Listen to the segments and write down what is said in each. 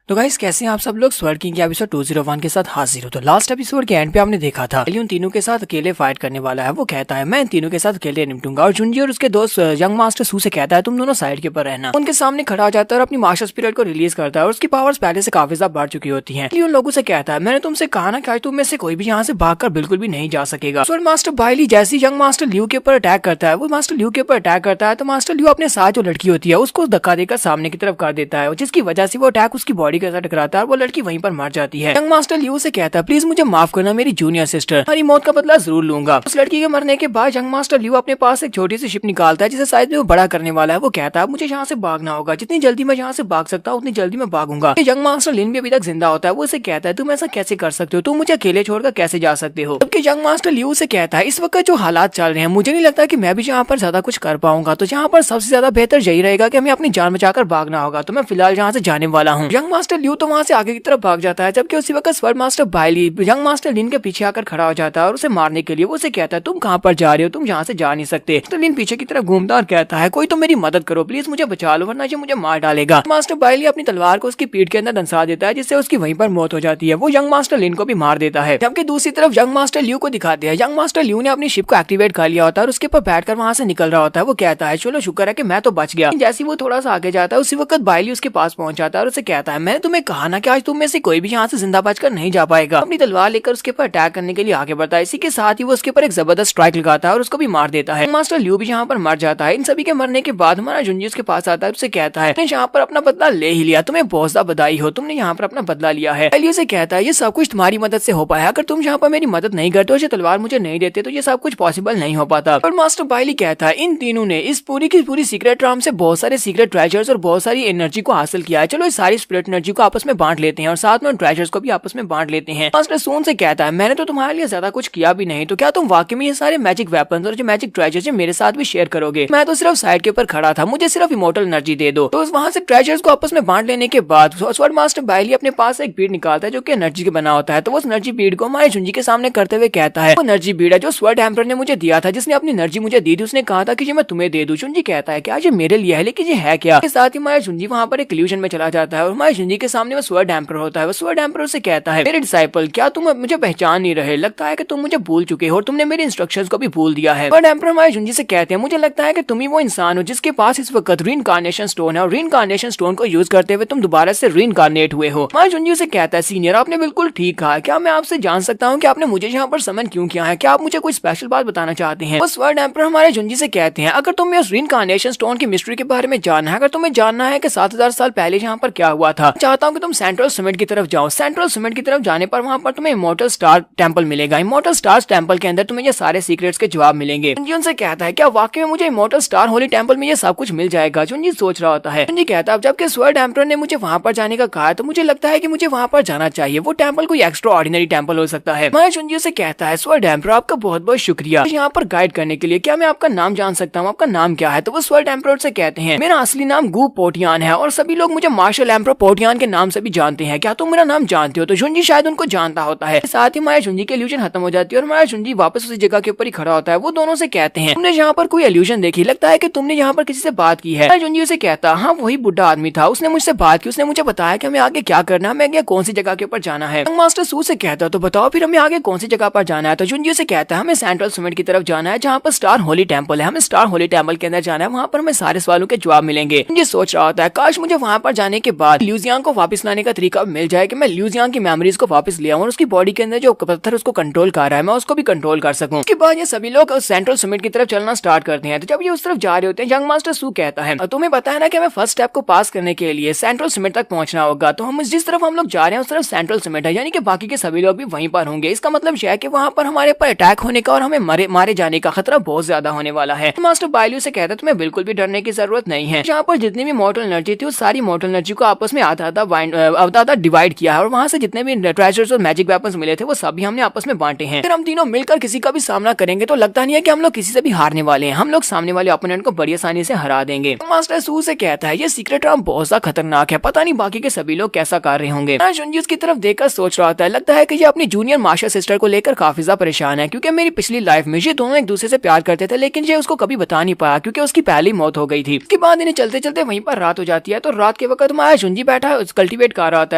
तो गाइस कैसे हैं आप सब लोग। स्वर्ड किंग के एपिसोड 201 के साथ हाजिर हो। तो लास्ट एपिसोड के एंड पे आपने देखा था एली उन तीनों के साथ अकेले फाइट करने वाला है। वो कहता है मैं इन तीनों के साथ अकेले निपटूंगा और जुंजी और उसके दोस्त यंग मास्टर सू से कहता है तुम दोनों साइड के ऊपर रहना। उनके सामने खड़ा हो जाता है और अपनी मास्टर स्पिरिट को रिलीज करता है और उसकी पावर्स पहले से काफी ज्यादा बढ़ चुकी होती है। एली उन लोगों से कहता है मैंने तुमसे कहा ना कि आज तुम में से कोई भी यहाँ से भागकर बिल्कुल भी नहीं जा सकेगा। स्वर्ड मास्टर बाइली जैसे यंग मास्टर ल्यू के ऊपर अटैक करता है, वो मास्टर ल्यू के ऊपर अटैक करता है तो मास्टर ल्यू अपने साथ जो लड़की होती है उसको धक्का देकर सामने की तरफ कर देता है, जिसकी वजह से वो अटैक उसकी बॉडी के साथ टकराता है और वो लड़की वहीं पर मर जाती है। यंग मास्टर ल्यू से कहता है प्लीज मुझे माफ करना मेरी जूनियर सिस्टर, हरी मौत का बदला जरूर लूंगा। उस लड़की के मरने के बाद यंग मास्टर ल्यू अपने पास एक छोटी सी शिप निकालता है जिसे शायद वो बड़ा करने वाला है। वो कहता है मुझे यहाँ से भागना होगा, जितनी जल्दी मैं यहाँ से भाग सकता हूँ उतनी जल्दी मैं भागूंगा। यंग मास्टर लिन भी अभी तक जिंदा होता है। वो उसे कहता है तुम ऐसा कैसे कर सकते हो, तुम मुझे अकेले छोड़कर कैसे जा सकते हो। जबकि यंग मास्टर ल्यू से कहता है इस वक्त जो हालात चल रहे हैं मुझे नहीं लगता कि मैं भी यहाँ पर ज्यादा कुछ कर पाऊंगा, तो यहाँ पर सबसे ज्यादा बेहतर यही रहेगा कि हमें अपनी जान बचाकर भागना होगा। तो मैं फिलहाल यहाँ से जाने वाला हूँ। यंग मास्टर ल्यू तो वहाँ से आगे की तरफ भाग जाता है, जबकि उसी वक्त स्वर्ड मास्टर बाइली यंग मास्टर लिन के पीछे आकर खड़ा हो जाता है और उसे मारने के लिए वो उसे कहता है तुम कहाँ पर जा रहे हो, तुम यहाँ से जा नहीं सकते। तो लिन पीछे की तरफ घूमता और कहता है कोई तो मेरी मदद करो प्लीज, मुझे बचा लो वरना ये मुझे मार डालेगा। मास्टर बाइली अपनी तलवार को उसकी पीठ के अंदर दंसा देता है जिससे उसकी वहीं पर मौत हो जाती है। वो यंग मास्टर लिन को भी मार देता है। जबकि दूसरी तरफ यंग मास्टर ल्यू को दिखाते हैं। यंग मास्टर ल्यू ने अपनी शिप को एक्टिवेट कर लिया होता है और उसके ऊपर बैठकर वहां से निकल रहा होता है। वो कहता है चलो शुक्र है कि मैं तो बच गया। जैसे वो थोड़ा सा आगे जाता है उसी वक्त बाइली उसके पास पहुंच जाता है और उसे कहता है मैंने तुम्हें कहा ना कि आज तुम में से कोई भी यहाँ से जिंदा बचकर नहीं जा पाएगा। अपनी तलवार लेकर उसके ऊपर अटैक करने के लिए आगे बढ़ता है। इसी के साथ ही वो उसके ऊपर एक जबरदस्त स्ट्राइक लगाता है और उसको भी मार देता है। मास्टर ल्यू भी यहाँ पर मर जाता है। इन सभी के मरने के बाद हमारा जुंजी उसके पास आता है, उससे कहता है तुमने यहाँ पर अपना बदला ले ही लिया, तुम्हें बहुत ज्यादा बधाई हो, तुमने यहाँ पर अपना बदला लिया है। एलियो से कहता है ये सब कुछ तुम्हारी मदद से हो पाया, अगर तुम यहाँ पर मेरी मदद नहीं करते और ये तलवार मुझे नहीं देते तो ये सब कुछ पॉसिबल नहीं हो पाता। और मास्टर बाइली कहता है इन तीनों ने इस पूरी की पूरी सीक्रेट राम से बहुत सारे सीक्रेट ट्रेजर्स और बहुत सारी एनर्जी को हासिल किया है। चलो इस सारी स्पिरिट एनर्जी को आपस में बांट लेते हैं और साथ में ट्रेजर्स को भी आपस में बांट लेते हैं। मास्टर सून से कहता है मैंने तो तुम्हारे लिए ज्यादा कुछ किया भी नहीं, तो क्या तुम वाकई में ये सारे मैजिक वेपन्स और जो मैजिक ट्रेजर्स मेरे साथ भी शेयर करोगे। मैं तो सिर्फ साइड के ऊपर खड़ा था, मुझे सिर्फ इमोर्टल एनर्जी दे दो। तो वहां से ट्रेजर्स को आपस में बांट लेने के बाद स्वर्ड मास्टर बाइली अपने पास एक बीड निकालता है जो कि एनर्जी के बना होता है। तो वो एनर्जी बीड को हमारे जुंजी के सामने करते हुए कहता है वो एनर्जी बीड है जो स्वर्ड एम्पर ने मुझे दिया था, जिसने अपनी एनर्जी मुझे दी थी, उसने कहा था कि ये मैं तुम्हें दे दूं। जुंजी कहता है क्या ये मेरे लिए है, लेकिन ये है क्या। के साथ ही हमारे जुंजी वहां पर एक इल्यूजन में चला जाता है और हमारे जुंजी के सामने वो स्वर्ड एम्पर होता है। वो स्वर्ड एम्पर से कहता है मेरे डिसाइपल क्या तुम मुझे पहचान नहीं रहे, लगता है कि तुम मुझे भूल चुके हो और तुमने मेरे इंस्ट्रक्शंस को भी भूल दिया है। स्वर्ड एम्पर हमारे जुंजी से कहते हैं मुझे लगता है कि तुम ही वो इंसान हो जिसके पास इस वक्त रीइंकार्नेशन स्टोन है और रीइंकार्नेशन स्टोन को यूज करते हुए तुम दोबारा से रीइंकार्नेट हुए हो। हमारे जुंजी से कहता है सीनियर आपने बिल्कुल ठीक कहा, क्या मैं आपसे जान सकता हूँ कि आपने मुझे यहाँ पर समन क्यों किया है, क्या आप मुझे कोई स्पेशल बात बताना चाहते हैं। उस स्वर्ड एम्पर हमारे जुंजी से कहते हैं अगर तुम्हें उस रीइंकार्नेशन स्टोन की मिस्ट्री के बारे में जानना है, अगर तुम्हें जानना है कि 7000 साल पहले यहाँ पर क्या हुआ था, चाहता हूँ कि तुम सेंट्रल समिट की तरफ जाओ। सेंट्रल समिट की तरफ जाने पर वहाँ पर तुम्हें इमोर्टल स्टार टेंपल मिलेगा। इमोर्टल स्टार टेंपल के अंदर तुम्हें ये सारे सीक्रेट्स के जवाब मिलेंगे। जुंजी उनसे कहता है क्या वाकई में मुझे इमोर्टल स्टार होली टेंपल में ये सब कुछ मिल जाएगा। जुंजी सोच रहा होता है। जुंजी कहता है जबकि स्वर्ड एम्पर ने मुझे वहाँ पर जाने का कहा तो मुझे लगता है कि मुझे वहाँ पर जाना चाहिए। वो टेंपल कोई एक्स्ट्रा ऑर्डिनरी टेंपल हो सकता है। मैं जुंजी से कहता है स्वर्ड एम्पर आपका बहुत बहुत शुक्रिया यहाँ पर गाइड करने के लिए, क्या मैं आपका नाम जान सकता हूँ, आपका नाम क्या है। तो वो स्वर्ड एम्पर से कहते हैं मेरा असली नाम गू पोटियान है और सभी लोग मुझे मार्शल एम्पर पोटियान के नाम से भी जानते हैं, क्या तुम मेरा नाम जानते हो। तो जुंजी शायद उनको जानता होता है। साथ ही हमारे जुंजी के इल्यूजन खत्म हो जाती है और हमारा जुंजी वापस उसी जगह के ऊपर ही खड़ा होता है। वो दोनों से कहते हैं तुमने यहाँ पर कोई इल्यूजन देखी, लगता है कि तुमने यहाँ पर किसी से बात की है। जुंजी उसे कहता हाँ वही बुढ़ा आदमी था, उसने मुझसे बात की, उसने मुझे बताया कि हमें आगे क्या करना है, हमें आगे कौन सी जगह के ऊपर जाना है। मास्टर सू से कहता तो बताओ फिर हमें आगे कौन सी जगह पर जाना है। तो जुंजी से कहता है हमें सेंट्रल समिट की तरफ जाना है जहाँ पर स्टार होली टेंपल है, हमें स्टार होली टेंपल के अंदर जाना है, वहाँ पर हमें सारे सवालों के जवाब मिलेंगे। मुझे सोच रहा होता है काश मुझे वहाँ पर जाने के बाद ल्यूजियांग को वापस लाने का तरीका मिल जाए कि मैं ल्यूजियांग की मेमोरीज को वापस ले आऊं और उसकी बॉडी के अंदर जो पत्थर उसको कंट्रोल कर रहा है मैं उसको भी कंट्रोल कर सकूं। उसके बाद ये सभी लोग सेंट्रल समिट की तरफ चलना स्टार्ट करते हैं। तो जब ये उस तरफ जा रहे होते हैं यंग मास्टर सू कहता है तुम्हें पता है ना कि हमें फर्स्ट स्टेप को पास करने के लिए सेंट्रल समिट तक पहुंचना होगा, तो हम जिस तरफ हम लोग जा रहे हैं उस तरफ सेंट्रल समिट है, यानी कि बाकी के सभी लोग भी वहीं पर होंगे। इसका मतलब यह है कि वहाँ पर हमारे पर अटैक होने का और हमें मारे जाने का खतरा बहुत ज्यादा होने वाला है। मास्टर बाइलू से कहता है तुम्हें बिल्कुल भी डरने की जरूरत नहीं है। यहाँ पर जितनी भी मॉर्टल एनर्जी थी उस सारी मॉर्टल एनर्जी को आपस में आधा डिवाइड किया है और वहाँ से जितने भी ट्रेजर्स और मैजिक वेपन्स मिले थे वो सभी हमने आपस में बांटे हैं। फिर हम तीनों मिलकर किसी का भी सामना करेंगे तो लगता नहीं है कि हम लोग किसी से भी हारने वाले हैं, हम लोग सामने वाले ओपोनेंट को बड़ी आसानी से हरा देंगे। मास्टर सू से कहता है ये सीक्रेट राम बहुत ज्यादा खतरनाक है, पता नहीं बाकी के सभी लोग कैसा कर रहे होंगे। जुंजी उसकी तरफ देखकर सोच रहा था लगता है कि ये अपनी जूनियर मास्टर सिस्टर को लेकर काफी ज्यादा परेशान है, क्योंकि मेरी पिछली लाइफ में ये दोनों एक दूसरे से प्यार करते थे लेकिन ये उसको कभी बता नहीं पाया क्योंकि उसकी पहली मौत हो गई थी। उसके बाद इन्हें चलते चलते वहीं पर रात हो जाती है। तो रात के वक्त हमारा जुंजी बैठा कल्टीवेट कर रहा होता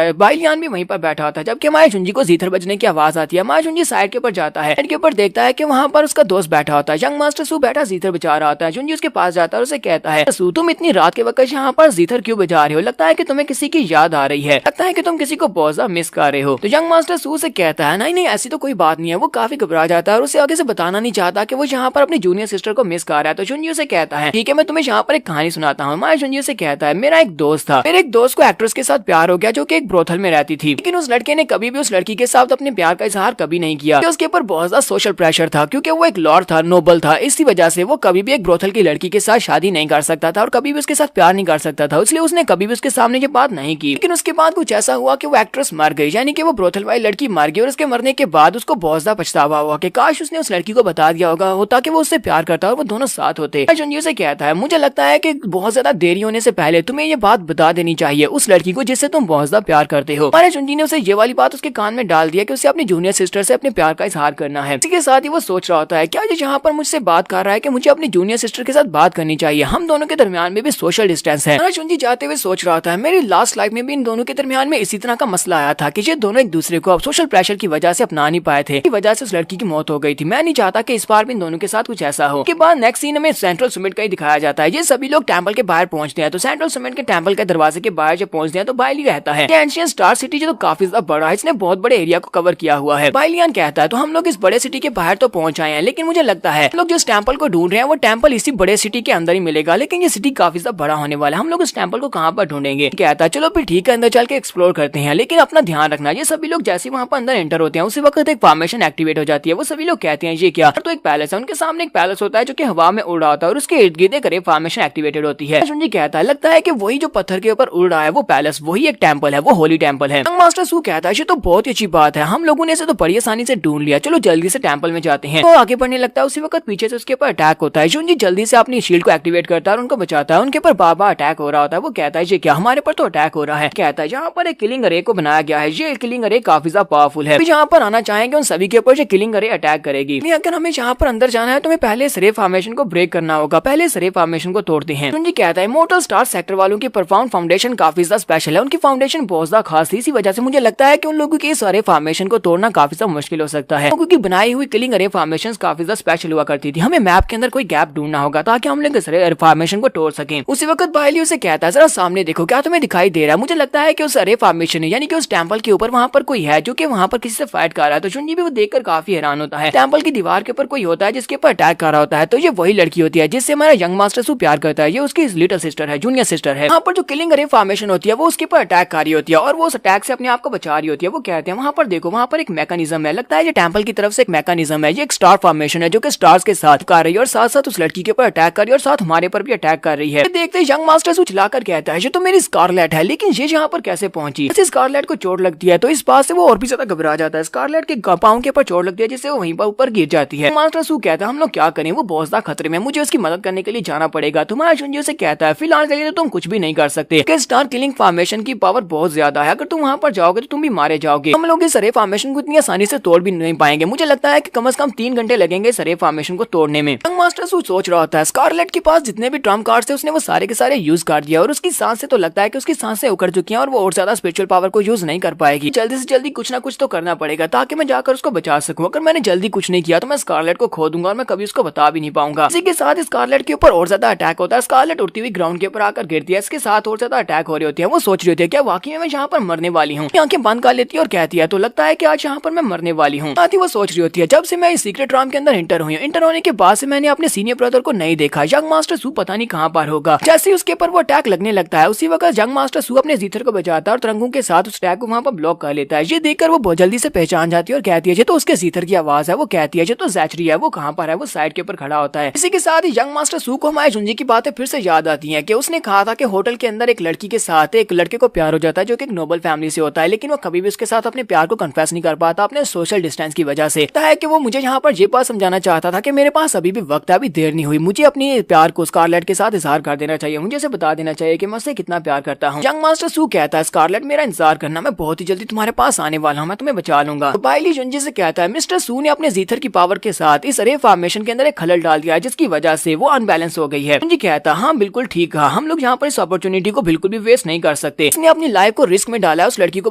है। बाइलियान भी वहीं पर बैठा होता है, जबकि हमारे जुंजी को जीथर बजने की आवाज आती है। हमारे जुंजी साइड के ऊपर जाता है, साइड के ऊपर देखता है कि वहाँ पर उसका दोस्त बैठा होता है। यंग मास्टर सू बैठा जीथर बजा रहा होता है। जुंजी उसके पास जाता है और उसे कहता है, सू तुम इतनी रात के वक्त यहाँ पर जीथर क्यों बजा रहे हो? लगता है कि तुम्हें किसी की याद आ रही है, लगता है कि तुम किसी को बहुत ज्यादा मिस कर रहे हो। तो यंग मास्टर सू से कहता है, नहीं नहीं ऐसी तो कोई बात नहीं है। वो काफी घबरा जाता है और उसे आगे से बताना नहीं चाहता कि वो यहाँ पर अपनी जूनियर सिस्टर को मिस कर रहा है। तो जुंजी उसे कहता है, ठीक है मैं तुम्हें यहाँ पर एक कहानी सुनाता हूँ। हमारे जुंजी से कहता है, मेरा एक दोस्त था, मेरे एक दोस्त को एक्ट्रेस के साथ प्यार हो गया जो कि एक ब्रोथल में रहती थी, लेकिन उस लड़के ने कभी भी उस लड़की के साथ अपने प्यार का इजहार कभी नहीं किया। उसके ऊपर बहुत ज्यादा सोशल प्रेशर था क्योंकि वो एक लॉर्ड था, नोबल था। इसी वजह से वो कभी भी एक ब्रोथल की लड़की के साथ शादी नहीं कर सकता था और कभी भी उसके साथ प्यार नहीं कर सकता था, इसलिए उसने कभी भी उसके सामने ये बात नहीं की। लेकिन उसके बाद कुछ ऐसा हुआ कि वो एक्ट्रेस मर गई, यानी कि वो ब्रोथल वाली लड़की मर गई और उसके मरने के बाद उसको बहुत ज्यादा पछतावा हुआ कि काश उसने उस लड़की को बता दिया होता कि वो उससे प्यार करता और वो दोनों साथ होते। जुंजी से कहता है, मुझे लगता है कि बहुत ज्यादा देरी होने से पहले तुम्हें ये बात बता देनी चाहिए उस लड़की को जिससे तुम बहुत ज्यादा प्यार करते हो। हमारे जुंजी ने उसे ये वाली बात उसके कान में डाल दिया कि उसे अपनी जूनियर सिस्टर से अपने प्यार का इजहार करना है। इसी के साथ ही वो सोच रहा होता है, क्या ये यहाँ पर मुझसे बात कर रहा है कि मुझे अपनी जूनियर सिस्टर के साथ बात करनी चाहिए, हम दोनों के दरमियान में भी सोशल डिस्टेंस है। हमारा जुंजी जाते हुए सोच रहा था, मेरी लास्ट लाइफ में भी इन दोनों के दरमियान में इसी तरह का मसला आया था कि ये दोनों एक दूसरे को अब सोशल प्रेशर की वजह से अपना नहीं पाए थे, इसी वजह से उस लड़की की मौत हो गई थी। मैं नहीं चाहता कि इस बार भी इन दोनों के साथ कुछ ऐसा हो। के बाद नेक्स्ट सीन में सेंट्रल समिट का ही दिखाया जाता है। ये सभी लोग टेंपल के बाहर पहुंचते हैं। तो सेंट्रल समिट के टेंपल के दरवाजे के बाहर जब पहुंचते हैं तो बाइली रहता है। एंशियंट स्टार सिटी जो तो काफी ज्यादा बड़ा है, इसने बहुत बड़े एरिया को कवर किया हुआ है। बाइलियन कहता है, तो हम लोग इस बड़े सिटी के बाहर तो पहुंच आए हैं, लेकिन मुझे लगता है हम लोग जिस टेंपल को ढूंढ रहे हैं वो टेंपल इसी बड़े सिटी के अंदर ही मिलेगा, लेकिन ये सिटी काफी ज्यादा बड़ा होने वाला है, हम लोग उस टेंपल को कहाँ पर ढूंढेंगे? कहता है, चलो फिर ठीक है अंदर चल के एक्सप्लोर करते हैं, लेकिन अपना ध्यान रखना। ये सभी लोग जैसे वहाँ पर अंदर एंटर होते हैं उसी वक्त एक फॉर्मेशन एक्टिवेट हो जाती है। वो सभी लोग कहते हैं ये क्या? तो एक पैलेस है, उनके सामने एक पैलेस होता है जो कि हवा में उड़ रहा होता है और उसके इर्द गिर्द एक फॉर्मेशन एक्टिवेटेड होती है। जुंजी कहता है, लगता है कि वही जो पत्थर के ऊपर उड़ रहा है वो पैलेस वही एक टेंपल है, वो होली टेंपल है। मास्टर सू कहता है, ये तो बहुत ही अच्छी बात है, हम लोगों ने इसे तो बड़ी आसानी से ढूंढ लिया, चलो जल्दी से टेंपल में जाते हैं। वो आगे बढ़ने लगता है, उसी वक्त पीछे से उसके ऊपर अटैक होता है। जुंजी जल्दी से अपनी शील्ड को एक्टिवेट करता है और उनको बचाता है। उनके ऊपर बार-बार अटैक हो रहा होता है। वो कहता है, ये क्या हमारे पर तो अटैक हो रहा है? कहता है, यहाँ पर एक किलिंग अरे को बनाया गया है, ये किलिंग अरे काफी ज्यादा पावरफुल है, यहाँ पर आना चाहेंगे उन सभी के ऊपर ये किलिंग अरे अटैक करेगी। अगर हमें यहाँ पर अंदर जाना है तो हमें पहले इस रे फॉर्मेशन को ब्रेक करना होगा, पहले इस रे फॉर्मेशन को तोड़ते हैं। जुंजी कहता है, इमॉर्टल स्टार सेक्टर वालों की परफॉर्म फाउंडेशन काफी ज्यादा स्पेशल है, उनकी फाउंडेशन बहुत ज्यादा खास थी, इसी वजह से मुझे लगता है कि उन लोगों के इस अरे फॉर्मेशन को तोड़ना काफी ज्यादा मुश्किल हो सकता है, क्योंकि बनाई हुई किलिंग अरे फॉर्मेशन काफी ज्यादा स्पेशल हुआ करती थी। हमें मैप के अंदर कोई गैप ढूंढना होगा ताकि हम लोग इस अरे फॉर्मेशन को तोड़ सकें। उसी वक्त बाइली उसे कहता है, जरा सामने देखो, क्या तुम्हें दिखाई दे रहा है? मुझे लगता है कि उस अरे फॉर्मेशन यानी कि उस टेंपल के ऊपर वहाँ पर कोई है जो कि वहाँ पर किसी से फाइट कर रहा है। तो जुंजी भी वो देखकर काफी हैरान होता है। टेंपल की दीवार के ऊपर कोई होता है जिसके ऊपर अटैक कर रहा होता है, तो ये वही लड़की होती है जिससे हमारा यंग मास्टर सू प्यार करता है। ये उसकी लिटिल सिस्टर है, जूनियर सिस्टर है। यहाँ पर जो किलिंग अरे फॉर्मेशन होती है वो उसके ऊपर अटैक कर रही होती है और वो उस अटैक से अपने आप को बचा रही होती है। वो कहते हैं, वहाँ पर देखो, वहाँ पर एक मैकेनिज्म है, लगता है ये टेंपल की तरफ से एक मैकेनिज्म है, ये एक स्टार फॉर्मेशन है जो कि स्टार्स के साथ कर रही है और साथ साथ उस लड़की के ऊपर अटैक कर रही है और साथ हमारे पर भी अटैक कर रही है। देखते ही यंग मास्टर सू चिल्लाकर कहता है, ये तो मेरी स्कारलेट है, लेकिन ये यहाँ पर कैसे पहुंची? स्कारलेट को चोट लगती है तो इस बात से वो और भी ज्यादा घबरा जाता है। स्कारलेट के पाँव के ऊपर चोट लगती है जिससे वो वहीं पर ऊपर गिर जाती है। मास्टर सू कहता है, हम लोग क्या करें, वो बहुत ज्यादा खतरे में, मुझे उसकी मदद करने के लिए जाना पड़ेगा। तुम्हारा जुंजी से कहता है, फिलहाल के लिए तो तुम कुछ भी नहीं कर सकते, स्टार किलिंग फॉर्मेशन की पावर बहुत ज्यादा है, अगर तुम वहाँ पर जाओगे तो तुम भी मारे जाओगे। हम लोग इस अरे फॉर्मेशन को इतनी आसानी से तोड़ भी नहीं पाएंगे, मुझे लगता है कि कम से कम 3 घंटे लगेंगे इस अरे फॉर्मेशन को तोड़ने में। यंग मास्टर सू सोच रहा होता है, स्कारलेट के पास जितने भी ट्रम्प कार्ड्स थे उसने वो सारे के सारे यूज कर दिया और उसकी सांस से तो लगता है कि उसकी सांसें उखड़ चुकी हैं और वो और ज्यादा स्पिरिचुअल पावर को यूज नहीं कर पाएगी। जल्दी से जल्दी कुछ ना कुछ तो करना पड़ेगा ताकि मैं जाकर उसको बचा सकूं। अगर मैंने जल्दी कुछ नहीं किया तो मैं स्कारलेट को खो दूंगा और मैं कभी उसको बता भी नहीं पाऊंगा। इसी के साथ स्कारलेट के ऊपर और ज्यादा अटैक होता है। स्कारलेट उड़ती हुई ग्राउंड के ऊपर आकर गिरती है, इसके साथ और ज्यादा अटैक हो रही होती है। वो सोच रही होती है, क्या वाकई में मैं यहाँ पर मरने वाली हूँ? आंखें बंद कर लेती है और कहती है, तो लगता है कि आज यहाँ पर मैं मरने वाली हूँ। साथ ही वो सोच रही होती है, जब से मैं इस सीक्रेट रूम के अंदर इंटर हुई हूँ, इंटर होने के बाद से मैंने अपने सीनियर ब्रदर को नहीं देखा। यंग मास्टर सू पता नहीं कहाँ पर होगा। जैसे ही उसके ऊपर वो अटैक लगने लगता है उसी वक्त यंग मास्टर सू अपने जीथर को बचाता है और तरंगों के साथ उस अटैक को वहाँ पर ब्लॉक कर लेता है। ये देखकर वो बहुत जल्दी से पहचान जाती है और कहती है, ये तो उसके जीथर की आवाज है। वो कहती है, ये तो जैचरी है, वो कहाँ पर है? वो साइड के ऊपर खड़ा होता है। इसी के साथ ही यंग मास्टर सू को हमारे जुंजी की बातें फिर से याद आती हैं कि उसने कहा था कि होटल के अंदर एक लड़की के साथ एक लड़के को प्यार हो जाता है जो कि एक नोबल फैमिली से होता है, लेकिन वो कभी भी उसके साथ अपने प्यार को कन्फेस नहीं कर पाता अपने सोशल डिस्टेंस की वजह से। है कि वो मुझे यहाँ पर ये बात समझाना चाहता था कि मेरे पास अभी भी वक्त है, अभी देर नहीं हुई, मुझे अपनी प्यार को स्कारलेट के साथ इजहार कर देना चाहिए, मुझे बता देना चाहिए कि मैं उससे कितना प्यार करता हूँ। यंग मास्टर सू कहता है, स्कारलेट मेरा इंतजार करना, मैं बहुत ही जल्दी तुम्हारे पास आने वाला हूँ, मैं तुम्हें बचा लूंगा। तो बाइली जुंजी से कहता है, मिस्टर सू ने अपने जीथर की पावर के साथ इस अरे फॉर्मेशन के अंदर एक खलल डाल दिया है जिसकी वजह से वो अनबैलेंस हो गई है। जुंजी कहता है, हाँ बिल्कुल ठीक है, हम लोग यहाँ पर इस अपॉर्चुनिटी को बिल्कुल भी वेस्ट नहीं कर सकते। सकते। इसने अपनी लाइफ को रिस्क में डाला है उस लड़की को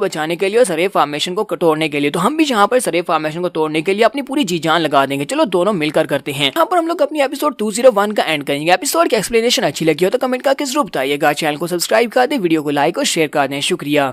बचाने के लिए और सरेफ फॉर्मेशन को तोड़ने के लिए। तो हम भी यहाँ पर सरेफ फॉर्मेशन को तोड़ने के लिए अपनी पूरी जी जान लगा देंगे। चलो दोनों मिलकर करते हैं। यहाँ पर हम लोग अपनी एपिसोड 201 का एंड करेंगे। एपिसोड की एक्सप्लेनेशन अच्छी लगी हो तो कमेंट करके जरूर बताइएगा। चैनल को सब्सक्राइब कर दे, वीडियो को लाइक और शेयर कर दें। शुक्रिया।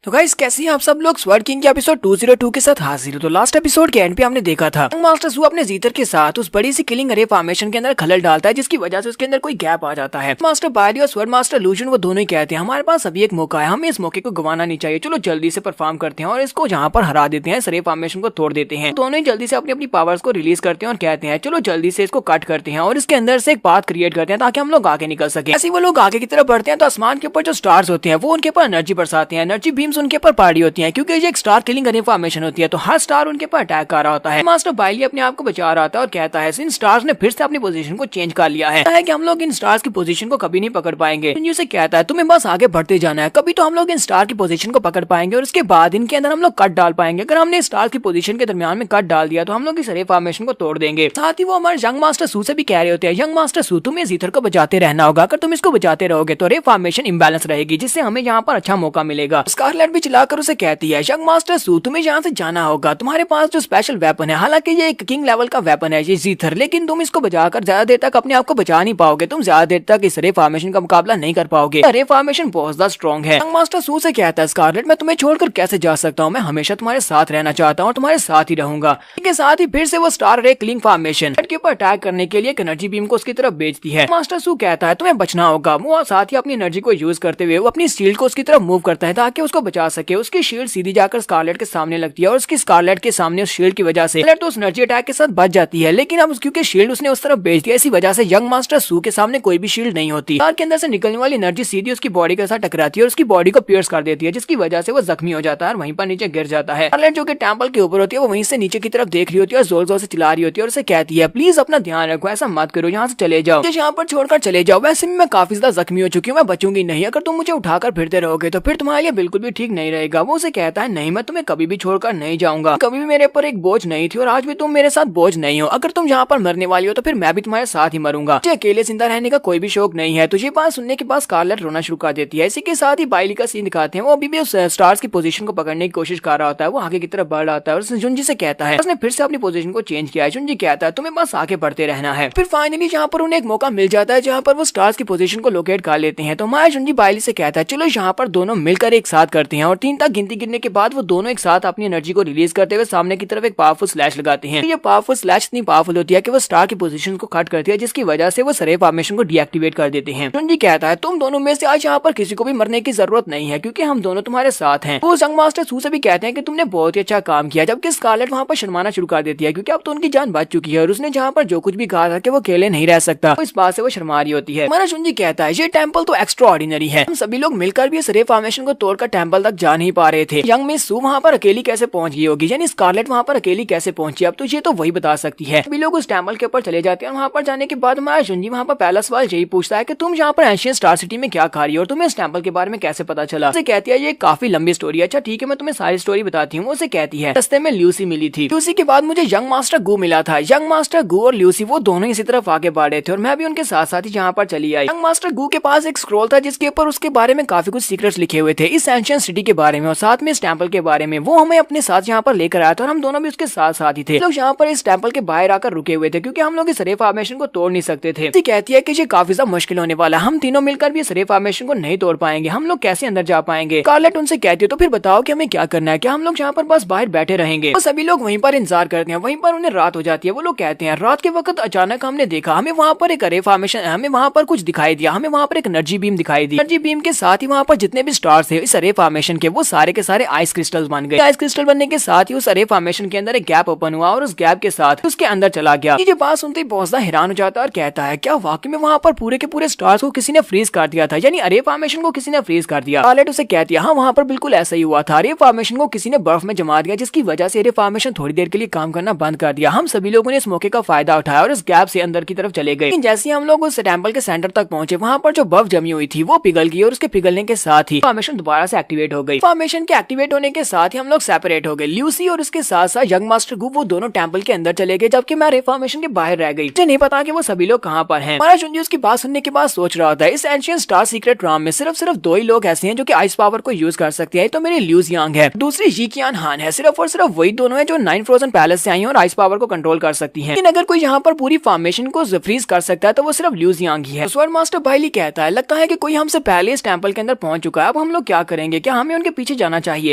तो गाइस कैसे हैं आप सब लोग। स्वर्ड किंग के एपिसोड 202 के साथ हाजिर हो। तो लास्ट एपिसोड के एंड पे हमने देखा था मास्टर सू अपने जीतर के साथ उस बड़ी सी किलिंग अरे फॉर्मेशन के अंदर खलल डालता है, जिसकी वजह से उसके अंदर कोई गैप आ जाता है। मास्टर बायली और स्वर्ड मास्टर लूजन वो दोनों ही कहते हैं हमारे पास अभी एक मौका है, हमें इस मौके को गंवाना नहीं चाहिए। चलो जल्दी से परफॉर्म करते हैं और इसको जहाँ पर हरा देते हैं, सरे फॉर्मेशन को तोड़ देते हैं। दोनों ही जल्दी से अपनी अपनी पावर्स को रिलीज करते हैं और कहते हैं चलो जल्दी से इसको कट करते हैं और इसके अंदर से एक पाथ क्रिएट करते हैं ताकि हम लोग आगे निकल सके। ऐसे वो लोग आगे की तरफ बढ़ते हैं तो आसमान के ऊपर जो स्टार्स होते हैं वो उनके ऊपर एनर्जी बरसाते हैं। एनर्जी बीम्स उनके ऊपर पार्टी होती है क्योंकि ये एक स्टार किलिंग इन्फॉर्मेशन होती है, तो हर स्टार उनके ऊपर अटैक कर रहा होता है। मास्टर बायली अपने आप को बचा रहा था और कहता है इन स्टार्स ने फिर से अपनी पोजीशन को चेंज कर लिया है कि हम लोग इन स्टार्स की पोजीशन को कभी नहीं पकड़ पाएंगे। से कहता है तुम्हें बस आगे बढ़ते जाना है, कभी तो हम लोग इन स्टार की पोजीशन को पकड़ पाएंगे और उसके बाद इनके अंदर हम लोग कट डाल पाएंगे। अगर हमने स्टार की पोजीशन के दरमियान में कट डाल दिया तो हम लोग इस रे फॉर्मेशन को तोड़ देंगे। साथ ही वो हमारे यंग मास्टर सू से भी कह रहे होते हैं यंग मास्टर सू तुम्हें जीथर को बचाते रहना होगा, अगर तुम इसको बचाते रहोगे तो रे फॉर्मेशन इम्बैलेंस रहेगी जिससे हमें यहाँ पर अच्छा मौका मिलेगा। स्कारलेट भी चिल्लाकर उसे कहती है यंग मास्टर सू तुम्हें यहाँ से जाना होगा, तुम्हारे पास जो स्पेशल वेपन है, हालांकि ये एक किंग लेवल का वेपन है ये जीथर, लेकिन तुम इसको बचाकर ज्यादा देर तक अपने आप को बचा नहीं पाओगे, तुम ज्यादा देर तक इस रे फॉर्मेशन का मुकाबला नहीं कर पाओगे। रे फॉर्मेशन बहुत ज्यादा स्ट्रॉन्ग है। यंग मास्टर सू से कहता है स्कारलेट मैं तुम्हें छोड़कर कैसे जा सकता हूँ, मैं हमेशा तुम्हारे साथ रहना चाहता हूँ और तुम्हारे साथ ही रहूंगा। इसके साथ ही फिर से वो स्टार रे किलिंग फॉर्मेशन के ऊपर अटैक करने के लिए एक एनर्जी बीम को उसकी तरफ भेजती है। मास्टर सू कहता है तुम्हें बचना होगा। वो साथ ही अपनी एनर्जी को यूज करते हुए वो अपनी शील्ड को उसकी तरफ मूव करता है ताकि उसको बचा सके। उसकी शील्ड सीधी जाकर स्कारलेट के सामने लगती है और उसकी स्कारलेट के सामने उस शील्ड की वजह से तो उस एनर्जी अटैक के साथ बच जाती है, लेकिन अब क्योंकि शील्ड उसने उस तरफ भेज दिया इसी वजह से यंग मास्टर सू के सामने कोई भी शील्ड नहीं होती। कार के अंदर से निकलने वाली एनर्जी सीधी उसकी बॉडी के साथ टकराती है और उसकी बॉडी को पियर्स कर देती है, जिसकी वजह से वो जख्मी हो जाता है और वहीं पर नीचे गिर जाता है। स्कारलेट जो कि टेंपल के ऊपर होती है वो वहीं से नीचे की तरफ देख रही होती है और जोर जोर से चिल्ला रही होती है और उसे कहती है प्लीज अपना ध्यान रखो, ऐसा मत करो, यहाँ से चले जाओ, मुझे यहाँ पर छोड़कर चले जाओ। वैसे भी मैं काफी ज्यादा जख्मी हो चुकी हूँ, मैं बचूंगी नहीं, अगर तुम मुझे उठाकर फिरते रहोगे तो फिर तुम्हारे लिए बिल्कुल भी ठीक नहीं रहेगा। वो उसे कहता है नहीं मैं तुम्हें कभी भी छोड़कर नहीं जाऊंगा, कभी भी मेरे पर एक बोझ नहीं थी और आज भी तुम मेरे साथ बोझ नहीं हो, अगर तुम यहाँ पर मरने वाली हो तो फिर मैं भी तुम्हारे साथ ही मरूंगा, मुझे अकेले जिंदा रहने का कोई भी शौक नहीं है। तुझे बात सुनने के बाद स्कारलेट रोना शुरू कर देती है। इसी के साथ ही बायली का सीन दिखाते हैं, वो अभी भी उस स्टार्स की पोजीशन को पकड़ने की कोशिश कर रहा होता है, वो आगे की तरफ बढ़ रहा होता है और जुनजी से कहता है उसने फिर से अपनी पोजीशन को चेंज किया है। जुनजी कहता है तुम्हें बस आगे बढ़ते रहना है। फिर फाइनली यहाँ पर उन्हें एक मौका मिल जाता है जहाँ पर वो स्टार्स की पोजीशन को लोकेट कर लेते हैं। तो हमारा जुनजी बायली से कहता है चलो यहाँ पर दोनों मिलकर एक साथ करते हैं और 3 तक गिनती गिनने के बाद वो दोनों एक साथ अपनी एनर्जी को रिलीज करते हुए सामने की तरफ एक पावरफुल स्लैश लगाते हैं। ये पावरफुल स्लैश इतनी पावरफुल होती है कि वो स्टार की पोजीशन को कट करती है, जिसकी वजह से वो सरे फॉर्मेशन को डीएक्टिवेट कर देते हैं। जुनजी कहता है तुम दोनों में से आज यहाँ पर किसी को भी मरने की जरूरत नहीं है क्योंकि हम दोनों तुम्हारे साथ हैं। वो यंग मास्टर सू से भी कहते हैं कि तुमने बहुत ही अच्छा काम किया, जबकि स्कारलेट वहाँ पर शर्माना शुरू कर देती है क्योंकि अब तो उनकी जान बच चुकी है और उसने जहाँ पर जो कुछ भी कहा था कि वो अकेले नहीं रह सकता, तो इस बात से वो शर्मा रही होती है। हमारा जुनजी कहता है ये टेंपल तो एक्स्ट्रा ऑर्डिनरी है, हम सभी लोग मिलकर भी इस रे फॉर्मेशन को तोड़कर टेंपल तक जा नहीं पा रहे थे। यंग मिस सू वहाँ पर अकेली कैसे पहुंच गई होगी, यानी स्कारलेट वहाँ पर अकेली कैसे पहुंची, अब तो ये तो वही बता सकती है। सभी लोग उस टेंपल के ऊपर चले जाते हैं। वहाँ पर जाने के बाद हमारा जुनजी वहाँ पर पहला सवाल यही पूछता है कि तुम यहाँ पर एंशियंट स्टार सिटी में क्या खा रही हो और तुम्हें इस टेंपल के बारे में कैसे पता चला। उसे कहती है ये काफी लंबी स्टोरी है। अच्छा ठीक है मैं तुम्हें सारी स्टोरी बताती हूँ। उसे कहती है रास्ते में ल्यूसी मिली थी, ल्यूसी के बाद मुझे यंग मास्टर गू मिला था। यंग मास्टर गू और ल्यूसी वो दोनों इसी तरफ आगे बढ़ रहे थे और मैं भी उनके साथ साथ ही यहाँ पर चली आई। यंग मास्टर गू के पास एक स्क्रॉल था जिसके ऊपर उसके बारे में काफी कुछ सीक्रेट्स लिखे हुए थे, इस एंशियंट सिटी के बारे में और साथ में इस टेंपल के बारे में। वो हमें अपने साथ यहाँ पर लेकर आया था और हम दोनों भी उसके साथ साथ ही थे। लोग यहाँ पर इस टेंपल के बाहर आकर रुके हुए थे क्योंकि हम लोग इस रे फॉर्मेशन को तोड़ नहीं सकते थे। कहती है कि ये काफी ज्यादा मुश्किल होने वाला, हम तीनों मिलकर भी इस रे फॉर्मेशन को नहीं तोड़ पाएंगे, हम लोग कैसे अंदर जा पाएंगे। स्कारलेट उनसे कहती है तो फिर बताओ कि हमें क्या करना है, क्या हम लोग यहाँ पर बस बाहर बैठे रहेंगे। तो सभी लोग वहीं पर इंतजार करते हैं। वहीं पर उन्हें रात हो जाती है। वो लोग कहते हैं रात के वक्त अचानक हमने देखा, हमें वहाँ पर एक रे फॉर्मेशन, हमें वहाँ पर कुछ दिखाई दिया, हमें वहाँ पर एक एनर्जी बीम दिखाई दी। एनर्जी बीम के साथ ही वहाँ पर जितने भी स्टार्स थे इस रे फॉर्मेशन के वो सारे के सारे आइस क्रिस्टल्स बन गए। आइस क्रिस्टल बनने के साथ ही उस रे फॉर्मेशन के अंदर एक गैप ओपन हुआ और उस गैप के साथ उसके अंदर चला गया। ये बात सुनते ही बहुत ज्यादा हैरान हो जाता है और कहता है क्या वाकई में वहाँ पर पूरे के पूरे स्टार्स को किसी ने फ्रीज कर दिया था, यानी रे फॉर्मेशन को किसी ने फ्रीज कर दिया। स्कारलेट उसे कहती है हाँ वहाँ पर बिल्कुल ऐसा ही हुआ था, रे फॉर्मेशन को किसी ने बर्फ में जमा दिया जिसकी वजह से रे फॉर्मेशन थोड़ी देर के लिए काम करना बंद कर दिया। हम सभी लोगों ने इस मौके का फायदा उठाया और इस गैप से अंदर की तरफ चले गए। लेकिन जैसे हम लोग उस टेंपल के सेंटर तक पहुंचे वहाँ पर जो बर्फ जमी हुई थी वो पिघल गई और उसके पिघलने के साथ ही फॉर्मेशन दोबारा से एक्टिवेट एक्टिवेट हो गई। फॉर्मेशन के एक्टिवेट होने के साथ ही हम लोग सेपरेट हो गए। ल्यूसी और उसके साथ साथ यंग मास्टर गु वो दोनों टेंपल के अंदर चले गए, जबकि मैं फॉर्मेशन के बाहर रह गई। मुझे नहीं पता कि वो सभी लोग कहाँ पर हैं। हमारा जुंजी उसकी बात सुनने के बाद सोच रहा था इस एंशिएंट स्टार सीक्रेट राम में सिर्फ दो ही लोग ऐसे हैं जो कि आइस पावर को यूज कर सकते हैं। तो मेरी ल्यूज यांग है, दूसरी जी कियान हान है। सिर्फ और सिर्फ वही दोनों है जो 9 फ्रोजन पैलेस से आई हैं और आइस पावर को कंट्रोल कर सकती हैं। लेकिन अगर कोई यहाँ पर पूरी फॉर्मेशन को फ्रीज कर सकता है तो वो सिर्फ ल्यूज यांग ही है। स्वर्ण मास्टर बाइली कहता है लगता है कि कोई हमसे पहले इस टेंपल के अंदर पहुंच चुका है, अब हम लोग क्या करेंगे, क्या हमें उनके पीछे जाना चाहिए।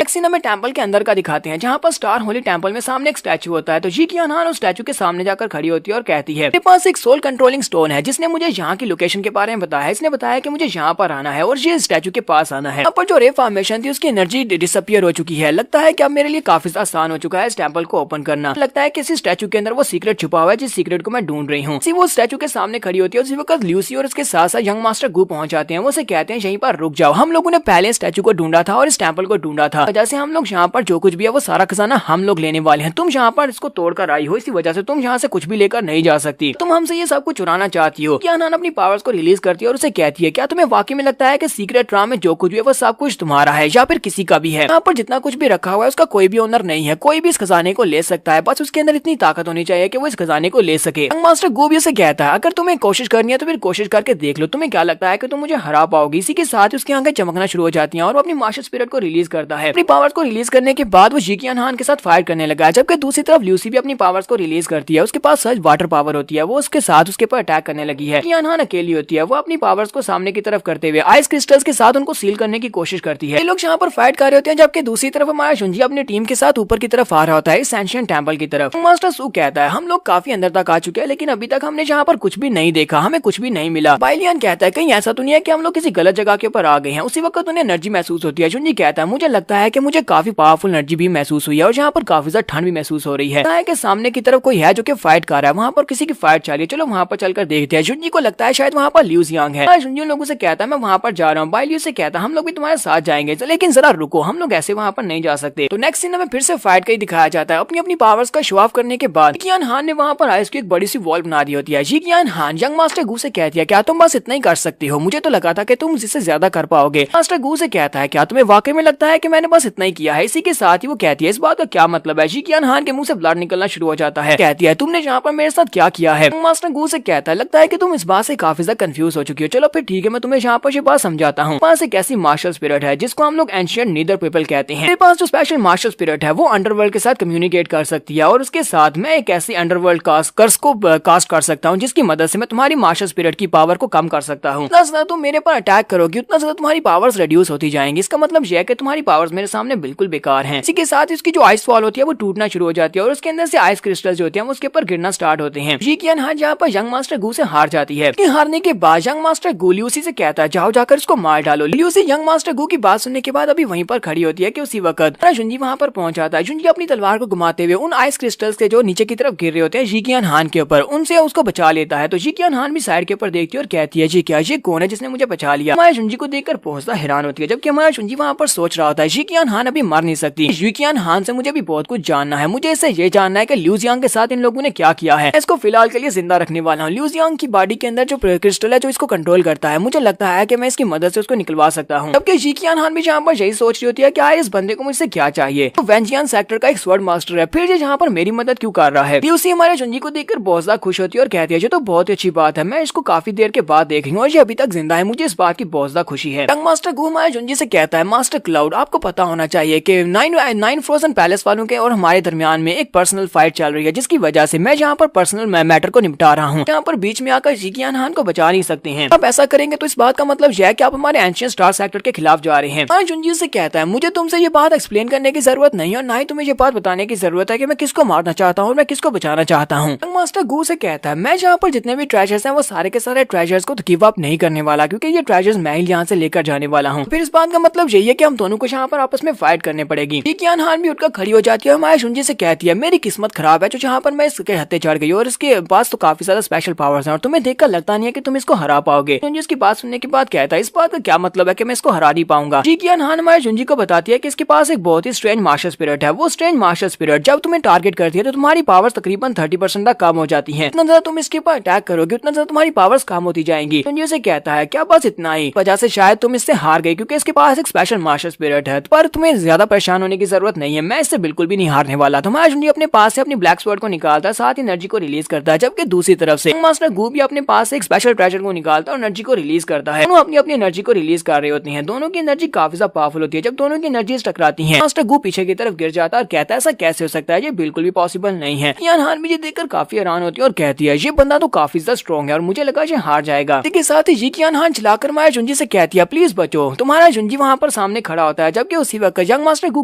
एक सीन हमें टेंपल के अंदर का दिखाते हैं जहाँ पर स्टार होली टेंपल में सामने एक स्टैचू होता है। तो जी कियान हान उस स्टैचू के सामने जाकर खड़ी होती है और कहती है मेरे पास एक सोल कंट्रोलिंग स्टोन है जिसने मुझे यहाँ की लोकेशन के बारे में बताया है। इसने बताया कि मुझे यहाँ पर आना है और ये स्टैचू के पास आना है। यहाँ पर जो रे फॉर्मेशन थी उसकी एनर्जी डिसअपियर हो चुकी है। लगता है कि अब मेरे लिए काफी आसान हो चुका है इस टेंपल को ओपन करना। लगता है कि इस स्टैचू के अंदर वो सीक्रेट छुपा हुआ है जिस सीक्रेट को मैं ढूंढ रही हूँ। वो स्टैचू के सामने खड़ी होती है। उसी वक्त ल्यूसी और उसके साथ साथ यंग मास्टर गु पहुंच जाते हैं। वो उसे कहते हैं यहीं पर रुक जाओ, हम लोगों ने पहले स्टैचू को ढूंढा था और इस टेंपल को ढूंढा था। जैसे हम लोग यहाँ पर जो कुछ भी है वो सारा खजाना हम लोग लेने वाले हैं। तुम यहाँ पर इसको तोड़कर आई हो, इसी वजह से तुम यहाँ से कुछ भी लेकर नहीं जा सकती। तुम हमसे ये सब कुछ चुराना चाहती हो। कियान हान अपनी पावर्स को रिलीज करती है और उसे कहती है क्या तुम्हें वाकई में लगता है कि सीक्रेट राम में जो कुछ भी है वो सब कुछ तुम्हारा है या फिर किसी का भी है। यहाँ पर जितना कुछ भी रखा हुआ है उसका कोई भी ओनर नहीं है, कोई भी इस खजाने को ले सकता है, बस उसके अंदर इतनी ताकत होनी चाहिए कि वो इस खजाने को ले सके। यंग मास्टर गु भी उसे कहता है अगर तुम्हें कोशिश करनी है तो फिर कोशिश करके देख लो, तुम्हें क्या लगता है कि तुम मुझे हरा पाओगी। इसी के साथ उसकी आंखें चमकना शुरू हो जाती हैं और वो अपनी मास्टर स्पिरिट को रिलीज करता है। अपनी पावर्स को रिलीज करने के बाद वो जी कियान हान के साथ फाइट करने लगा है, जबकि दूसरी तरफ ल्यूसी भी अपनी पावर्स को रिलीज करती है। उसके पास सच वाटर पावर होती है, वो उसके साथ उसके ऊपर अटैक करने लगी है। कियान हान अकेली होती है, वो अपनी पावर्स को सामने की तरफ करते हुए आइस क्रिस्टल्स के साथ उनको सील करने की कोशिश करती है। ये लोग यहाँ पर फाइट कर रहे होते हैं, जबकि दूसरी तरफ हमारा जुंजी अपनी टीम के साथ ऊपर की तरफ आ रहा होता है इस एंशिएंट टेंपल की तरफ। मास्टर सू कहता है हम लोग काफी अंदर तक आ चुके हैं लेकिन अभी तक हमने यहाँ पर कुछ भी नहीं देखा, हमें कुछ भी नहीं मिला। बाइलियन कहता है कहीं ऐसा तो नहीं है कि हम लोग किसी गलत जगह के ऊपर आ गए हैं। उसी वक्त उन्हें एनर्जी महसूस होती है। जुंजी कहता है मुझे लगता है कि मुझे काफी पावरफुल एनर्जी भी महसूस हुई है और यहाँ पर काफी ज्यादा ठंड भी महसूस हो रही है कि सामने की तरफ कोई है जो कि फाइट कर रहा है, वहाँ पर किसी की फाइट चल रही है, चलो वहाँ पर चलकर देखते हैं। जुंजी को लगता है शायद वहाँ पर ल्यूज यांग है। जुंजी लोगों से कहता है मैं वहाँ पर जा रहा हूँ। बाइलियन से कहता है हम लोग भी तुम्हारे साथ जाएंगे लेकिन जरा रुको, हम लोग ऐसे वहाँ पर नहीं जा सकते। तो नेक्स्ट सीन में फिर से फाइट का ही दिखाया जाता है। अपनी अपनी पावर्स का शो ऑफ करने के बाद कियान हान ने वहाँ पर आइस की एक बड़ी सी वॉल बना दी होती है। जी कियान हान यंग मास्टर गु से कहती है क्या तुम बस इतना ही कर सकती हो, मुझे तो लगा था कि तुम इससे ज्यादा कर पाओगे। मास्टर गु से कहता है क्या तुम्हें वाकई में लगता है कि मैंने बस इतना ही किया है। इसी के साथ ही वो कहती है इस बात का क्या मतलब है। जी कियान हान के मुंह से ब्लड निकलना शुरू हो जाता है। कहती है तुमने यहाँ पर मेरे साथ क्या किया है। मास्टर गु से कहता है लगता है कि तुम इस बात से काफी ज्यादा कंफ्यूज हो चुकी हो, चलो फिर ठीक है मैं तुम्हें यहाँ पर ये बात समझाता हूँ। पास एक ऐसी मार्शल स्पिरिट है जिसको हम लोग एंशिएंट नीदर पीपल कहते हैं। मेरे पास जो स्पेशल मार्शल स्पिरिट है वो अंडरवर्ल्ड के साथ कम्युनिकेट कर सकती है और उसके साथ मैं एक ऐसी अंडरवर्ल्ड कर्स को कास्ट कर सकता हूँ जिसकी मदद से मैं तुम्हारी मार्शल स्पिरिट की पावर को कम कर सकता हूँ। जितना ज्यादा तुम मेरे पर अटैक करोगी उतना ज्यादा तुम्हारी पावर्स रिड्यूस होती जाएंगी। इसका मतलब यह है कि तुम्हारी पावर्स मेरे सामने बिल्कुल बेकार हैं। इसी के साथ इसकी जो आइस फॉल होती है वो टूटना शुरू हो जाती है और उसके अंदर से आइस क्रिस्टल जो होते हैं उसके ऊपर गिरना स्टार्ट होते हैं। जी कियान हान यहाँ पर यंग मास्टर गु से हार जाती है। हारने के बाद यंग मास्टर गु ल्यूसी से कहता है जाओ जाकर इसको मार डालो। ल्यूसी यंग मास्टर गु की बात सुनने के बाद अभी वहीं पर खड़ी होती है कि उसी वक्त जुंजी वहाँ पर पहुंच जाता है। जुंजी अपनी तलवार को घुमाते हुए उन आइस क्रिस्टल्स के जो नीचे की तरफ गिर रहे होते हैं जी कियान हान के ऊपर, उनसे उसको बचा लेता है। तो जी कियान हान भी साइड के ऊपर देखती है और कहती है जी क्या ये कौन है जिसने मुझे बचा लिया। हमारे जुंजी को देखकर पहुंचता हैरान होती है, जबकि हमारा जुंजी वहाँ पर सोच रहा होता है जी कियान हान अभी मर नहीं सकती। जी कियान हान से मुझे भी बहुत कुछ जानना है, मुझे इससे ये जानना है कि ल्यूज यांग के साथ इन लोगों ने क्या किया है। इसको फिलहाल के लिए जिंदा रखने वाला हूँ। ल्यूज यांग की बॉडी के अंदर जो क्रिस्टल है जो इसको कंट्रोल करता है, मुझे लगता है कि मैं इसकी मदद से उसको निकलवा सकता हूँ। जबकि जी कियान हान भी यहाँ पर यही सोच रही होती है कि इस बंदे को मुझसे क्या चाहिए। तो वेंजियान सेक्टर का एक स्वर्ड मास्टर है, फिर ये यहाँ पर मेरी मदद क्यों कर रहा है। ल्यूसी हमारे जुंजी को देखकर बहुत ज्यादा खुश होती है और कहती है ये तो बहुत ही अच्छी बात है, मैं इसको काफी देर के बाद देख रही हूँ और ये अभी तक जिंदा है, मुझे इस बात की बहुत ज्यादा खुशी है। यंग मास्टर गु हमारे जुंजी से कहता है मास्टर क्लाउड आपको पता होना चाहिए कि 9 फ्रोजन पैलेस वालों के और हमारे दरमियान में एक पर्सनल फाइट चल रही है जिसकी वजह से मैं यहाँ पर पर्सनल मैटर को निपटा रहा हूँ। यहाँ पर बीच में आकर जी कियान हान को बचा नहीं सकते हैं। आप ऐसा करेंगे तो इस बात का मतलब यह है कि आप हमारे एंशिएंट स्टार सेक्टर के खिलाफ जा रहे हैं। हाँ जुंजी से कहता है मुझे तुमसे ये बात एक्सप्लेन करने की जरूरत नहीं और ना ही तुम्हें ये बात बताने की जरूरत है कि मैं किसको मारना चाहता हूँ और मैं किसको बचाना चाहता हूँ। यंग मास्टर गु से कहता है मैं यहाँ पर जितने भी ट्रेजर्स हैं वो सारे के सारे ट्रेजर्स को गिव अप नहीं करने वाला, क्योंकि ये ट्रेजर्स मैं ही यहाँ से लेकर जाने वाला हूँ। फिर इस बात का मतलब यही है कि हम दोनों को यहाँ पर आपस में फाइट करने पड़ेगी। जी कियान हान भी उठकर खड़ी हो जाती है। हमारे जुंजी से कहती है मेरी किस्मत खराब है जो यहाँ पर मैं इसके हत्थे चढ़ गई और इसके पास तो काफी ज्यादा स्पेशल पावर्स हैं और तुम्हें देखकर लगता नहीं है कि तुम इसको हरा पाओगे। जुंजी इसकी बात सुनने के बाद कहता है इस बात का क्या मतलब है कि मैं इसको हरा नहीं पाऊंगा। जी कियान हान हमारे जुंजी को बताती है कि इसके पास एक बहुत ही स्ट्रेंज मार्शल स्पिरिट है। वो स्ट्रेंज मार्शल स्पिरिट जब तुम्हें टारगेट करती है तो तुम्हारी पावर्स तकरीबन 30% तक कम हो जाती है। जितना ज्यादा तुम इसके ऊपर अटैक करोगे उतना ज्यादा तुम्हारी पावर्स कम होती जाएंगी। जुंजी से कहता है क्या बस इतना ही वजह से शायद तुम इससे हार गई, क्योंकि इसके पास एक स्पेशल मार्शल स्पिरिट है, पर तुम्हें ज्यादा परेशान होने की जरूरत नहीं है, मैं इससे बिल्कुल भी नहीं हारने वाला। तो जुंजी अपने पास से अपनी ब्लैक स्वॉर्ड को निकालता है, साथ ही एनर्जी को रिलीज करता है, जबकि दूसरी तरफ से यंग मास्टर गू भी अपने पास से एक स्पेशल ट्रेजर को निकालता है और एनर्जी को रिलीज करता है। दोनों अपनी अपनी एनर्जी को रिलीज कर रहे होते हैं। दोनों की एनर्जी काफी ज्यादा पावरफुल होती है। जब दोनों की एनर्जी टकराती है, मास्टर गू पीछे की तरफ गिर जाता है और कहता है ऐसा कैसे हो सकता है, ये बिल्कुल भी पॉसिबल नहीं है। यान हान भी ये देखकर काफी हैरान होती है और कहती है ये बंदा तो काफी ज्यादा स्ट्रॉन्ग है और मुझे लगा ये हार जाएगा। इसके साथ ही जी यान हान चिल्लाकर माया जुंजी से कहती है प्लीज बचो। तुम्हारा जुंजी वहाँ पर सामने खड़ा होता है, जबकि उसी वक्त यंग मास्टर गू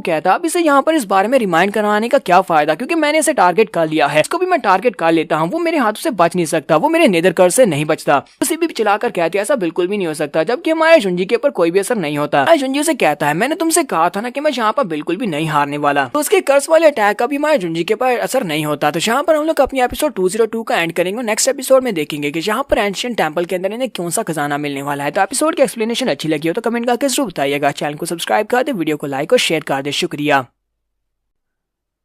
कहता है अब इसे यहाँ पर इस बारे में रिमाइंड करवाने का क्या फायदा, क्योंकि मैंने इसे टारगेट कर लिया है, इसको भी मैं टारगेट कर लेता हूँ, वो मेरे हाथों से बच नहीं सकता, वो मेरे नेदर कर से नहीं बचता। उसे भी चिल्लाकर कहती है ऐसा बिल्कुल भी नहीं हो सकता, जबकि हमारे जुंजी के ऊपर कोई भी असर नहीं होता। जुंजी से कहता है मैंने तुमसे कहा था ना कि मैं यहाँ पर बिल्कुल भी नहीं हारने वाला। तो उसके कर्स वाले अटैक का भी हमारे जुंजी के ऊपर असर नहीं होता। तो यहाँ पर हम लोग अपनी एपिसोड 202 का एंड करेंगे। नेक्स्ट एपिसोड में देखेंगे कि यहाँ पर एंशिएंट टेंपल के अंदर इन्हें कौन सा खजाना मिलने वाला है। तो एपिसोड की एक्सप्लेनेशन अच्छी लगी हो तो कमेंट करके जरूर बताइएगा। चैनल को सब्सक्राइब कर दे, वीडियो को लाइक और शेयर कर दे। शुक्रिया।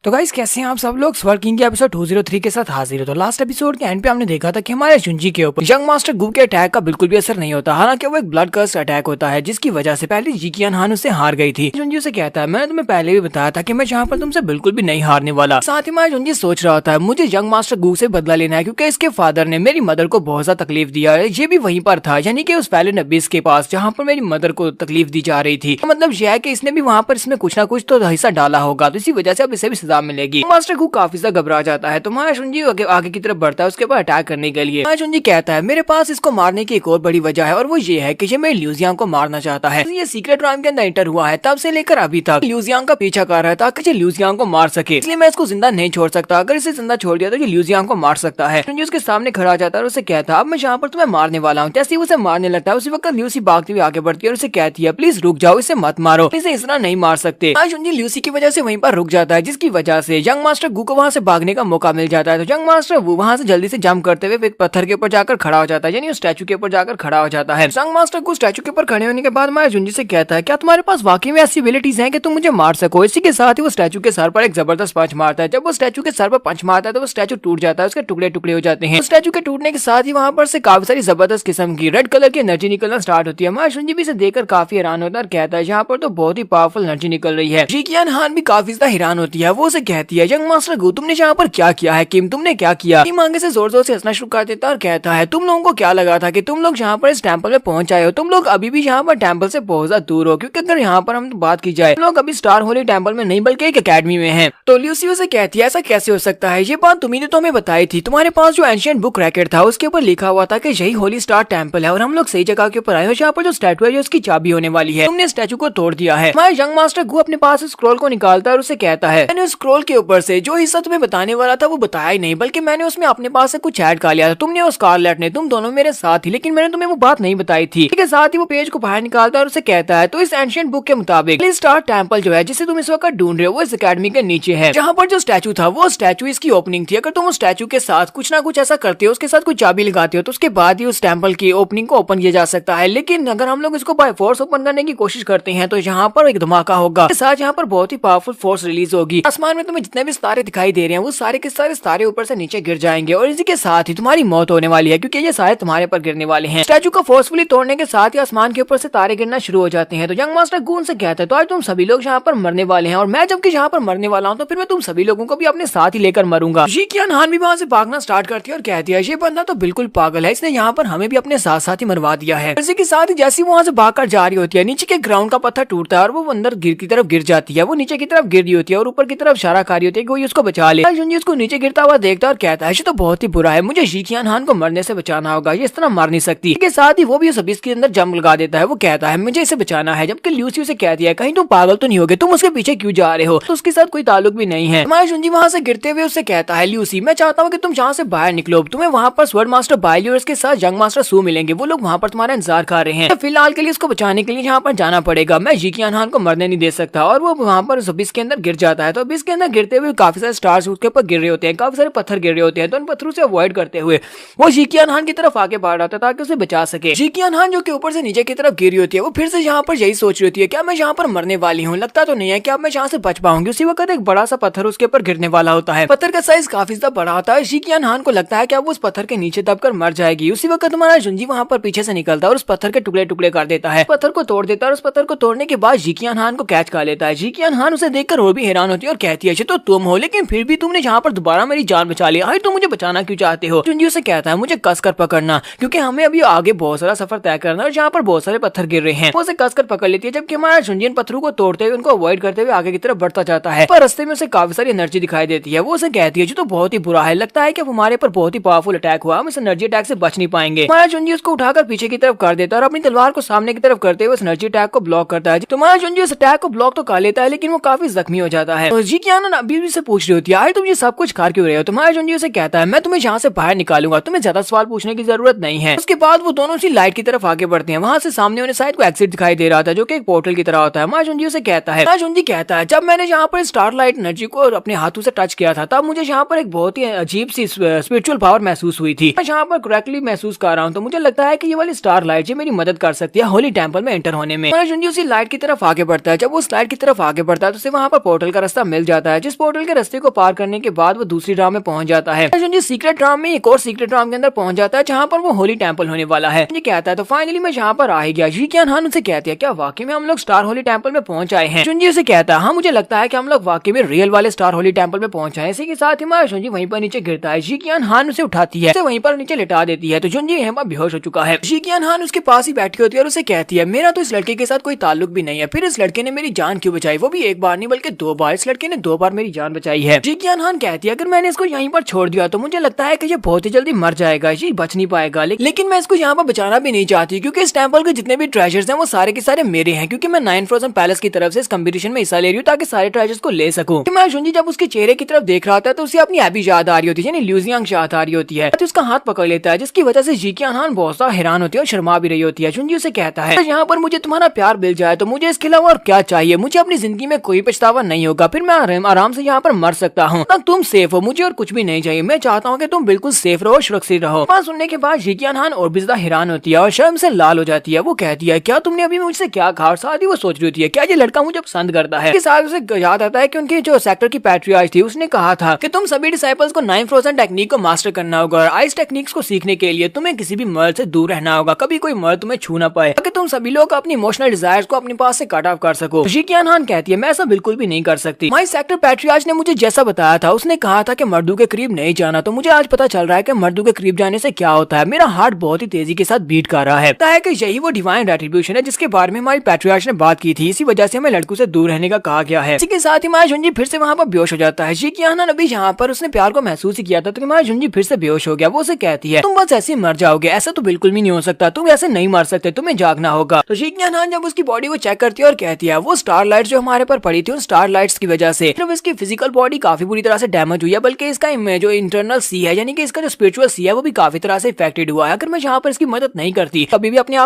तो गाइस कैसे हैं आप सब लोग। स्वर्ग किंग के एपिसोड 203 के साथ हाजिर हो। तो लास्ट एपिसोड के एंड पे हमने देखा था कि हमारे जुंजी के ऊपर यंग मास्टर गू के अटैक का बिल्कुल भी असर नहीं होता, हालांकि वो एक ब्लड कर्स अटैक होता है जिसकी वजह से पहले जी कियान हान उससे हार गई थी। जुंजी उसे कहता है मैंने तुम्हें पहले भी बताया था कि मैं यहाँ पर तुमसे बिल्कुल भी नहीं हारने वाला। साथ ही हमारा जुंजी सोच रहा होता है मुझे यंग मास्टर गू से बदला लेना है, क्योंकि इसके फादर ने मेरी मदर को बहुत ज्यादा तकलीफ दिया है। ये भी वहीं पर था, यानी कि उस फैलन अबिस के पास जहाँ पर मेरी मदर को तकलीफ दी जा रही थी। मतलब यह है कि इसने भी वहाँ पर इसमें कुछ ना कुछ तो हिस्सा डाला होगा, तो इसी वजह से अब इसे भी सजा मिलेगी। गू काफी ज्यादा घबरा जाता है। तो महाशुंजी आगे की तरफ बढ़ता है उसके बाद अटैक करने के लिए। महाशुंजी कहता है मेरे पास इसको मारने की एक और बड़ी वजह है, और वो ये है कि ये मेरे ल्यूजियांग को मारना चाहता है। ये सीक्रेट राम के अंदर एंटर हुआ है, तब से लेकर अभी तक ल्यूजियांग का पीछा कर रहा है ताकि ये ल्यूजियांग को मार सके, इसलिए मैं इसको जिंदा नहीं छोड़ सकता। अगर इसे जिंदा छोड़ दिया तो ये ल्यूजियांग को मार सकता है। शुंजी उसके सामने खड़ा जाता है और उसे कहता है अब मैं यहाँ पर तुम्हें मारने वाला हूँ। जैसे ही उसे मारने लगता है उसी वक्त ल्यूसी भागती हुई आगे बढ़ती है और उसे कहती है प्लीज रुक जाओ, इसे मत मारो, इसे इस तरह नहीं मार सकते। शुंजी ल्यूसी की वजह से वहीं पर रुक जाता है, जिसकी वजह से यंग मास्टर गू को वहाँ से भागने का मौका मिल जाता है। तो यंग मास्टर वो वहाँ से जल्दी से जंप करते हुए एक पत्थर के ऊपर जाकर खड़ा हो जाता है, यानी उस स्टैचू के ऊपर जाकर खड़ा हो जाता है। यंग मास्टर को स्टैचू के ऊपर खड़े होने के बाद माया जुंजी से कहता है क्या तुम्हारे पास वाकई में ऐसी एबिलिटीज हैं कि तुम मुझे मार सको। इसी के साथ ही वो स्टैचू के सर पर एक जबरदस्त पंच मारता है। जब वो स्टैचू के सर पर पंच मारता है तो वो स्टैचू टूट जाता है, उसके टुकड़े टुकड़े हो जाते हैं। स्टैचू के टूटने के साथ ही वहाँ पर से काफी सारी जबरदस्त किस्म की रेड कलर की एनर्जी निकलना स्टार्ट होती है। माया जुंजी भी इसे देखकर काफी हैरान होता है और कहता है यहाँ पर तो बहुत ही पावरफुल एनर्जी निकल रही है। जी कियान हान भी काफी ज्यादा हैरान होती है। वो उसे कहती है यंग मास्टर गू तुमने यहाँ पर क्या किया है, किम तुमने क्या किया। किम आगे से जोर जोर से हंसना शुरू कर देता है और कहता है तुम लोगों को क्या लगा था कि तुम लोग यहाँ पर इस टेंपल में पहुंच आए हो, तुम लोग अभी भी यहाँ पर टेंपल से बहुत ज्यादा दूर हो, क्योंकि अगर यहाँ पर हम बात की जाए तुम लोग अभी स्टार होली टेंपल में नहीं बल्कि एक अकेडमी में हैं। तो ल्यूसी से कहती है ऐसा कैसे हो सकता है, ये बात तुम्ही ने तो हमें बताई थी। तुम्हारे पास जो एंशिएंट बुक रैकेट था उसके ऊपर लिखा हुआ था कि यही होली स्टार टेंपल है और हम लोग सही जगह के ऊपर आए हो। यहाँ पर जो स्टैचू है उसकी चाबी होने वाली है, तुमने स्टैचू को तोड़ दिया है। हमारा यंग मास्टर गू अपने पास स्क्रॉल को निकालता है और उसे कहता है मैंने उस स्क्रॉल के ऊपर से जो हिस्सा तुम्हें बताने वाला था वो बताया ही नहीं, बल्कि मैंने उसमें अपने पास से कुछ ऐड कर लिया था। तुमने और स्कारलेट ने, तुम दोनों मेरे साथ ही, लेकिन मैंने तुम्हें वो बात नहीं बताई थी। इसके साथ ही वो पेज को बाहर निकालता है और उसे कहता है तो इस एंशिएंट बुक के मुताबिक स्टार टेंपल जो है जिसे तुम इस वक्त ढूंढ रहे हो वो इस एकेडमी के नीचे है। जहाँ पर जो स्टैचू था वो स्टैचू इसकी ओपनिंग थी। अगर तुम उस स्टैचू के साथ कुछ ना कुछ ऐसा करते हो, उसके साथ कोई चाबी लगाते हो, तो उसके बाद ही उस टेंपल की ओपनिंग को ओपन किया जा सकता है। लेकिन अगर हम लोग इसको बाय फोर्स ओपन करने की कोशिश करते हैं तो यहाँ पर एक धमाका होगा, साथ यहाँ पर बहुत ही पावरफुल फोर्स रिलीज होगी। आसमान में तुम्हें जितने भी सितारे दिखाई दे रहे हैं वो सारे के सारे सितारे ऊपर से नीचे गिर जाएंगे और इसी के साथ ही तुम्हारी मौत होने वाली है, क्योंकि ये सारे तुम्हारे पर गिरने वाले हैं। स्टैचू को फोर्सफुली तोड़ने के साथ ही आसमान के ऊपर से तारे गिरना शुरू हो जाते हैं। तो यंग मास्टर गून से कहता है तो आज तुम सभी लोग यहाँ पर मरने वाले हैं, और मैं जबकि यहाँ पर मरने वाला हूँ तो फिर मैं तुम सभी लोगों को भी अपने साथ ही लेकर मरूंगा। जी कियान हान भी वहाँ से भागना स्टार्ट करती है और कहती है ये बंदा तो बिल्कुल पागल है, इसने यहाँ पर हमें भी अपने साथ साथ ही मरवा दिया है। इसी के साथ ही जैसी वहाँ से भागकर जा रही होती है नीचे के ग्राउंड का पत्थर टूटता है और वो अंदर की तरफ गिर जाती है। वो नीचे की तरफ गिर रही होती है और ऊपर की तरफ इशारा कर रही होती है कि वो उसको बचा ले। जुंजी उसको नीचे गिरता हुआ देखता है और कहता है ये तो बहुत ही बुरा है, मुझे जी कियान हान को मरने से बचाना होगा, ये इस तरह मार नहीं सकती। इसके साथ ही वो भी उस अबिस के अंदर जंप लगा देता है। वो कहता है मुझे इसे बचाना है, जबकि ल्यूसी उसे कहती है कहीं तुम पागल तो नहीं होगे, तुम उसके पीछे क्यों जा रहे हो, तो उसके साथ कोई ताल्लुक भी नहीं है। हमारा जुंजी वहाँ से गिरते हुए उससे कहता है ल्यूसी मैं चाहता हूँ कि तुम यहाँ से बाहर निकलो, तुम्हें वहाँ पर स्वर्ड मास्टर बाइली और उसके साथ यंग मास्टर सू मिलेंगे, वो लोग वहाँ पर तुम्हारा इंतजार कर रहे हैं। तो फिलहाल के लिए उसको बचाने के लिए यहाँ पर जाना पड़ेगा, मैं जी कियान हान को मरने नहीं दे सकता। और वो वहाँ पर उस अबिस के अंदर गिर जाता है। तो अबिस जिसके अंदर गिरते हुए काफी सारे स्टार्स उसके ऊपर गिर रहे होते हैं, काफी सारे पत्थर गिर रहे होते हैं। तो उन पत्थरों से अवॉइड करते हुए वो जी कियान हान की तरफ आगे बढ़ रहा था ताकि उसे बचा सके। जी कियान हान जो कि ऊपर से नीचे की तरफ गिरी होती है, वो फिर से यहाँ पर यही सोच रही होती है क्या मैं यहाँ पर मरने वाली हूँ, लगता तो नहीं है कि अब मैं यहाँ से बच पाऊंगी। उसी वक्त एक बड़ा सा पत्थर उसके ऊपर गिरने वाला होता है। पत्थर का साइज काफी ज्यादा बड़ा होता है। जी कियान हान को लगता है कि अब वो उस पत्थर के नीचे दबकर मर जाएगी। उसी वक्त हमारा जुंजी वहाँ पर पीछे से निकलता है और उस पत्थर के टुकड़े टुकड़े कर देता है, पत्थर को तोड़ देता है। और उस पत्थर को तोड़ने के बाद जी कियान हान को कैच कर लेता है। जी कियान हान उसे देखकर और भी हैरान होती है और कहती है तो तुम हो, लेकिन फिर भी तुमने यहाँ पर दोबारा मेरी जान बचा ली, अरे तुम मुझे बचाना क्यों चाहते हो। जुंजी उसे कहता है मुझे कसकर पकड़ना, क्योंकि हमें अभी आगे बहुत सारा सफर तय करना है और जहाँ पर बहुत सारे पत्थर गिर रहे हैं। वो उसे कसकर पकड़ लेती है, जबकि हमारा जुंजी इन पत्थरों को तोड़ते हुए उनको अवॉइड करते हुए आगे की तरफ बढ़ता जाता है। पर रास्ते में उसे काफी सारी एनर्जी दिखाई देती है। वो उसे कहती है तो बहुत ही बुरा है, लगता है कि हमारे पर बहुत ही पावरफुल अटैक हुआ, हम इस एनर्जी अटैक से बच नहीं पाएंगे। हमारा जुंजी उसको उठाकर पीछे की तरफ कर देता है और अपनी तलवार को सामने की तरफ करते हुए उस एनर्जी अटैक को ब्लॉक करता है। तुम्हारा जुंजी उस अटैक को ब्लॉक तो कर लेता है, लेकिन वो काफी जख्मी हो जाता है। तो जी कियान हान अभी भी से पूछ रही होती है तुम ये सब कुछ कर क्यों रहे हो। तुम्हारा जुंजी उसे कहता है मैं तुम्हें यहाँ से बाहर निकालूंगा, तुम्हें ज्यादा सवाल पूछने की जरूरत नहीं है। उसके बाद वो दोनों उसी लाइट की तरफ आगे बढ़ते हैं। वहाँ से सामने उन्हें शायद को एग्जिट दिखाई दे रहा था जो कि एक पोर्टल की तरह होता है। हमारा जुंजी उसे कहता है, जुंजी कहता है जब मैंने यहाँ पर स्टारलाइट एनर्जी को अपने हाथों से टच किया था तब मुझे यहाँ पर एक बहुत ही अजीब सी स्पिरिचुअल पावर महसूस हुई थी। मैं यहाँ पर करेक्टली महसूस कर रहा हूँ, तो मुझे लगता है कि ये वाली स्टारलाइट जी मेरी मदद कर सकती है होली टेंपल में एंटर होने में। हमारा जुंजी उसी लाइट की तरफ आगे बढ़ता है। जब वो उस लाइट की तरफ आगे बढ़ता है तो उसे वहाँ पर पोर्टल का रास्ता मिल जाता है, जिस पोर्टल के रास्ते को पार करने के बाद वो दूसरी राह में पहुंच जाता है। जुंजी सीक्रेट राम में एक और सीक्रेट राम के अंदर पहुंच जाता है जहाँ पर वो होली टेंपल होने वाला है। ये कहता है तो फाइनली मैं यहाँ पर आ ही गया। जी कियान हान उसे कहती है क्या वाकई में हम लोग स्टार होली टेंपल में पहुंच आए हैं। जुंजी उसे कहता है हाँ मुझे लगता है कि हम लोग वाकई में रियल वाले स्टार होली टेंपल में पहुंच आए। इसी के साथ ही हमारा जुंजी वहीं पर नीचे गिरता है। जी कियान हान उसे उठाती है, उसे वहीं पर नीचे लिटा देती है। तो जुंजी यहाँ पर बेहोश हो चुका है। जी कियान हान उसके पास ही बैठी होती है और उसे कहती है मेरा तो इस लड़के के साथ कोई ताल्लुक भी नहीं है, फिर इस लड़के ने मेरी जान क्यों बचाई, वो भी एक बार नहीं बल्कि 2 बार। इस लड़के ने 2 बार मेरी जान बचाई है। जी कियान हान कहती है अगर मैंने इसको यहीं पर छोड़ दिया तो मुझे लगता है कि ये बहुत ही जल्दी मर जाएगा, ये बच नहीं पाएगा। लेकिन मैं इसको यहाँ पर बचाना भी नहीं चाहती, क्योंकि इस टेंपल के जितने भी ट्रेजर्स हैं वो सारे के सारे मेरे हैं, क्योंकि मैं 9 फ्रोजन पैलेस की तरफ से इस कंपटीशन में हिस्सा ले रही हूँ ताकि सारे ट्रेजर्स को ले सकूं। मैं जुंजी जब उसके चेहरे की तरफ देख रहा था तो उसे अपनी एबी याद आ रही होती है, यानी ल्यूजियांग याद आ रही होती है। तो उसका हाथ पकड़ लेता है, जिसकी वजह से जी कियान हान बहुत ज्यादा हैरान होती है और शर्मा भी रही होती है। जुंजी उसे कहता है यहाँ पर मुझे तुम्हारा प्यार मिल जाए तो मुझे इसके अलावा और क्या चाहिए, मुझे अपनी जिंदगी में कोई पछतावा नहीं होगा, फिर मैं आराम से यहाँ पर मर सकता हूँ। तुम सेफ हो, मुझे और कुछ भी नहीं चाहिए, मैं चाहता हूँ कि तुम बिल्कुल सेफ रहो, सुरक्षित रहो। बात सुनने के बाद जी कियान हान और भी ज्यादा हैरान होती है और शर्म से लाल हो जाती है। वो कहती है क्या तुमने अभी मुझसे क्या कहा। साथ ही वो सोच रही होती है क्या ये लड़का मुझे पसंद करता है। साथ उसे याद आता है कि उनकी जो सेक्टर की पैट्रियार्च थी उसने कहा था कि तुम सभी डिसाइपल्स को 9 फ्रोजन टेक्निक को मास्टर करना होगा और आइस टेक्निक्स को सीखने के लिए तुम्हें किसी भी मर्द से दूर रहना होगा, कभी कोई मर्द तुम्हें छू ना पाए, ताकि तुम सभी लोग अपनी इमोशनल डिजायर्स को अपने पास से कट ऑफ कर सको। जी कियान हान कहती है मैं ऐसा बिल्कुल भी नहीं कर सकती। माई सेक्टर पैट्रियार्च ने मुझे जैसा बताया था, उसने कहा था कि मर्दों के करीब नहीं जाना, तो मुझे आज पता चल रहा है कि मर्दों के करीब जाने से क्या होता है। मेरा हार्ट बहुत ही तेजी के साथ बीट कर रहा है कि यही वो डिवाइन रेट्रिब्यूशन है जिसके बारे में हमारी पैट्रियार्च ने बात की थी, इसी वजह से हमें लड़कों से दूर रहने का कहा गया है। इसी के साथ ही हमारा जुंजी फिर से वहाँ पर बेहोश हो जाता है। जी कियान हान अभी यहाँ पर उसने प्यार को महसूस ही किया था, तो हमारा जुंजी फिर से बेहोश हो गया। वो उसे कहती है तुम बस ऐसे ही मर जाओगे, ऐसा तो बिल्कुल भी नहीं हो सकता, तुम ऐसे नहीं मर सकते, तुम्हें जागना होगा। तो जी कियान हान जब उसकी बॉडी को चेक करती है और कहती है वो स्टार लाइट्स जो हमारे पर पड़ी थी उन स्टार लाइट्स की वजह से सिर्फ इसकी फिजिकल बॉडी काफी बुरी तरह से डैमेज हुई है, बल्कि इसका जो इंटरनल सी है यानी कि इसका जो स्पिरिचुअल सी है वो भी काफी तरह से इफेक्टेड हुआ है। अगर मैं यहाँ पर इसकी मदद नहीं करती कभी भी अपने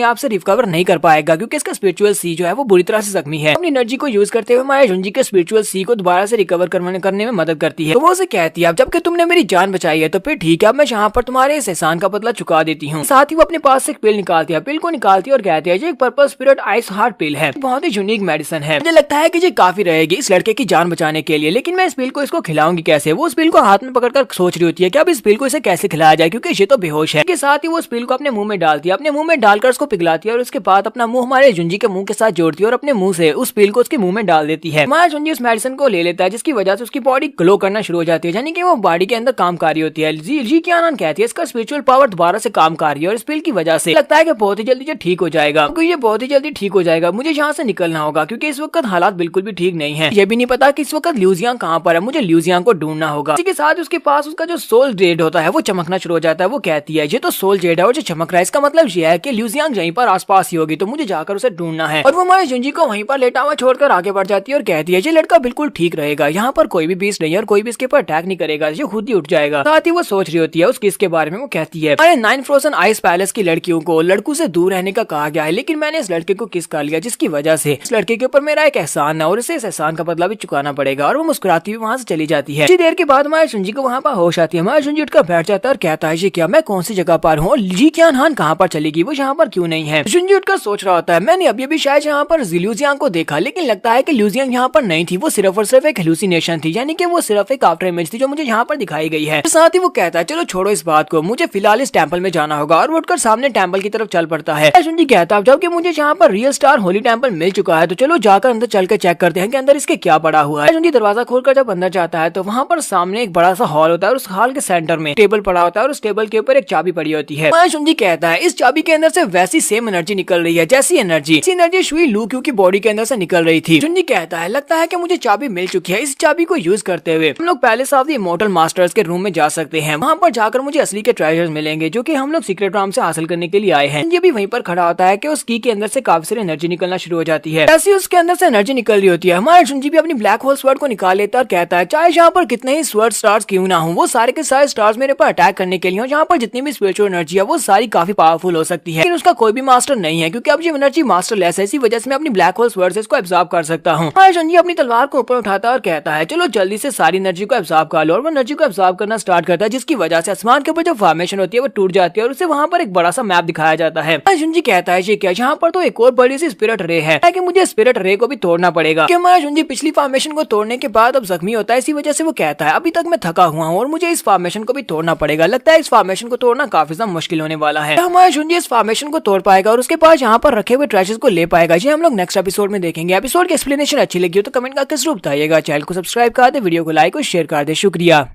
आप से रिकवर नहीं कर पाएगा, क्योंकि इसका स्पिरिचुअल सी जो है वो बुरी तरह से जख्मी है। अपनी एनर्जी को यूज करते हुए हमारे जुंजी के स्पिरिचुअल सी को दोबारा से रिकवर करने में मदद करती है। तो वो उसे कहती है अब जबकि तुमने मेरी जान बचाई है तो फिर ठीक है, अब मैं यहाँ पर तुम्हारे इस एहसान का बदला चुका देती हूँ। साथ ही वो अपने पास से एक पिल निकालती है, पिल को निकालती है और कहती है ये एक पर्पल स्पिरिट आइस हार्ट पिल है, बहुत ही यूनिक मेडिसिन है, मुझे लगता है कि ये काफी रहेगी इस लड़के की जान बचाने के लिए, लेकिन मैं इस पिल को इसको खिलाऊंगी कैसे। वो उस पिल को हाथ में पकड़कर सोच रही होती है कि अब इस पिल को इसे कैसे खिलाया जाए, क्योंकि ये तो बेहोश है। के साथ ही वो उस पिल को अपने मुंह में डालती है, अपने मुंह में डालकर उसको पिघलाती है और उसके बाद अपना मुंह हमारे जुंजी के मुंह के साथ जोड़ती है और अपने मुंह से उस पिल को उसके मुंह में डाल देती है। हमारा जुंजी उस मेडिसिन को ले लेता है, जिसकी वजह से उसकी बॉडी ग्लो करना शुरू हो जाती है, यानी कि वो बॉडी के अंदर काम कर रही होती है। जी कियान हान कहती है इसका स्पिरिचुअल पावर दोबारा से काम कर रही है और इस पिल की वजह से लगता है कि बहुत ही जल्दी ये ठीक हो जाएगा, क्योंकि ये बहुत ही जल्दी ठीक हो जाएगा। मुझे यहाँ से निकलना होगा क्योंकि इस वक्त हालात बिल्कुल भी ठीक नहीं है। ये भी नहीं पता कि इस वक्त ल्यूजियांग कहाँ पर है, मुझे ल्यूजियांग को ढूंढना होगा। इसी के साथ उसके पास उसका जो सोल जेड होता है वो चमकना शुरू हो जाता है। वो कहती है ये तो सोल जेड है और जो चमक रहा है इसका मतलब ये है कि ल्यूजियांग यहीं पर आसपास ही होगी, तो मुझे जाकर उसे ढूंढना है। और वो हमारे जुंजी को वहीं पर लेटा हुआ छोड़कर आगे बढ़ जाती है और कहती है ये लड़का बिल्कुल ठीक रहेगा, यहाँ पर कोई भी बीस्ट नहीं है और कोई भी इसके ऊपर अटैक नहीं करेगा, ये खुद ही उठ जाएगा। साथ ही वो सोच रही होती है उस किस के बारे में। वो कहती है अरे 9 फ्रोजन आइस पैलेस की लड़कियों को लड़कों से दूर रहने का कहा गया है, लेकिन मैंने इस लड़के को किस कर लिया जिसकी वजह से इस लड़के के ऊपर मेरा एक एहसान है और इसे इस एहसान का बदला भी चुकाना पड़ेगा। और वो मुस्कुराती हुई वहाँ से चली जाती है। कुछ देर के बाद हमारे शुंजी को वहाँ पर होश आती है। हमारा शुंजी उठकर बैठ जाता है और कहता है, क्या मैं कौन सी जगह पर हूँ? जी क्यान हान कहाँ पर चलेगी? वो यहाँ पर क्यों नहीं है? शुंजी उठकर सोच रहा होता है, मैंने अभी शायद यहाँ पर ल्यूजियांग को देखा, लेकिन लगता है कि ल्यूजियांग यहाँ पर नहीं थी, वो सिर्फ और सिर्फ एक हेलुसिनेशन थी, यानी कि वो सिर्फ एक आफ्टर इमेज थी जो मुझे यहाँ पर दिखाई गई है। साथ ही वो कहता है, चलो छोड़ो इस बात को, मुझे फिलहाल इस टेंपल में जाना होगा। और वो उठकर सामने टेंपल की तरफ चल पड़ता है। शुंजी कहता है, जबकि मुझे यहाँ पर रियल स्टार होली टेंपल मिल चुका है, तो चलो जाकर अंदर चल के चेक करते हैं कि अंदर इसके क्या पड़ा हुआ है। शुंजी दरवाजा खोलकर जब अंदर जाता है तो वहाँ पर सामने एक बड़ा सा हॉल होता है और उस हॉल के सेंटर में टेबल पड़ा होता है और उस टेबल के ऊपर एक चाबी पड़ी होती है। शुंजी कहता है, इस चाबी के अंदर से वैसी सेम एनर्जी निकल रही है जैसी एनर्जी शुई लू की बॉडी के अंदर से निकल रही थी। शुंजी कहता है, लगता है कि मुझे चाबी मिल चुकी है। इस चाबी को यूज करते हुए हम लोग palace of the immortal masters के रूम में जा सकते हैं। वहाँ पर जाकर मुझे असली के ट्रेजर्स मिलेंगे जो कि हम लोग सीक्रेट राम से हासिल करने के लिए आए हैं। ये भी वहीं पर खड़ा होता है कि उस की के अंदर से काफी सारी एनर्जी निकलना शुरू हो जाती है। ऐसी उसके अंदर से एनर्जी निकल रही होती है। हमारा शुंजी भी अपनी ब्लैक होल स्वर्ड को निकाल लेता है और कहता है, चाहे यहाँ पर कितने ही स्वर्ड स्टार्स क्यों ना हो, वो सारे के सारे स्टार्स मेरे पर अटैक करने के लिए हो। यहाँ पर जितनी भी स्पिरिचुअल एनर्जी है वो सारी काफी पावरफुल हो सकती है, लेकिन उसका कोई भी मास्टर नहीं है, क्योंकि अब ये एनर्जी मास्टर लेस है। इसी वजह से मैं अपनी ब्लैक होल स्वर्ड से इसको एब्जॉर्ब कर सकता हूँ। शुंजी अपनी तलवार को ऊपर उठाता है और कहता है, चलो जल्दी से सारी एनर्जी को एब्जॉर्ब कर लो। और वो एनर्जी को एब्जॉर्ब करना स्टार्ट करता है, जिसकी वजह से आसमान के ऊपर जो फॉर्मेशन होती है वो टूट जाती है और उसे वहाँ पर एक बड़ा सा मैप दिखाया जाता है। शुंजी कहता है, ये क्या, यहाँ पर तो एक और बड़ी सी स्पिरिट रे है कि मुझे स्पिरिट रे को भी तोड़ना पड़ेगा। हमारा शुंजी पिछली फॉर्मेशन को तोड़ने के बाद अब जख्मी होता है। इसी वजह से वो कहता है, अभी तक मैं थका हुआ हूँ और मुझे इस फॉर्मेशन को भी तोड़ना पड़ेगा। लगता है इस फॉर्मेशन को तोड़ना काफी ज्यादा मुश्किल होने वाला है। हमारा शुंजी इस फॉर्मेशन को तोड़ पाएगा और उसके पास यहाँ पर रखे हुए ट्रेजर्स को ले पाएगा। ये हम लोग नेक्स्ट एपिसोड में देखेंगे। एपिसोड की एक्सप्लेनेशन अच्छी लगी हो तो कमेंट करके जरूर बताइएगा। चैनल को सब्सक्राइब कर दे, वीडियो को लाइक और शेयर कर दे। शुक्रिया।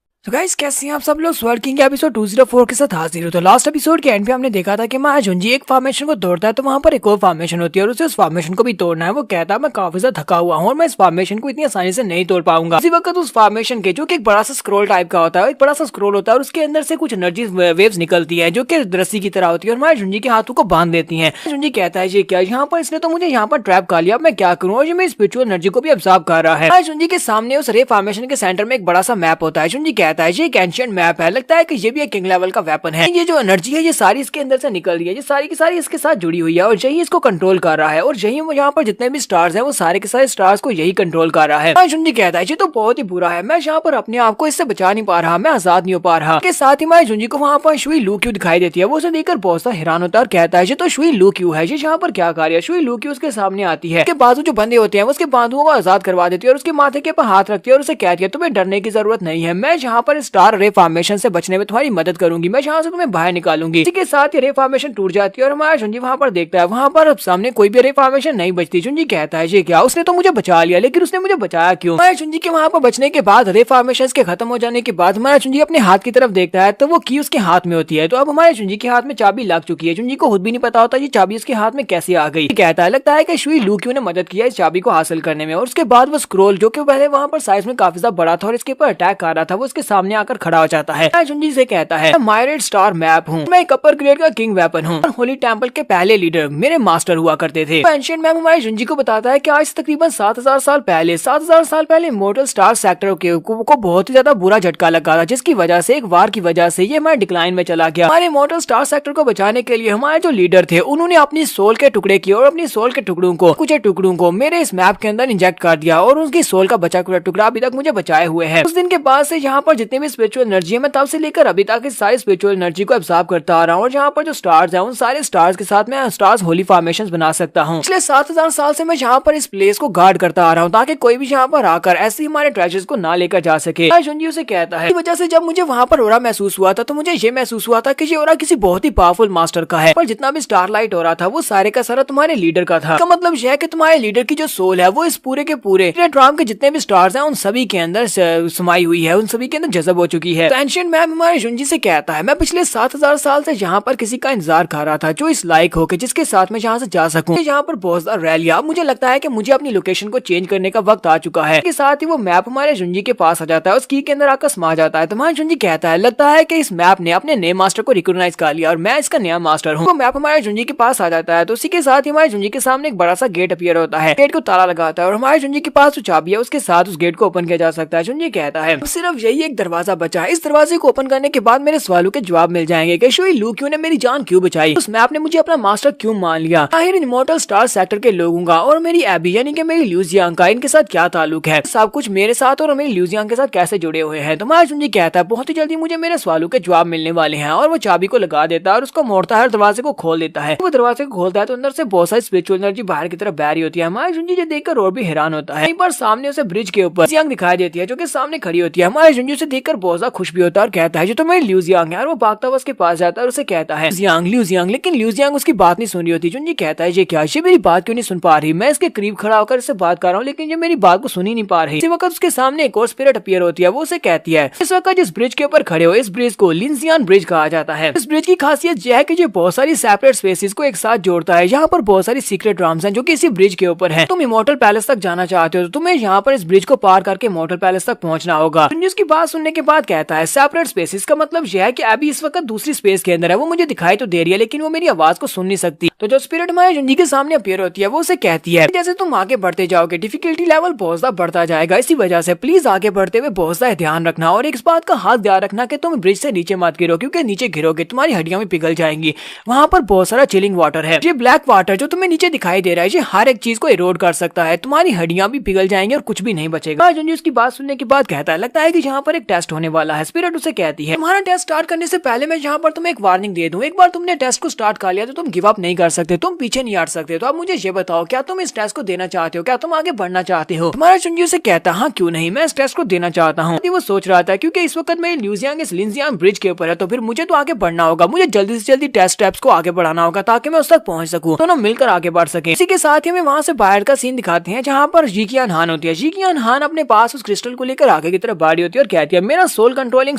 तो गाइस, कैसे हैं आप सब लोग? स्वर्ड किंग के एपिसोड 204 के साथ हाजिर हो। तो लास्ट एपिसोड के एंड पे हमने देखा था कि हमारा शुंजी एक फॉर्मेशन को तोड़ता है तो वहाँ पर एक और फॉर्मेशन होती है और उसे उस फॉर्मेशन को भी तोड़ना है। वो कहता है, मैं काफी ज्यादा थका हुआ हूँ और मैं इस फॉर्मेशन को इतनी आसानी से नहीं तोड़ पाऊंगा। इसी वक्त उस फॉर्मेशन के, जो कि एक बड़ा सा स्क्रोल टाइप का होता है, एक बड़ा सा स्क्रोल होता है और उसके अंदर से कुछ एनर्जी वेव्स निकलती है जो कि रस्सी की तरह होती है और हमारे शुंजी के हाथों को बांध देती है। शुंजी कहता है, ये क्या, यहाँ पर इसने तो मुझे यहाँ पर ट्रैप कर लिया, अब मैं क्या करूँ? और ये मेरी स्पिरिचुअल एनर्जी को भी अब्सॉर्ब कर रहा है। शुंजी के सामने उस रे फॉर्मेशन के सेंटर में एक बड़ा सा मैप होता है। शुंजी कहता है, ये एक एंशिएंट मैप है, लगता है कि ये भी एक किंग लेवल का वेपन है। ये जो एनर्जी है ये सारी इसके अंदर से निकल रही है, ये सारी की सारी इसके साथ जुड़ी हुई है और यही इसको कंट्रोल कर रहा है। और यही यहाँ पर जितने भी स्टार्स हैं वो सारे के सारे स्टार्स को यही कंट्रोल कर रहा है। शुंजी कहता है, ये तो बहुत ही बुरा है, मैं यहाँ पर अपने आप को इससे बचा नहीं पा रहा, मैं आजाद नहीं हो पा रहा। के साथ ही हमारे शुंजी को वहाँ पर शुई लू क्यू दिखाई देती है। वो उसे देखकर बहुत सा हैरान होता है और कहता है, ये तो शुई लू क्यू है, ये यहाँ पर क्या कार्य है? शुई लू क्यू उसके सामने आती है, उसके बाजू जो बंधे होते हैं उसके बाजुओं को आजाद करवा देती है और उसके माथे के ऊपर हाथ रखती है और उसे कहती है, तुम्हें डरने की जरूरत नहीं है, मैं यहाँ पर स्टार रे फॉर्मेशन से बचने में तुम्हारी मदद करूंगी, मैं यहाँ से तुम्हें बाहर निकालूंगी। इसी के साथ ही रे फॉर्मेशन टूट जाती है और हमारा शुंजी वहाँ पर देखता है, वहाँ पर अब सामने कोई भी रे फॉर्मेशन नहीं बचती। शुंजी कहता है, ये क्या, उसने तो मुझे बचा लिया, लेकिन उसने मुझे बचाया क्यों? हमारे शुंजी के वहाँ पर बचने के बाद, रे फॉर्मेशन के खत्म हो जाने के बाद हमारा शुंजी अपने हाथ की तरफ देखता है तो वो की उसके हाथ में होती है। तो अब हमारे शुंजी के हाथ में चाबी लग चुकी है। शुंजी को खुद भी नहीं पता होता ये चाबी उसके हाथ में कैसे आ गई। कहता है, लगता है कि शुई लू क्यू ने मदद किया इस चाबी को हासिल करने में। और उसके बाद वो स्क्रोल, जो कि पहले वहाँ पर साइज में काफी ज्यादा बड़ा था और इसके ऊपर अटैक कर रहा था, वो उसके सामने आकर खड़ा हो जाता है। शुंजी से कहता है, मायरेट स्टार मैप हूँ, मैं एक अपर ग्रेड का किंग वेपन हूँ और होली टेंपल के पहले लीडर मेरे मास्टर हुआ करते थे। एंशिएंट मैप हमारे शुंजी को बताता है कि आज तकरीबन 7000 साल पहले इमॉर्टल स्टार सेक्टर को बहुत ही ज्यादा बुरा झटका लगा था, जिसकी वजह से एक वार की वजह से ये हमारे डिक्लाइन में चला गया। हमारे इमॉर्टल स्टार सेक्टर को बचाने के लिए हमारे जो लीडर थे उन्होंने अपनी सोल के टुकड़े किए और अपनी सोल के टुकड़ों को, कुछ टुकड़ों को मेरे इस मैप के अंदर इंजेक्ट कर दिया और उसकी सोल का बचा हुआ टुकड़ा अभी तक मुझे बचाए हुए है। उस दिन के बाद से यहाँ पर जितने भी स्पिरिचुअल एनर्जी है, मैं तब से लेकर अभी तक इस सारी स्पिरिचुअल एनर्जी को एब्सॉर्ब करता आ रहा हूँ और यहाँ पर जो स्टार्स हैं उन सारे स्टार्स के साथ मैं स्टार्स होली फॉर्मेशंस बना सकता हूँ। पिछले 7000 साल से मैं यहाँ पर इस प्लेस को गार्ड करता आ रहा हूँ ताकि कोई भी यहाँ पर आकर ऐसे हमारे ट्रेजर्स को ना लेकर जा सके। शुंजी उसे कहता है, इस वजह से जब मुझे वहाँ पर ओरा महसूस हुआ था तो मुझे ये महसूस हुआ था कि ये ओरा किसी बहुत ही पावरफुल मास्टर का है, पर जितना भी स्टारलाइट हो रहा था वो सारे का सारा तुम्हारे लीडर का था। मतलब यह है कि तुम्हारे लीडर की जो सोल है वो इस पूरे के पूरे ड्राम के जितने भी स्टार्स हैं उन सभी के अंदर समाई हुई है, उन सभी के अंदर जज़ब हो चुकी है। तो एंशिएंट मैप हमारे शुंजी से कहता है, मैं पिछले 7000 साल से यहाँ पर किसी का इंतजार कर रहा था जो इस लायक हो के जिसके साथ मैं यहाँ से जा सकूं। यहाँ पर बहुत ज्यादा रह लिया, मुझे लगता है कि मुझे अपनी लोकेशन को चेंज करने का वक्त आ चुका है। इसके साथ ही वो मैप हमारे शुंजी के पास आ जाता है, उस की के अंदर आकर समा जाता है। तो हमारे शुंजी कहता है, लगता है कि इस मैप ने अपने नए मास्टर को रिकॉग्नाइज कर लिया और मैं इसका नया मास्टर हूँ। तो मैप हमारे शुंजी के पास आ जाता है तो उसी के साथ ही हमारे शुंजी के सामने एक बड़ा सा गेट अपीयर होता है। गेट को ताला लगाता है और हमारे शुंजी के पास जो चाबी है उसके साथ उस गेट को ओपन किया जा सकता है। शुंजी कहता है, सिर्फ यही एक दरवाजा बचा है, इस दरवाजे को ओपन करने के बाद मेरे सवालों के जवाब मिल जाएंगे कि शुई लू क्यू ने मेरी जान क्यों बचाई, उस मैप ने मुझे अपना मास्टर क्यों मान लिया, आखिर इमॉर्टल स्टार सेक्टर के लोगों का और मेरी एबी यानी कि मेरी लिu जियांग का इनके साथ क्या ताल्लुक है, सब कुछ मेरे साथ और मेरी लिu जियांग के साथ कैसे जुड़े हुए हैं। तो मा जुनजी कहता है बहुत ही जल्दी मुझे मेरे सवालों के जवाब मिलने वाले हैं और वो चाबी को लगा देता है और उसको मोड़ता है, दरवाजे को खोल देता है। वो दरवाजे को खोलता है तो अंदर से बहुत सारी स्पिरिचुअल एनर्जी बाहर की तरफ बह रही होती है। हमारे जुनजी ये देखकर और भी हैरान होता है। एक बार सामने उसे ब्रिज के ऊपर जियांग दिखाई देती है जो कि सामने खड़ी होती है। हमारे जुनजी उसे देखकर बहुत ज्यादा खुश भी होता है और कहता है जो तो मेरी लिu जियांग है, और वो भागता हुआ उसके पास जाता है और उसे कहता है लिu जियांग, लेकिन लिu जियांग उसकी बात नहीं सुन रही होती। जुनजी कहता है ये क्या, ये मेरी बात क्यों नहीं सुन पा रही, मैं इसके करीब खड़ा होकर इससे बात कर रहा हूँ लेकिन ये मेरी बात को सुन ही नहीं पा रही। इसी वक्त उसके सामने एक और स्पिरिट अपीयर होती है, वो उसे कहती है इस वक्त जिस ब्रिज के ऊपर खड़े हो इस ब्रिज को लिनजियान ब्रिज कहा जाता है। इस ब्रिज की खासियत यह है कि ये बहुत सारी सेपरेट स्पेसेस को एक साथ जोड़ता है। यहाँ पर बहुत सारी सीक्रेट राम्स हैं जो कि इसी ब्रिज के ऊपर हैं। तुम इमॉर्टल पैलेस तक जाना चाहते हो तो तुम्हें यहाँ पर इस ब्रिज को पार करके इमॉर्टल पैलेस तक पहुंचना होगा। उसकी बात सुनने के बाद कहता है सेपरेट स्पेसेस का मतलब यह है कि अभी इस वक्त दूसरी स्पेस के अंदर है, वो मुझे दिखाई तो दे रही है लेकिन वो मेरी आवाज को सुन नहीं सकती। तो जो स्पिरिट हमारे जुनजी के सामने अपीयर होती है वो उसे कहती है जैसे तुम आगे बढ़ते जाओगे डिफिकल्टी लेवल बहुत ज्यादा बढ़ता जाएगा, इसी वजह से प्लीज आगे बढ़ते हुए बहुत ज्यादा ध्यान रखना और इस बात का हाथ ध्यान रखना कि तुम ब्रिज से नीचे मत गिरो क्योंकि नीचे गिरोगे तुम्हारी हड्डियां भी पिघल जाएंगी। वहाँ पर बहुत सारा चिलिंग वाटर है, ये ब्लैक वाटर जो तुम्हें नीचे दिखाई दे रहा है ये हर एक चीज को इरोड कर सकता है, तुम्हारी हड्डियां भी पिघल जाएंगी और कुछ भी नहीं बचेगा। जुनजी उसकी बात सुनने के बाद कहता है लगता है कि यहाँ पर एक टेस्ट होने वाला है। स्पिरिट उसे कहती है तुम्हारा टेस्ट स्टार्ट करने से पहले मैं यहाँ पर तुम्हें एक वार्निंग दे दूं, एक बार तुमने टेस्ट को स्टार्ट कर लिया तो तुम गिव अप नहीं कर सकते, तुम पीछे नहीं हट सकते। तो अब मुझे ये बताओ क्या तुम इस टेस्ट को देना चाहते हो, क्या तुम आगे बढ़ना चाहते हो। तुम्हारा जुनजी उसे कहता हाँ क्यों नहीं, मैं इस टेस्ट को देना चाहता हूँ। वो सोच रहा था क्योंकि इस वक्त मैं लिu जियांग इस लिनजियांग ब्रिज के ऊपर है तो फिर मुझे तो आगे बढ़ना होगा, मुझे जल्दी से जल्दी टेस्ट स्टेप्स को आगे बढ़ाना होगा ताकि मैं उस तक पहुंच सकूं, दोनों मिलकर आगे बढ़ सकें। इसी के साथ ही हमें वहां से बाहर का सीन दिखाते हैं जहां पर जीकियान हान होती है। जीकियान हान अपने पास उस क्रिस्टल को लेकर आगे की तरफ बढ़ी होती है और कहती है मेरा सोल कंट्रोलिंग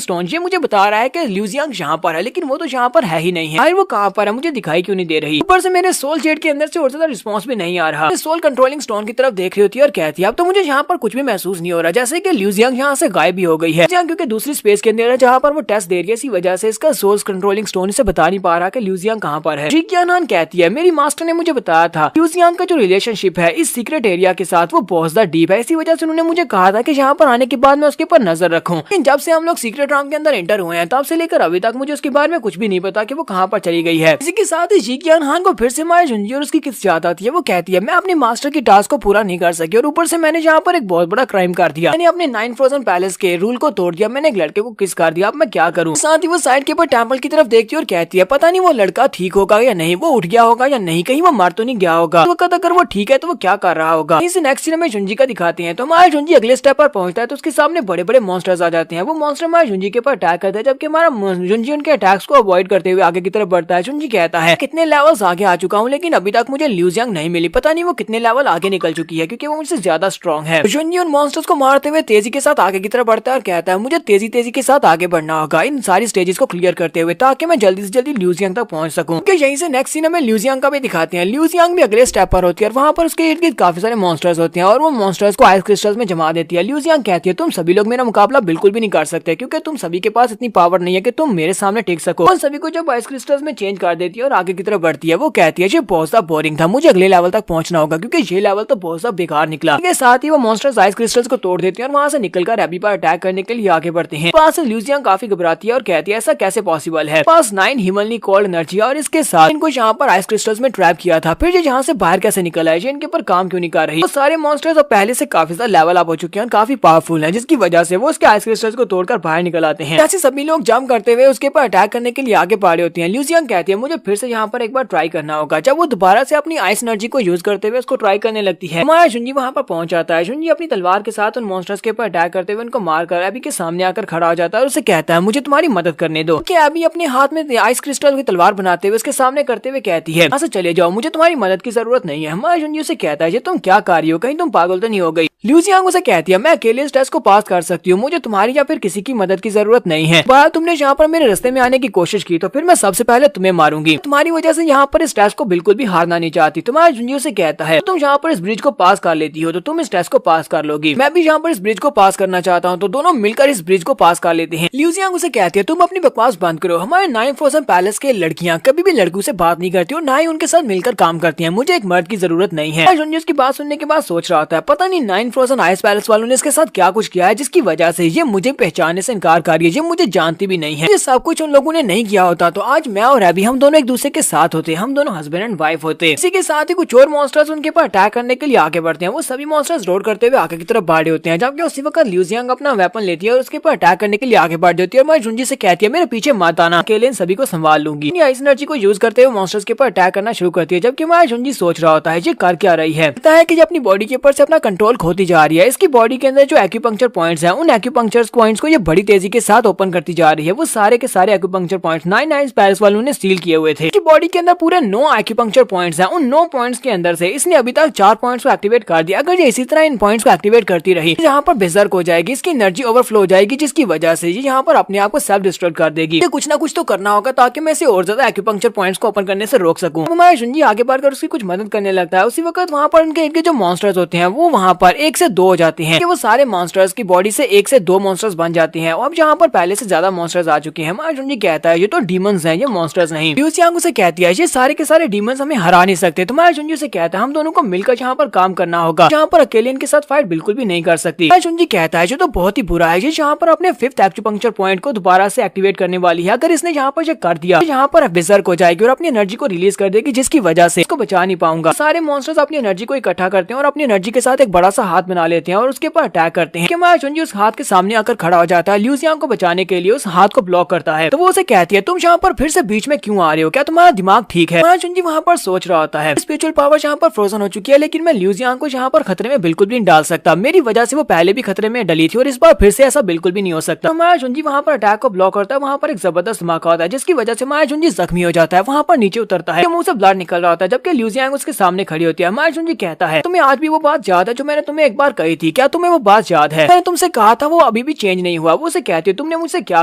स्टोन ये मुझे बता रहा है कि लिu जियांग यहाँ पर है लेकिन वो तो यहाँ पर है ही नहीं है, आखिर वो कहाँ पर है मुझे दिखाई क्यों नहीं दे रही। ऊपर से मेरे सोल जेट के अंदर से और ज्यादा रिस्पॉन्स भी नहीं आ रहा। सोल कंट्रोलिंग स्टोन की तरफ देख रही होती है और कहती है अब तो मुझे यहाँ पर कुछ भी महसूस नहीं हो रहा, जैसे कि लिu जियांग यहाँ से गायब भी हो गई है क्योंकि दूसरी स्पेस के अंदर है जहाँ पर वो टेस्ट दे रही है, इसी वजह से इसका सोल कंट्रोलिंग स्टोन इसे बता नहीं पा रहा कि लिu जियांग कहाँ पर है। जीकियान हान कहती है मेरी मास्टर ने मुझे बताया था लिu जियांग का जो रिलेशनशिप है इस सीक्रेट एरिया के साथ वो बहुत ज्यादा डीप है, इसी वजह से उन्होंने मुझे कहा था कि यहाँ पर आने के बाद मैं उसके ऊपर नजर रखूं। लेकिन जब से हम लोग सीक्रेट राम के अंदर एंटर हुए हैं तब से लेकर अभी तक मुझे उसके बारे में कुछ भी नहीं पता कि वो कहाँ पर चली गई है। इसी के साथ ही जीकियान हान को फिर से हमारे जुनजी और उसकी किस याद आती है। वो कहती है मैं अपनी मास्टर की टास्क को पूरा नहीं कर सकी और ऊपर से मैंने यहाँ पर एक बहुत बड़ा क्राइम कर दिया, मैंने अपने 9 फ्रोजन पैलेस के रूल को तोड़ दिया, मैंने एक लड़के को किस कर दिया, अब मैं क्या करूँ। साथ ही वो साइड के ऊपर टेम्पल की तरफ देखती है और कहती है पता नहीं वो लड़का ठीक होगा या नहीं, वो उठ गया होगा या नहीं, कहीं वो मर तो नहीं गया होगा, तो अगर वो ठीक है तो वो क्या कर रहा होगा। इस नेक्स्ट सीन में जुनजी का दिखाते हैं तो हमारा जुनजी अगले स्टेप पर पहुंचता है तो उसके सामने बड़े बड़े मॉन्स्टर्स आ जाते हैं। वो मॉन्स्टर हमारे जुनजी के ऊपर अटैक करते हैं जबकि हमारा जुनजी उनके अटैक्स को अवॉइड करते हुए आगे की तरफ बढ़ता है। जुनजी कहता है कितने लेवल्स आगे आ चुका हूँ लेकिन अभी तक मुझे लिu जियांग नहीं मिली, पता नहीं वो कितने लेवल आगे निकल चुकी है क्योंकि वो मुझसे ज्यादा स्ट्रॉन्ग है। जुनजी उन मॉन्स्टर्स को मारते हुए तेजी के साथ आगे की तरफ बढ़ता है और कहता है मुझे तेजी के साथ आगे बढ़ना होगा इन सारी स्टेजेस को क्लियर करते हुए ताकि मैं जल्दी से जल्दी लिu जियांग तक पहुंच सकूं। क्योंकि यहीं से नेक्स्ट सीन में लिu जियांग का भी दिखाते हैं। लिu जियांग भी अगले स्टेप पर होती है और वहां पर उसके इर्द गिर्द काफी सारे मॉन्स्टर्स होते हैं और वो मॉन्स्टर्स को आइस क्रिस्टल्स में जमा देती है। लिu जियांग कहती है तुम सभी लोग मेरा मुकाबला बिल्कुल भी नहीं कर सकते क्योंकि तुम सभी के पास इतनी पावर नहीं है कि तुम मेरे सामने टिक सको। उन सभी को जब आइस क्रिस्टल्स में चेंज कर देती है और आगे की तरफ बढ़ती है। वो कहती है ये बहुत ज्यादा बोरिंग था, मुझे अगले लेवल तक पहुंचना होगा क्योंकि ये लेवल तो बहुत ज्यादा बेकार निकला। इसके साथ ही वो मॉन्स्टर्स आइस क्रिस्टल्स को तोड़ देते हैं और वहां से निकलकर एबी पर अटैक करने के लिए आगे बढ़ते हैं। पास लिu जियांग काफी घबराती है और कहती है ऐसा कैसे पॉसिबल है, पास 9 हिमनली कोल्ड एनर्जी और इसके साथ इनको यहाँ पर आइस क्रिस्टल्स में ट्रैप किया था, फिर ये यहाँ से बाहर कैसे निकल आए, इनके ऊपर काम क्यों नहीं कर रही। तो सारे मॉन्स्टर्स अब पहले से काफी ज्यादा लेवल अप हो चुके हैं, काफी पावरफुल हैं, जिसकी वजह से वो उसके आइस क्रिस्टल्स को तोड़कर बाहर निकल आते हैं। ऐसे सभी लोग जंप करते हुए उसके ऊपर अटैक करने के लिए आगे बढ़े होते हैं। लिu जियांग कहती है मुझे फिर से यहाँ पर एक बार ट्राई करना होगा। जब वो दोबारा से अपनी आइस एनर्जी को यूज करते हुए उसको ट्राई करने लगती है हमारा जुनजी वहाँ पर पहुंच जाता है। जुनजी अपनी तलवार के साथ उन मॉन्स्टर्स के ऊपर अटैक करते हुए उनको मारकर एबी के सामने आकर खड़ा हो जाता है और उसे कहता है मुझे तुम्हारी मदद करने दो। एबी अपने हाथ में आइस क्रिस्टल की तलवार बनाते हुए उसके सामने करते हुए कहती है यहाँ से चले जाओ, मुझे तुम्हारी मदद की जरूरत नहीं है। हमारा जुनजी उसे कहता है ये तुम क्या कर रही हो, कहीं तुम पागल तो नहीं हो गई। लिu जियांग उसे कहती है मैं अकेले इस टेस्ट को पास कर सकती हूँ, मुझे तुम्हारी या फिर किसी की मदद की जरूरत नहीं है। पर तुमने यहाँ पर मेरे रास्ते में आने की कोशिश की तो फिर मैं सबसे पहले तुम्हें मारूंगी, तुम्हारी वजह से यहाँ पर इस टेस्ट को बिल्कुल भी हारना नहीं चाहती। तुम्हारा जुनजी उसे कहता है तुम यहाँ पर इस ब्रिज को पास कर लेती हो तो तुम इस टेस्ट को पास कर लोगी, मैं भी यहाँ पर इस ब्रिज को पास करना चाहता हूँ तो दोनों मिलकर इस ब्रिज को पास कर लेते हैं। लिu जियांग उसे कहती है तुम अपनी बकवास बंद करो, हमारे 9 फ्रोजन पैलेस के लड़कियां कभी भी लड़कों से बात नहीं करती और ना ही उनके साथ मिलकर काम करती है, मुझे एक मर्द की जरूरत नहीं है। जुनजी उसकी बात सुनने के बाद सोच रहा होता है पता नहीं 9 फ्रोजन आइस पैलेस वालों ने इसके साथ क्या कुछ किया है जिसकी वजह से ये मुझे पहचानने से इनकार कर रही है, ये मुझे जानती भी नहीं है। ये सब कुछ उन लोगों ने नहीं किया होता तो आज मैं और अभी हम दोनों एक दूसरे के साथ होते, हम दोनों हस्बैंड एंड वाइफ होते। इसी के साथ ही कुछ और मॉन्स्टर्स उनके ऊपर अटैक करने के लिए आगे बढ़ते हैं। वो सभी मॉन्स्टर्स रोड करते हुए आगे की तरफ बढ़े होते हैं, जबकि उसी वक्त लिu जियांग अपना वेपन लेती है और उसके ऊपर अटैक करने के लिए आगे बढ़ जाती है। और मैं जुंजी से कहती है मेरे पीछे मत आना, अकेले इन सभी को संभाल लूंगी। इस एनर्जी को यूज करते हुए मॉन्स्टर्स के ऊपर अटैक करना शुरू करती है, जबकि मैं जुंजी सोच रहा होता है ये कर क्या रही है। पता है कि ये अपनी बॉडी के ऊपर से अपना कंट्रोल खोती जा रही है। इसकी बॉडी के अंदर जो एक्यूपंक्चर पॉइंट्स हैं, उन एक्यूपंक्चर पॉइंट्स को ये बड़ी तेजी के साथ ओपन करती जा रही है। वो सारे के सारे एक्यूपंक्चर पॉइंट्स 99 पैरिस वालों ने स्टील किए हुए थे। इसकी बॉडी के अंदर पूरे 9 एक्यूपंक्चर पॉइंट्स हैं। उन 9 पॉइंट्स के अंदर से इसने अभी तक 4 पॉइंट्स को एक्टिवेट कर दिया। अगर ये इसी तरह इन पॉइंट्स को एक्टिवेट करती रही, यहाँ पर बेजर्क हो जाएगी, इसकी एनर्जी ओवरफ्लो हो जाएगी, जिसकी वजह से ये यहाँ पर अपने आप को सेल्फ डिस्ट्रॉय कर देगी। कुछ ना कुछ तो करना होगा ताकि मैं इसे और ज्यादा एक्यूपंक्चर पॉइंट्स को ओपन करने से रोक सकूं। हमारा जुंजी आगे बढ़कर उसकी कुछ मदद करने लगता है। उसी वक्त वहाँ पर उनके जो मॉन्स्टर्स होते हैं वो वहाँ पर 1 से 2 हो जाते हैं। वो सारे मॉन्स्टर्स की बॉडी से 1 से 2 मॉन्स्टर्स बन जाते हैं। अब जहाँ पर पहले से ज्यादा मॉन्स्टर्स आ चुके हैं। हमारा जुंजी कहता है ये तो डीमंस हैं, ये मॉन्स्टर्स नहीं। लिu जियांग उसे कहती है ये सारे के सारे डीमंस हमें हरा नहीं सकते। तुम्हारा जुंजी से कहता है हम दोनों को मिलकर यहाँ पर काम करना होगा, जहाँ पर अकेले इनके साथ फाइट बिल्कुल भी नहीं कर सकती। जुंजी कहता है ये तो बहुत ही बुरा है, ये यहाँ पर अपने 5th एक्यूपंक्चर पॉइंट को दोबारा से एक्टिवेट करने वाली है। अगर इसने यहाँ पर ये कर दिया, यहाँ पर बेजर्क हो जाएगी और अपनी एनर्जी को रिलीज कर देगी, जिसकी वजह से इसको बचा नहीं पाऊंगा। सारे मॉन्स्टर्स अपनी एनर्जी को इकट्ठा करते हैं और अपनी एनर्जी के साथ एक बड़ा सा हाथ बना लेते हैं और उसके ऊपर अटैक करते हैं। हमारा जुंजी उस हाथ के सामने आकर खड़ा हो जाता है। लिu जियांग को बचाने के लिए उस हाथ को ब्लॉक करता है। तो वो उसे कहती है तुम यहाँ पर फिर से बीच में क्यों आ रहे हो, क्या तुम्हारा दिमाग ठीक है। हमारा जुंजी वहाँ पर सोच रहा होता है स्पिरिचुअल पावर यहाँ पर फ्रोजन हो चुकी है, लेकिन मैं लिu जियांग को यहाँ पर खतरे में बिल्कुल भी नहीं डाल सकता। मेरी वजह से वो पहले भी खतरे में डली थी और इस बार फिर से ऐसा बिल्कुल भी नहीं हो सकता। हमारा जुंजी वहाँ पर अटैक को ब्लॉक करता है। वहाँ पर एक जबरदस्त धमाका होता है, जिसकी वजह से हमारा जुंजी जख्मी हो जाता है। वहाँ पर नीचे उतरता है, मुंह से ब्लड निकल रहा होता है, जबकि लिu जियांग उसके सामने खड़ी होती है। हमारा जुंजी कहता है तुम्हें आज भी वो बात याद है जो मैंने तुम्हें एक बार कही थी, क्या तुम्हें वो बात याद है? मैंने तुमसे कहा था वो अभी भी चेंज नहीं हुआ। वो उसे कहती है तुमने मुझसे क्या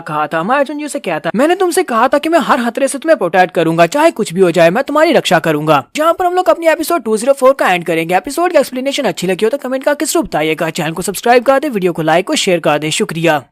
कहा था? हमारा जुंजी उसे कहता है मैंने तुमसे कहा था कि मैं हर खतरे से तुम्हें प्रोटेक्ट करूंगा, चाहे कुछ भी हो जाए, मैं तुम्हारी रक्षा करूंगा। जहाँ पर हम लोग अपनी एपिसोड 204 का एंड करेंगे। एपिसोड की एक्सप्लेनेशन अच्छी लगी हो तो कमेंट करके जरूर बताइएगा। चैनल को सब्सक्राइब कर दे, वीडियो को लाइक और शेयर कर दे। शुक्रिया।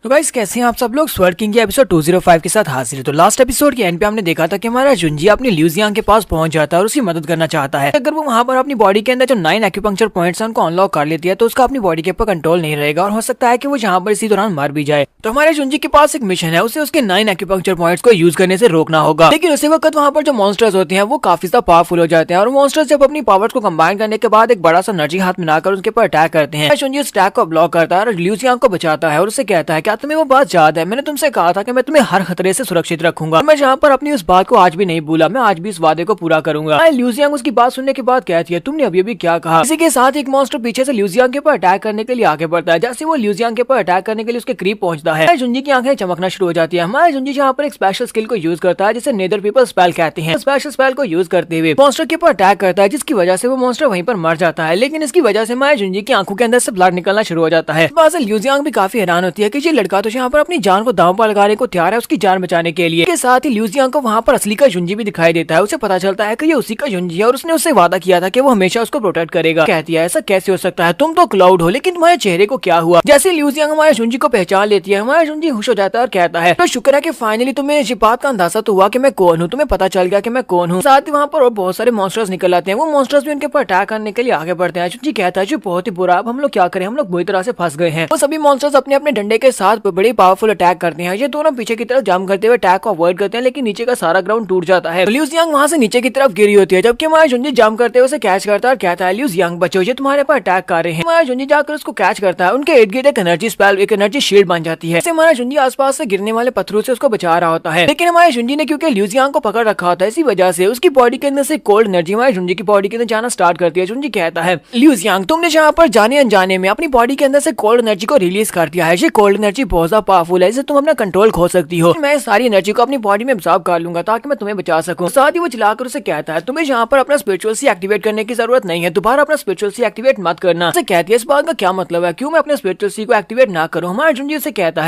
तो गाइस कैसे हैं आप सब लोग। स्वर्ड किंग के एपिसोड 205 के साथ हाजिर है। तो लास्ट एपिसोड के एंड पे हमने देखा था कि हमारा जुंजी अपनी लिu जियांग के पास पहुंच जाता है और उसकी मदद करना चाहता है। अगर वो वहां पर अपनी बॉडी के अंदर जो 9 एक्यूपंक्चर पॉइंट्स हैं उनको अनलॉक कर लेती है तो उसका अपनी बॉडी के ऊपर कंट्रोल नहीं रहेगा और हो सकता है कि वो यहाँ पर इसी दौरान मर भी जाए। तो हमारे जुंजी के पास एक मिशन है, उसे उसके 9 एक्यूपंक्चर पॉइंट्स को यूज करने से रोकना होगा। लेकिन उसी वक्त वहाँ पर जो मॉन्स्टर्स होते हैं वो काफी ज्यादा पावरफुल हो जाते हैं और मॉन्स्टर्स जब अपनी पावर्स को कंबाइन करने के बाद एक बड़ा सा एनर्जी हाथ मिलाकर उसके ऊपर अटैक करते हैं। जुंजी उस अटैक को ब्लॉक करता है और लिu जियांग को बचाता है और उसे कहता है क्या तुम्हें वो बात याद है? मैंने तुमसे कहा था कि मैं तुम्हें हर खतरे से सुरक्षित रखूंगा। मैं यहाँ पर अपनी उस बात को आज भी नहीं भूला, मैं आज भी इस वादे को पूरा करूंगा। लिu जियांग उसकी बात सुनने के बाद कहती है तुमने अभी अभी क्या कहा? इसी के साथ एक मॉन्स्टर पीछे से लिu जियांग के ऊपर अटैक करने के लिए आगे बढ़ता है। जैसे वो लिu जियांग के ऊपर अटैक करने के लिए उसके करीब पहुंचता है, जुंजी की आंखें चमकना शुरू हो जाती है। हमारे जुंजी यहाँ पर एक स्पेशल स्किल को यूज करता है जिसे नेदर पीपल स्पेल कहते हैं। स्पेशल स्पेल को यूज करते हुए मॉन्स्टर के ऊपर अटैक करता है, जिसकी वजह से वो मॉन्स्टर वहीं पर मर जाता है। लेकिन इसकी वजह से हमारे जुंजी की आंखों के अंदर से ब्लड निकलना शुरू हो जाता है। लिu जियांग भी काफी हैरान होती है कि ये लड़का तो यहाँ पर अपनी जान को दांव पर लगाने को तैयार है उसकी जान बचाने के लिए। के साथ ही लिu जियांग को वहाँ पर असली का जुंजी भी दिखाई देता है। उसे पता चलता है कि ये उसी का जुंजी है और उसने उससे वादा किया था कि वो हमेशा उसको प्रोटेक्ट करेगा। कहती है ऐसा कैसे हो सकता है, तुम तो क्लाउड हो, लेकिन तुम्हारे चेहरे को क्या हुआ? जैसे लिu जियांग हमारे जुंजी को पहचान लेती है, हमारा जुंजी खुश हो जाता है और कहता है तो शुक्र है कि फाइनली तुम्हें इस बात का अंदाजा तो हुआ कि मैं कौन हूँ, तुम्हें पता चल गया कि मैं कौन हूँ। साथ ही वहाँ पर और बहुत सारे मॉन्स्टर्स निकल आते हैं। वो मॉन्स्टर्स भी उनके ऊपर अटैक करने के लिए आगे बढ़ते हैं। जुंजी कहता है बहुत ही बुरा, अब हम लोग क्या करें, हम लोग बुरी तरह से फंस गए हैं। वो सभी मॉन्स्टर्स अपने अपने डंडे के साथ बड़ी पावरफुल अटैक करते हैं। ये दोनों पीछे की तरफ जंप करते हुए अटैक को अवॉइड करते हैं, लेकिन नीचे का सारा ग्राउंड टूट जाता है। लिu जियांग वहाँ से नीचे की तरफ गिरी होती है, जबकि हमारा जुंजी जंप करते हुए उसे कैच करता है और कहता है लिu जियांग बचो, ये तुम्हारे पर अटैक कर रहे हैं। हमारा जुंजी जाकर उसको कैच करता है। उनके इर्द गिर्द एक एनर्जी स्पेल, एक एनर्जी शील्ड बन जाती है। हमारा जुंजी आसपास से गिरने वाले पत्थरों से उसको बचा रहा होता है। लेकिन हमारे जुंजी ने क्योंकि लिu जियांग को पकड़ रखा होता है, इसी वजह से उसकी बॉडी के अंदर से कोल्ड एनर्जी हमारे जुंजी की बॉडी के अंदर जाना स्टार्ट करती है। जुंजी कहता है लिu जियांग तुमने यहाँ पर जाने अनजाने में अपनी बॉडी के अंदर से कोल्ड एनर्जी को रिलीज कर दिया है। ये कोल्ड एनर्जी बहुत ज्यादा पावरफुल है, इससे तुम अपना कंट्रोल खो सकती हो। मैं सारी एनर्जी को अपनी बॉडी में एब्जॉर्ब कर लूंगा ताकि मैं तुम्हें बचा सकूं। साथ ही वो चिल्लाकर उसे कहता है तुम्हें यहाँ पर अपना स्पिरिचुअल सी एक्टिवेट करने की जरूरत नहीं है, दोबारा अपना स्पिरिचुअल सी एक्टिवेट मत करना। उसे कहती है इस बात का क्या मतलब है, क्यों मैं अपने स्पिरिचुअल सी को एक्टिवेट ना करूं? हमारा जुंजी उसे कहता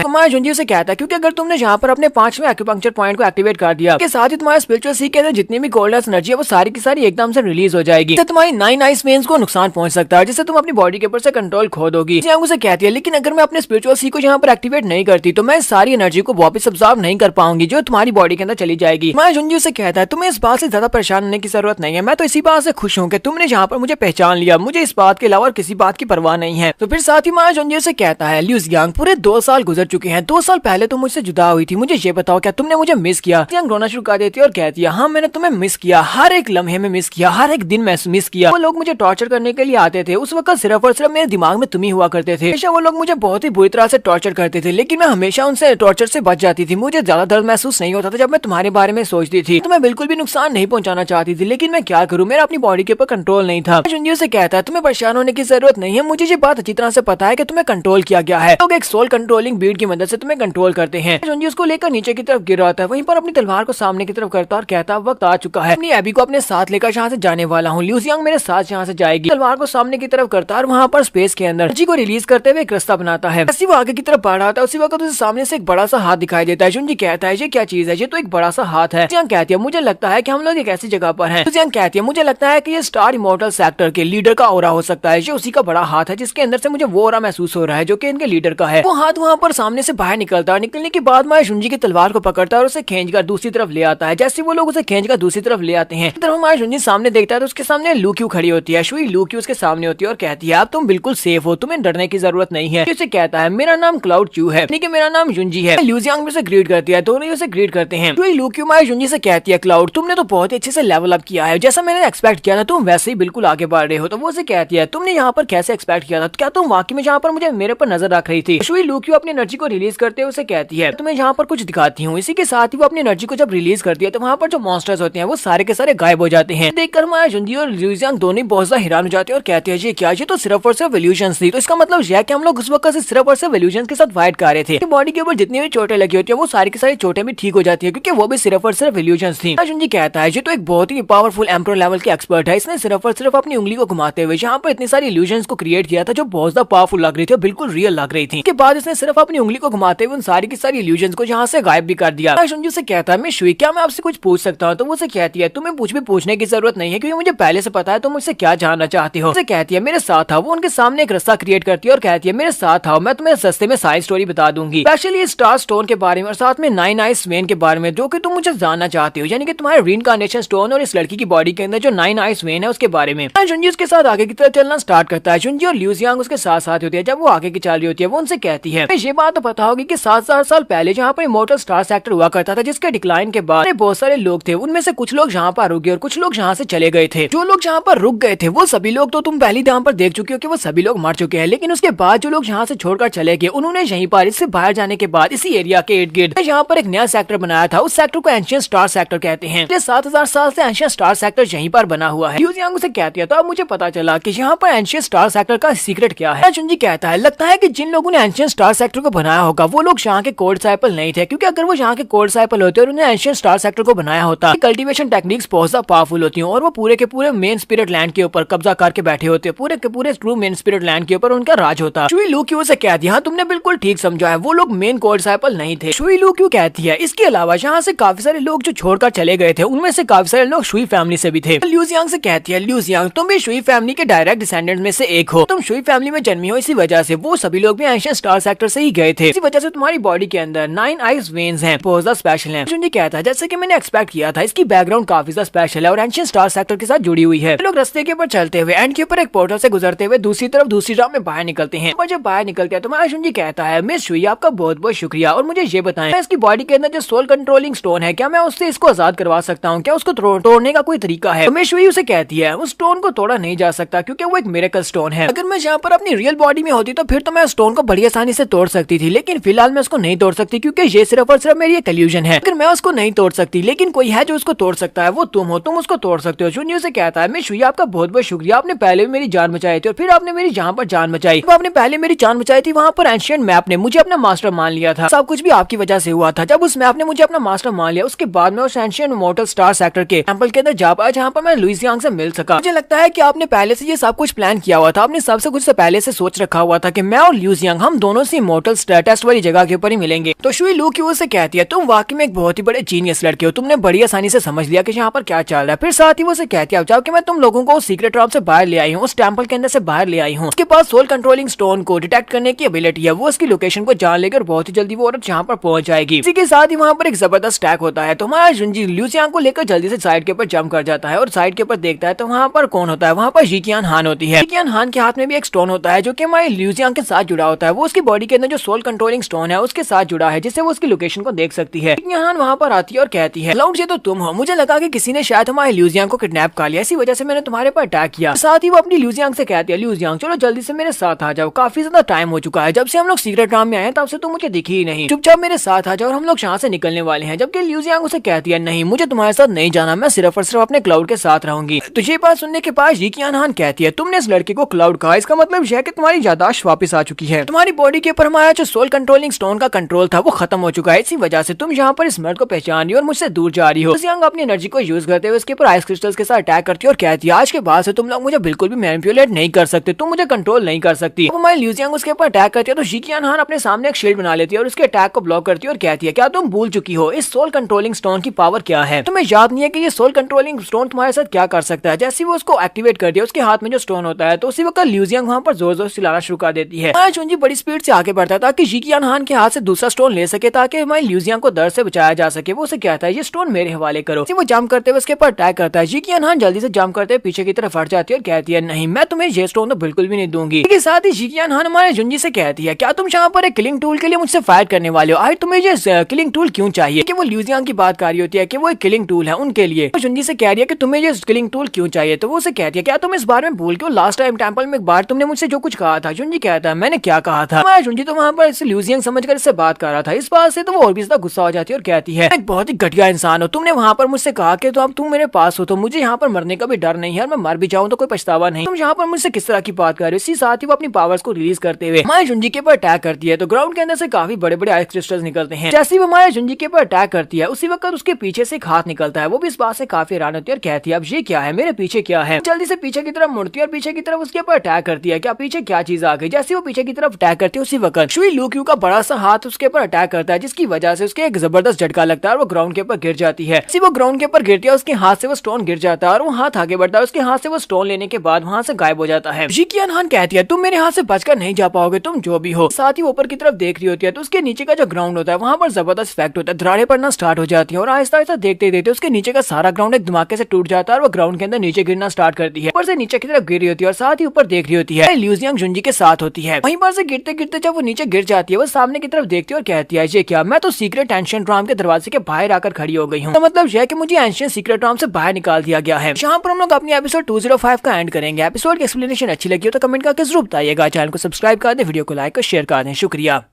है क्योंकि अगर तुमने यहाँ पर अपने 5वें एक्यूपंक्चर पॉइंट को एक्टिवेट कर दिया, के साथ ही तुम्हारे स्पिरिचुअल सी के अंदर जितनी भी गोल्डन एनर्जी है वो सारी की सारी एकदम से रिलीज हो जाएगी। तुम्हारी 9 आइस वेन्स को नुकसान पहुंच सकता है, जिससे तुम अपनी बॉडी के ऊपर से कंट्रोल खो दोगी। उसे कहती है लेकिन अगर मैं अपने स्पिरिचुअल सी को यहाँ पर एक्टिवेट नहीं करती तो मैं सारी एनर्जी को वापस अब्सॉर्ब नहीं कर पाऊंगी जो तुम्हारी बॉडी के अंदर चली जाएगी। मैं जुंजी से कहता है तुम्हें इस बात से ज्यादा परेशान होने की जरूरत नहीं है, मैं तो इसी बात से खुश हूँ कि तुमने जहाँ पर मुझे पहचान लिया, मुझे इस बात के अलावा किसी बात की परवाह नहीं है। तो फिर साथ ही मैं जुंजी से कहता है ल्यू जियांग पूरे 2 साल गुजर चुके हैं, 2 साल पहले तुम मुझसे जुदा हुई थी, मुझे ये बताओ क्या तुमने मुझे मिस किया? जियांग रोना शुरू कर देती है और कहती है हाँ मैंने तुम्हें मिस किया, हर एक लम्हे में मिस किया, हर एक दिन में मिस किया। वो लोग मुझे टॉर्चर करने के लिए आते थे, उस वक्त सिर्फ और सिर्फ मेरे दिमाग में तुम ही हुआ करते थे। हमेशा वो लोग मुझे बहुत ही बुरी तरह से टॉर्चर करते थे, लेकिन मैं हमेशा उनसे टॉर्चर से बच जाती थी। मुझे ज्यादा दर्द महसूस नहीं होता था जब मैं तुम्हारे बारे में सोचती थी, तो मैं बिल्कुल भी नुकसान नहीं पहुंचाना चाहती थी, लेकिन मैं क्या करूँ, मेरा अपनी बॉडी के ऊपर कंट्रोल नहीं था। जुंजियो से कहता है तुम्हें परेशान होने की जरूरत नहीं है, मुझे ये बात अच्छी तरह से पता है कि तुम्हें कंट्रोल किया गया है, लोग एक सोल कंट्रोलिंग बीड की मदद से तुम्हें कंट्रोल करते हैं। जुंजियो उसको लेकर नीचे की तरफ गिर आता है, वहीं पर अपनी तलवार को सामने की तरफ करता और कहता वक्त आ चुका है, अपनी एबी को अपने साथ लेकर यहाँ से जाने वाला हूँ, ल्यू जियांग मेरे साथ यहाँ से जाएगी। तलवार को सामने की तरफ करता और वहाँ पर स्पेस के अंदर एनर्जी को रिलीज करते हुए एक रास्ता बनाता है। वो आगे की तरफ बढ़ रहा था, उसी वक्त उसे सामने से एक बड़ा सा हाथ दिखाई देता है। जुंजी कहता है ये क्या चीज है? ये तो एक बड़ा सा हाथ है। जियांग कहती है मुझे लगता है कि हम लोग एक ऐसी जगह पर हैं। जियांग कहती है मुझे लगता है कि ये स्टार इमॉर्टल सेक्टर के लीडर का ऑरा हो सकता है, ये उसी का बड़ा हाथ है जिसके अंदर से मुझे वो ऑरा महसूस हो रहा है जो कि इनके लीडर का है। वो हाथ वहाँ पर सामने से बाहर निकलता है, निकलने के बाद मैं जुंजी की तलवार को पकड़ता है और उसे खींचकर दूसरी तरफ ले आता है। जैसे वो लोग उसे खींचकर दूसरी तरफ ले आते हैं, तरफ हमारा जुंजी सामने देखता है तो उसके सामने लू क्यू खड़ी होती है। शुई लू क्यू उसके सामने होती है और कहती है आप तुम बिल्कुल सेफ हो, तुम्हें डरने की जरूरत नहीं है। उसे कहता है मेरा नाम क्लाउड च्यू है, यानी कि मेरा नाम जुंजी है। ल्यू जियांग से ग्रीट करती है, दोनों उसे ग्रीट करते हैं। शुई लू क्यू मारे जुंजी से कहती है क्लाउड तुमने तो बहुत ही अच्छे से लेवल अप किया है, जैसा मैंने एक्सपेक्ट किया था तुम वैसे ही बिल्कुल आगे बढ़ रहे हो। तो वो उसे कहती है तुमने यहाँ पर कैसे एक्सपेक्ट किया था, क्या तुम वाकई में यहाँ पर मुझे मेरे पर नजर रख रही थी? शुई लू क्यू अपनी एनर्जी को रिलीज करते हुए उसे कहती है तुम्हें यहाँ पर कुछ दिखाती हूँ। इसी के साथ ही वो अपनी एनर्जी को जब रिलीज करती है तो वहाँ पर जो मॉन्स्टर्स होते हैं वो सारे के सारे गायब हो जाते हैं। देखकर हमारा जुंजी और ल्यू जियांग दोनों बहुत ज्यादा हैरान हो जाते हैं और कहते हैं ये क्या, ये तो सिर्फ और सिर्फ इल्यूजन्स थी। तो इसका मतलब यह है कि हम लोग उस वक्त से सिर्फ और सिर्फ इल्यूजन्स के साथ फाइट कर रहे थे। बॉडी के ऊपर जितनी भी चोटें लगी होती है वो सारी की सारी चोटें भी ठीक हो जाती है क्योंकि वो भी सिर्फ और सिर्फ इल्यूजन्स थी। जुंजी कहता है ये तो एक बहुत ही पावरफुल एम्परर लेवल के एक्सपर्ट है, इसने सिर्फ और सिर्फ अपनी उंगली को घुमाते हुए यहाँ पर इतनी सारी इल्यूजन्स को क्रिएट किया था जो बहुत ज्यादा पावरफुल लग रही थी, बिल्कुल रियल लग रही थी। इसके बाद इसने सिर्फ अपनी उंगली को घुमाते हुए उन सारी की सारी इल्यूजन्स को यहाँ से गायब भी कर दिया। जुंजी से कहता है मैं शुई क्या मैं आपसे कुछ पूछ सकता हूँ? तो वो उसे कहती है तुम्हें कुछ भी पूछने की जरूरत नहीं है क्योंकि मुझे पहले से पता है तुम मुझसे क्या जानना चाहती हो। उसे कहती है मेरे साथ आओ। वो उनके सामने एक रास्ता क्रिएट करती है और कहती है मेरे साथ आओ, मैं तुम्हें सस्ते में सारी स्टोरी बता दूंगी, स्पेशली स्टार स्टोन के बारे में और साथ में 9 आइज वेन के बारे में जो कि तुम मुझे जानना चाहती हो, यानी कि तुम्हारे रीइंकार्नेशन स्टोन और इस लड़की की बॉडी के अंदर जो 9 आइज वेन है उसके बारे में। जुंजी उसके साथ आगे की तरफ चलना स्टार्ट करता है। जुंजी और ल्यू जियांग उसके साथ साथ होती है। जब वो आगे की चल रही होती है वो उनसे कहती है ये बात तो पता होगी कि 7,000 साल पहले जहाँ पर इमॉर्टल स्टार सेक्टर हुआ करता था जिसके डिक्लाइन के बाद बहुत सारे लोग थे, उनमें से कुछ लोग यहाँ पर रुक गए और कुछ लोग यहाँ से चले गए थे। जो लोग यहाँ पर रुक गए थे वो सभी लोग तो तुम पहली यहाँ पर देख चुके हो कि वो सभी लोग मर चुके हैं, लेकिन उसके बाद जो लोग यहाँ से छोड़कर चले गए उन्होंने यहीं पर इससे बाहर जाने के बाद इसी एरिया के इर्द गिर्द यहाँ पर एक नया सेक्टर बनाया था। उस सेक्टर को एंशिएंट स्टार सेक्टर कहते हैं। 7,000 साल से एंशिएंट स्टार सेक्टर यहीं पर बना हुआ है। ल्यू जियांग उसे कहती है तो अब मुझे पता चला कि यहाँ पर एंशिएंट स्टार सेक्टर का सीक्रेट क्या है। जुंजी कहता है लगता है कि जिन लोगों ने एंशिएंट स्टार सेक्टर को बनाया होगा वो लोग यहाँ के कोड डिसाइपल नहीं थे, क्योंकि अगर वो यहाँ के कोड डिसाइपल होते और उन्हें एंशिएंट स्टार सेक्टर को बनाया होता, कल्टीवेशन टेक्निक्स बहुत ज्यादा पावरफुल होती हैं और वो पूरे के पूरे मेन स्पिरिट लैंड के ऊपर कब्जा करके बैठे होते, पूरे के पूरे ट्रू मेन स्पिरिट लैंड के ऊपर उनका राज होता। शुई लू क्यू से कहती है तुमने बिल्कुल ठीक समझा है, वो लोग मेन कोड डिसाइपल नहीं थे। शुई लू क्यू कहती है इसके अलावा यहाँ से काफी सारे लोग जो छोड़कर चले गए थे उनमें से काफी सारे लोग शुई फैमिली से भी थे। ल्यू जियांग से कहती है ल्यू जियांग तुम भी शुई फैमिली के डायरेक्ट डिसेंडेंट में से एक हो, तुम शुई फैमिली में जन्मी हो, इसी वजह से वो सभी लोग भी एंशिएंट स्टार सेक्टर से ही गए थे, इसी वजह से तुम्हारी बॉडी के अंदर 9 आइज वेन्स हैं, बहुत ज्यादा स्पेशल हैं। जुंजी कहता है जैसे कि मैंने एक्सपेक्ट किया था इसकी बैकग्राउंड काफी ज्यादा स्पेशल है और एंशिएंट स्टार सेक्टर के साथ जुड़ी हुई है। लोग रास्ते के ऊपर चलते हुए एंड के ऊपर एक पोर्टल से गुजरते हुए दूसरी तरफ दूसरी राह में बाहर निकलते हैं। जब बाहर निकलते हैं तो हमारा जुंजी कहता है मिस शुई आपका बहुत बहुत शुक्रिया और मुझे ये बताएं इसकी बॉडी के अंदर जो सोल कंट्रोलिंग स्टोन है क्या मैं उससे इसको आजाद करवा सकता हूँ, क्या उसको तोड़ने का कोई तरीका है? तो मिस शुई उसे कहती है उस स्टोन को तोड़ा नहीं जा सकता क्योंकि वो एक मिरेकल स्टोन है। अगर मैं यहाँ पर अपनी रियल बॉडी में होती तो फिर तो मैं उस स्टोन को बड़ी आसानी से तोड़ सकती थी, लेकिन फिलहाल मैं उसको नहीं तोड़ सकती क्योंकि ये सिर्फ और सिर्फ मेरी एक इल्यूजन है। अगर मैं उसको नहीं तोड़ सकती लेकिन कोई है जो उसको तोड़ सकता है, वो तुम हो, तुम उसको तोड़ सकते हो। जुनियो से कहता है मिस शुई आपका बहुत बहुत शुक्रिया, आपने पहले भी मेरी जान बचाई थी और फिर आपने मेरी जहाँ पर जान बचाई, आपने पहले मेरी जान बचाई थी वहाँ पर एंशिएंट मैप ने मुझे अपना मास्टर मान लिया था, सब कुछ भी आपकी वजह से हुआ था। जब उस मैप ने मुझे अपना मास्टर मान लिया उसके बाद मैं उस एंशिएंट इमॉर्टल स्टार सेक्टर के टेंपल के अंदर जा पाया जहाँ पर मैं ल्यू जियांग से मिल सका। मुझे लगता है कि आपने पहले से ये सब कुछ प्लान किया हुआ था, आपने सबसे कुछ से पहले से सोच रखा हुआ था कि मैं और ल्यू जियांग हम दोनों से इमॉर्टल टेस्ट वाली जगह के ऊपर ही मिलेंगे। तो शुई लू क्यू से कहती है तुम वाकई में एक बहुत ही बड़े जीनियस लड़के हो, तुमने बड़ी आसानी से समझ लिया कि यहाँ पर क्या चल रहा है। फिर साथ ही वो से कहती है जाओ कि मैं तुम लोगों को सीक्रेट रूम से बाहर ले आई हूँ, उस टेंपल के अंदर से बाहर ले आई हूँ। उसके पास सोल कंट्रोलिंग स्टोन को डिटेक्ट करने की एबिलिटी है, वो उसकी उसकी लोकेशन को जान लेकर बहुत ही जल्दी वो औरत यहाँ पर पहुंच जाएगी। इसी के साथ ही वहाँ पर एक जबरदस्त अटैक होता है, तो हमारा जुंजी ल्यूसियांग को लेकर जल्दी से साइड के ऊपर जंप कर जाता है और साइड के ऊपर देखता है तो वहाँ पर कौन होता है, वहाँ पर जीकियान हान होती है। जीकियान हान के हाथ में भी एक स्टोन होता है जो कि हमारे ल्यूसियांग के साथ जुड़ा होता है। वो उसकी बॉडी के अंदर जो सोल कंट्रोलिंग स्टोन है उसके साथ जुड़ा है, जिससे वो उसकी लोकेशन को देख सकती है। जीकियान हान वहाँ पर आती है और कहती है, क्लाउड ये तो तुम हो, मुझे लगा कि किसी ने शायद हमारे ल्यूसियांग को किडनैप कर लिया, इसी वजह से मैंने तुम्हारे पर अटैक किया। साथ ही वो अपनी ल्यूसियांग से कहती है, ल्यूसियांग चलो जल्दी से मेरे साथ आ जाओ, काफी ज्यादा टाइम हो चुका है, जब से हम लोग सीक्रेट राम में आए तब से तुम मुझे दिखी ही नहीं, चुपचाप मेरे साथ आ जाओ और हम लोग यहाँ से निकलने वाले हैं। जबकि ल्यूसियांग उसे कहती है, नहीं मुझे तुम्हारे साथ नहीं जाना, मैं सिर्फ और सिर्फ अपने क्लाउड के साथ रहूंगी। तो ये बात सुनने के बाद जीकियान हान कहती है, तुमने इस लड़के को क्लाउड कहा, इसका मतलब यह है कि तुम्हारी याददाश्त वापस आ चुकी है, तुम्हारी बॉडी के ऊपर हमारा जो सोल कंट्रोलिंग स्टोन का कंट्रोल था वो खत्म हो चुका है, इसी वजह से तुम यहाँ पर इस मर्द को पहचान रही हो और मुझसे दूर जा रही हो। ल्यूसियांग अपनी एनर्जी को यूज करते हुए उसके ऊपर आइस क्रिस्टल्स के साथ अटैक करती है और कहती है, आज के बाद से तुम लोग मुझे बिल्कुल भी मैनिपुलेट नहीं कर सकते, तुम मुझे कंट्रोल नहीं कर सकती। अब हमारी ल्यूसियांग उसके ऊपर अटैक करती है तो जीकियान हान अपने सामने एक शील्ड बना लेती है और उसके अटैक को ब्लॉक करती है और कहती है, क्या तुम भूल चुकी हो इस सोल कंट्रोलिंग स्टोन की पावर क्या है? तुम्हें याद नहीं है कि ये सोल कंट्रोलिंग स्टोन तुम्हारे साथ क्या कर सकता है? जैसे वो उसको एक्टिवेट कर दिया उसके हाथ में जो स्टोन होता है तो उसी वक्त ल्यूसियांग वहाँ पर जोर जोर से चिल्लाना शुरू कर देती है। हमारा जुंजी बड़ी स्पीड से आगे बढ़ता है ताकि जीकियान हान के हाथ से दूसरा स्टोन ले सके, ताकि हमारी ल्यूसियांग को दर्द से बचाया जा सके। वो उसे कहता है, ये स्टोन मेरे हवाले करो। वो जंप करते हुए उसके ऊपर अटैक करता है। जीकियान हान जल्दी से जंप करते हुए पीछे की तरफ हट जाती है और कहती है, नहीं मैं तुम्हें ये स्टोन तो बिल्कुल भी नहीं दूंगी। इसके साथ ही जीकियान हान हमारे जुंजी से कहती है, क्या तुम यहाँ पर एक किलिंग टूल के लिए मुझसे फाइट करने वाले हो? आज तुम्हें ये किलिंग टूल क्यों चाहिए? कि वो ल्यूसियांग की बात कर रही होती है कि वो एक किलिंग टूल है उनके लिए। तो जुंजी से कह रही है कि तुम्हें ये किलिंग टूल क्यों चाहिए? तो वो उसे कहती है, क्या तुम इस बारे में भूल के लास्ट टाइम टेंपल में एक बार तुमने मुझसे जो कुछ कहा था? जुंजी कहता है, मैंने क्या कहा था? हमारा जुंजी तो वहाँ पर इसे ल्यूसियांग समझकर इससे बात कर रहा था। इस बात से तो वो और भी ज्यादा गुस्सा हो जाती है और कहती है, एक बहुत ही घटिया इंसान हो, तुमने वहाँ पर मुझसे कहा कि तो अब तुम मेरे पास हो तो मुझे यहाँ पर मरने का भी डर नहीं है, मैं मर भी जाऊँ तो कोई पछतावा नहीं। तुम यहाँ पर मुझसे किस तरह की बात कर रहे हो? इसी साथ ही वो अपनी पावर्स को रिलीज करते हुए हमारे जुंजी के ऊपर अटैक करती है। तो ग्राउंड के अंदर से काफी बड़े बड़े आइस क्रिस्टल्स निकलते हैं। जैसे वो हमारे जुंजी के ऊपर अटैक करती है उसी वक्त उसके पीछे से एक हाथ निकलता है। वो भी इस बात से काफी हैरान होती है और कहती है, अब ये क्या है, मेरे पीछे क्या है? जल्दी से पीछे की तरफ मुड़ती है और पीछे की तरफ उसके ऊपर अटैक करती है। क्या पीछे क्या चीज आ गई? जैसे वो पीछे की तरफ अटैक करती है उसी वक्त शुई लूक्यू का बड़ा सा हाथ उसके ऊपर अटैक करता है, जिसकी वजह से उसके एक जबरदस्त झटका लगता है और वो ग्राउंड के ऊपर गिर जाती है। वो ग्राउंड के ऊपर गिरती है उसके हाथ से वो स्टोन गिर जाता है और वो हाथ आगे बढ़ता है। उसके हाथ से वो स्टोन लेने के बाद वहाँ से गायब हो जाता है। जीकियान हान कहती है, तुम मेरे हाथ से बचकर नहीं जा पाओगे, तुम जो भी हो। साथ ही ऊपर की तरफ देख रही होती है तो उसके नीचे का जो ग्राउंड होता है वहाँ पर जबरदस्त इफेक्ट होता है, दरारें पड़ना स्टार्ट हो जाती है और आहिस्ता आहिस्ता देखते देखते उसके नीचे का सारा ग्राउंड एक धमाके से टूट जाता है और वो ग्राउंड के अंदर नीचे गिरना स्टार्ट करती है। ऊपर से नीचे की तरफ गिर रही होती है और साथ ही ऊपर देख रही होती है ल्यूसियांग जुंजी के साथ होती है। वहीं पर से गिरते गिरते जब वो नीचे गिर जाती है वो सामने की तरफ देखती है और कहती है, ये क्या, मैं तो सीक्रेट एंशिएंट राम के दरवाजे के बाहर आकर खड़ी हो गई हूँ। तो मतलब यह है कि मुझे एंशिएंट सीक्रेट राम से बाहर निकाल दिया गया है। यहाँ पर हम लोग अपनी एपिसोड 205 का एंड करेंगे। एपिसोड की एक्सप्लेनेशन अच्छी लगी हो तो कमेंट करके जरूर बताइएगा। चैनल को सब्सक्राइब कर दे, वीडियो को लाइक और शेयर कर दें। शुक्रिया।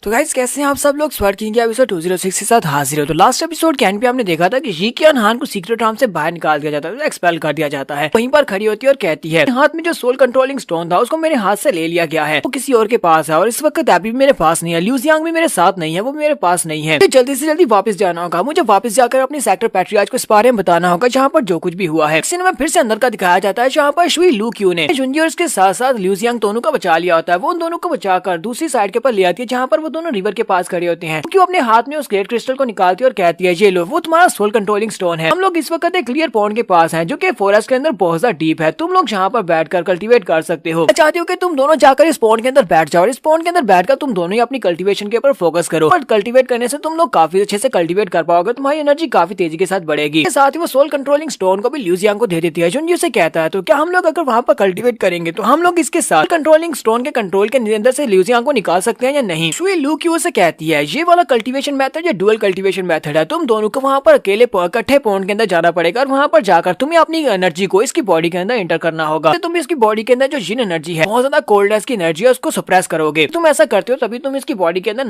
तो गाइस कैसे हैं आप सब लोग? स्वर्ड किंग के एपिसोड 206 के साथ हाजिर हो। तो लास्ट एपिसोड के एंड पे आपने देखा था कि जीकियान हान को सीक्रेट राम से बाहर निकाल दिया जाता है, एक्सपेल कर दिया जाता है। वहीं पर खड़ी होती है और कहती है, हाथ में जो सोल कंट्रोलिंग स्टोन था उसको मेरे हाथ से ले लिया गया है, वो किसी और के पास है और इस वक्त एबी भी मेरे पास नहीं है, ल्यूसियांग भी मेरे साथ नहीं है, वो मेरे पास नहीं है। तो जल्दी से जल्दी वापस जाना होगा, मुझे वापस जाकर अपनी सेक्टर पैट्रियार्च को इस बारे में बताना होगा जहाँ पर जो कुछ भी हुआ है। सिनेमा फिर से अंदर का दिखाया जाता है जहाँ पर शुई लूक्यू ने जुंजी और उसके साथ साथ ल्यूसियांग दोनों को बचा लिया होता है। वो उन दोनों को बचाकर दूसरी साइड के ऊपर ले आती है जहाँ पर वो दोनों रिवर के पास खड़े होते हैं। क्योंकि अपने हाथ में उस ग्रेट क्रिस्टल को निकालती है और कहती है, ये लो, वो तुम्हारा सोल कंट्रोलिंग स्टोन है। हम लोग इस वक्त एक क्लियर पॉन्ड के पास हैं जो कि फॉरेस्ट के अंदर बहुत ज्यादा डीप है, तुम लोग यहाँ पर बैठकर कल्टीवेट कर सकते हो। मैं चाहती हूँ कि तुम दोनों जाकर इस पॉन्ड के अंदर बैठ जाओ और इस पॉन्ड के अंदर बैठकर तुम दोनों ही अपनी कल्टीवेशन के ऊपर फोकस करो और कल्टीवेट करने से तुम लोग काफी अच्छे से कल्टीवेट कर पाओगे, तुम्हारी एनर्जी काफी तेजी के साथ बढ़ेगी। साथ ही वो सोल कंट्रोलिंग स्टोन को भी ल्यूसियांग को दे देती है। जुंजी उसे कहता है, तो क्या हम लोग अगर वहाँ पर कल्टीवेट करेंगे तो हम लोग इसके साथ कंट्रोलिंग स्टोन के कंट्रोल के अंदर से ल्यूसियांग को निकाल सकते हैं या नहीं? शुई लूक्यू से कहती है, ये वाला कल्टीवेशन मेथड या डुअल कल्टीवेशन मेथड है, तुम दोनों को वहाँ पर अकेले इकट्ठे पॉन्ड के अंदर जाना पड़ेगा और वहाँ पर जाकर तुम्हें अपनी एनर्जी को इसकी बॉडी के अंदर एंटर करना होगा। तो तुम इसकी बॉडी के अंदर जो जिन एनर्जी है, बहुत ज्यादा कोल्डनेस की एनर्जी है, उसको सप्रेस करोगे। तुम ऐसा करते हो तभी तुम इसकी बॉडी के अंदर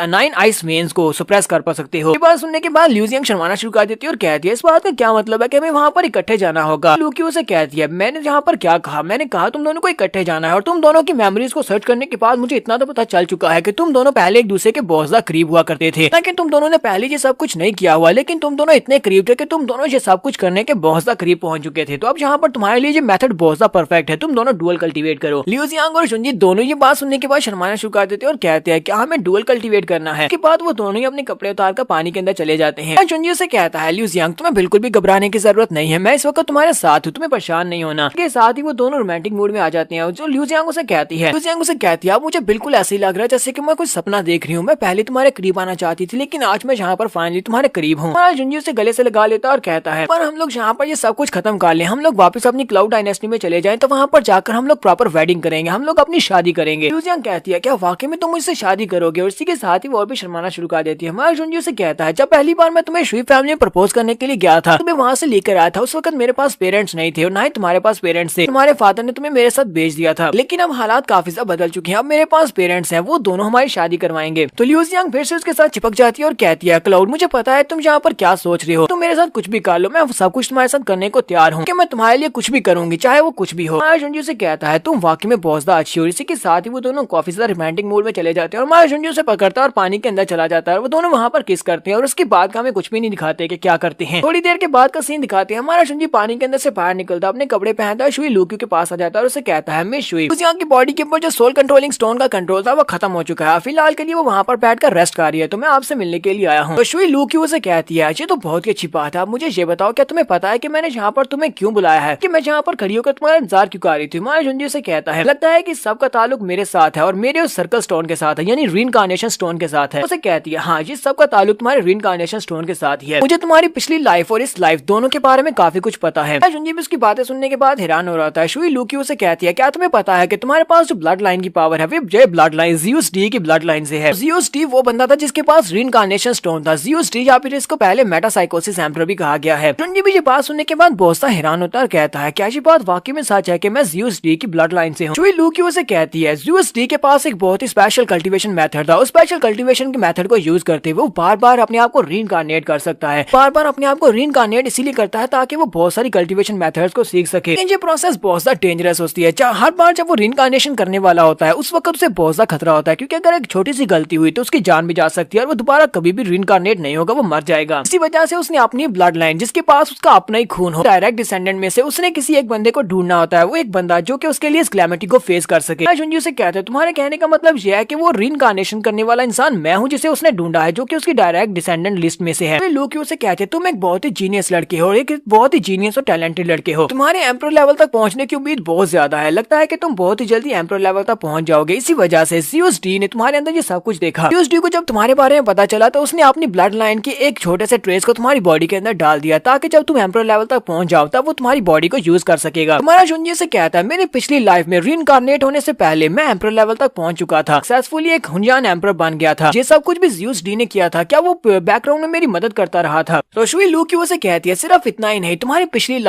9 आइस वेन्स को सप्रेस कर पा सकते हो। ये बात सुनने के बाद ल्यूसियांग शर्माना शुरू कर देती है और कहती है, इस बात का क्या मतलब है कि हमें वहाँ पर इकट्ठे जाना होगा? लूक्यू से कहती है, मैंने यहाँ पर क्या कहा? मैंने कहा तुम दोनों को इकट्ठे जाना है और तुम दोनों की मेमोरीज को सर्च करने के बाद मुझे इतना तो पता चल चुका है कि तुम दोनों पहले एक दूसरे के बहुत ज्यादा करीब हुआ करते थे, लेकिन तुम दोनों ने पहले ये सब कुछ नहीं किया हुआ, लेकिन तुम दोनों इतने करीब थे कि तुम दोनों ये सब कुछ करने के बहुत ज्यादा करीब पहुंच चुके थे। तो अब यहाँ पर तुम्हारे लिए ये मेथड बहुत ज्यादा परफेक्ट है, तुम दोनों डुअल कल्टीवेट करो। लियू जियांग और जुनजी दोनों ये बात सुनने के बाद शर्माना शुरू कर देते हैं और कहते हैं कि हमें डुअल कल्टीवेट करना है। इसके बाद वो दोनों ही अपने कपड़े उतार कर पानी के अंदर चले जाते हैं। जुनजी से कहता है लियू जियांग तुम्हें बिल्कुल भी घबराने की जरूरत नहीं है, मैं इस वक्त तुम्हारे साथ हूँ, तुम्हें परेशान नहीं होना। के साथ ही वो दोनों रोमांटिक मूड में आ जाते हैं। जो लियू जियांग उसे कहती है, अब मुझे बिल्कुल ऐसे ही लग रहा है जैसे कि मैं कुछ सपना देख रही हूँ, मैं पहले तुम्हारे करीब आना चाहती थी, लेकिन आज मैं यहाँ पर फाइनली तुम्हारे करीब हूँ। जुनजी उसे गले से लगा लेता है और कहता है पर हम लोग यहाँ पर ये सब कुछ खत्म कर ले, हम लोग वापस अपनी क्लाउड डायनेस्टी में चले जाएं, तो वहाँ पर जाकर हम लोग प्रॉपर वेडिंग करेंगे, हम लोग अपनी शादी करेंगे। लियू जियांग कहती है क्या वाकई में तुम मुझसे शादी करोगे? और इसी के साथ ही वो और भी शर्माना शुरू कर देती है। हमारा जुनजी उसे कहता है जब पहली बार मैं तुम्हें शुई फैमिली में प्रपोज करने के लिए गया था, तुम्हें वहाँ से लेकर आया था, उस वक्त मेरे पास पेरेंट्स नहीं थे और ना ही तुम्हारे पास पेरेंट्स थे, तुम्हारे फादर ने तुम्हें मेरे साथ भेज दिया था, लेकिन अब हालात काफी ज्यादा बदल चुके हैं, अब मेरे पास पेरेंट्स हैं, वो दोनों हमारी शादी करवाएंगे। तो लियू जियांग फिर से उसके साथ चिपक जाती है और कहती है क्लाउड मुझे पता है तुम यहाँ पर क्या सोच रहे हो, तुम मेरे साथ कुछ भी कर लो, मैं सब कुछ तुम्हारे साथ करने को तैयार हूँ, कि मैं तुम्हारे लिए कुछ भी करूंगी, चाहे वो कुछ भी हो। जुनजी से कहता है तुम वाकई में बहुत ज्यादा अच्छी हो। इसी के साथ ही वो दोनों काफी ज्यादा रोमांटिक मूड में चले जाते हैं और मारा जुनजी उसे पकड़ता है और पानी के अंदर चला जाता है। वो दोनों वहाँ पर किस करते हैं और उसके बाद हमें कुछ भी नहीं दिखाते कि क्या करते हैं। थोड़ी देर के बाद का सीन दिखाते हैं, हमारा जुनजी पानी के अंदर से बाहर निकलता है, अपने कपड़े पहनता है, शुई लूक्यू के पास आ जाता है और उसे कहता है मैं शुई, उस यहाँ की बॉडी के ऊपर जो सोल कंट्रोलिंग स्टोन का कंट्रोल था वो खत्म हो चुका है, फिलहाल के लिए वो वहाँ पर बैठकर रेस्ट कर रही है, तो मैं आपसे मिलने के लिए आया हूँ। तो शुई लूक्यू उसे कहती है ये तो बहुत ही अच्छी बात है, मुझे ये बताओ क्या तुम्हें पता है कि मैंने यहाँ पर तुम्हें क्यों बुलाया है, कि मैं यहाँ पर खड़ी होकर तुम्हारा इंतजार क्यों कर रही थी? हमारे जुनजी से कहता है लगता है कि सबका ताल्लुक मेरे साथ है और मेरे उस सर्कल स्टोन के साथ है, यानी रीइंकार्नेशन स्टोन के साथ है। उसे कहती है हाँ ये सबका ताल्लुक तुम्हारे रीइंकार्नेशन स्टोन के साथ ही है, मुझे तुम्हारी पिछली लाइफ और इस लाइफ दोनों के बारे में काफी कुछ पता है। जुनजी भी उसकी बातें सुनने के बाद हैरान हो रहा था। शुई लूक्यू से कहती है क्या तुम्हें पता है कि तुम्हारे पास जो ब्लड लाइन की पावर है वो ब्लड लाइन ज़ीउस डी की ब्लड लाइन से है। ज़ीउस डी वो बंदा था जिसके पास रीइंकार्नेशन स्टोन था। ज़ीउस डी या फिर इसको पहले मेटासाइकोसिस एम्परर भी कहा गया है। जुनजी भी ये बात सुनने के बाद बहुत सा हैरान होता है और कहता है क्या ये बात वाकई में सच है कि मैं ज़ीउस डी की ब्लड लाइन से हूँ? शुई लूक्यू से कहती है ज़ीउस डी के पास एक बहुत ही स्पेशल कल्टीवेशन मेथड था, उस स्पेशल कल्टीवेशन के मेथड को यूज करते हुए वो बार बार अपने आप को रीइंकार्नेट कर सकता है, बार बार अपने आप को रीइंकार्नेट इसीलिए करता है ताकि वो बहुत सारी कल्टीवेशन मेथड्स को सीख सके। ये प्रोसेस बहुत ज्यादा डेंजरस होती है, हर बार जब वो रीइंकार्नेशन करने वाला होता है उस वक्त उसे बहुत ज्यादा खतरा होता है, क्योंकि अगर एक छोटी सी गलती हुई तो उसकी जान भी जा सकती है और वो दोबारा कभी भी रीइंकार्नेट नहीं होगा, वो मर जाएगा। इसी वजह से उसने अपनी ब्लड लाइन जिसके पास उसका अपना ही खून हो, डायरेक्ट डिसेंडेंट में से उसने किसी एक बंदे को ढूंढना होता है, वो एक बंदा जो कि उसके लिए इस कैलेमिटी को फेस कर सके। जुनजी से कहते हैं तुम्हारे कहने का मतलब यह है कि वो रीइंकार्नेशन करने वाला इंसान मैं हूँ जिसे उसने ढूंढा है, जो कि उसकी डायरेक्ट डिसेंडेंट लिस्ट में से है। लूक्यू से कहते हैं तुम एक बहुत ही जीनियस लड़के हो, एक बहुत ही जीनियस और टैलेंटेड लड़के हो, तुम्हारे एम्परर लेवल तक पहुंचने की उम्मीद बहुत ज्यादा है, लगता है कि तुम बहुत ही जल्दी एम्परर लेवल तक पहुंच जाओगे। इसी वजह से ज़ीउस डी ने तुम्हारे अंदर ये सब कुछ देखा। ज़ीउस डी को जब तुम्हारे बारे में पता चला तो उसने अपनी ब्लड लाइन की एक छोटे से ट्रेस को तुम्हारी बॉडी के अंदर डाल दिया, ताकि जब तुम एम्परर लेवल तक पहुंच जाओ तब वो तुम्हारी बॉडी को यूज कर सकेगा। तुम्हारा जुनजी से कहता है मेरी पिछली लाइफ में रीइंकार्नेट होने से पहले मैं एम्परर लेवल तक पहुंच चुका था, सक्सेसफुली एक हुनजान एम्परर बन गया था, ये सब कुछ भी ज़ीउस डी ने किया था, क्या वो बैकग्राउंड में मेरी मदद करता रहा था? तो शुई लूक्यू से कहती है सिर्फ इतना ही नहीं, तुम्हारी पिछली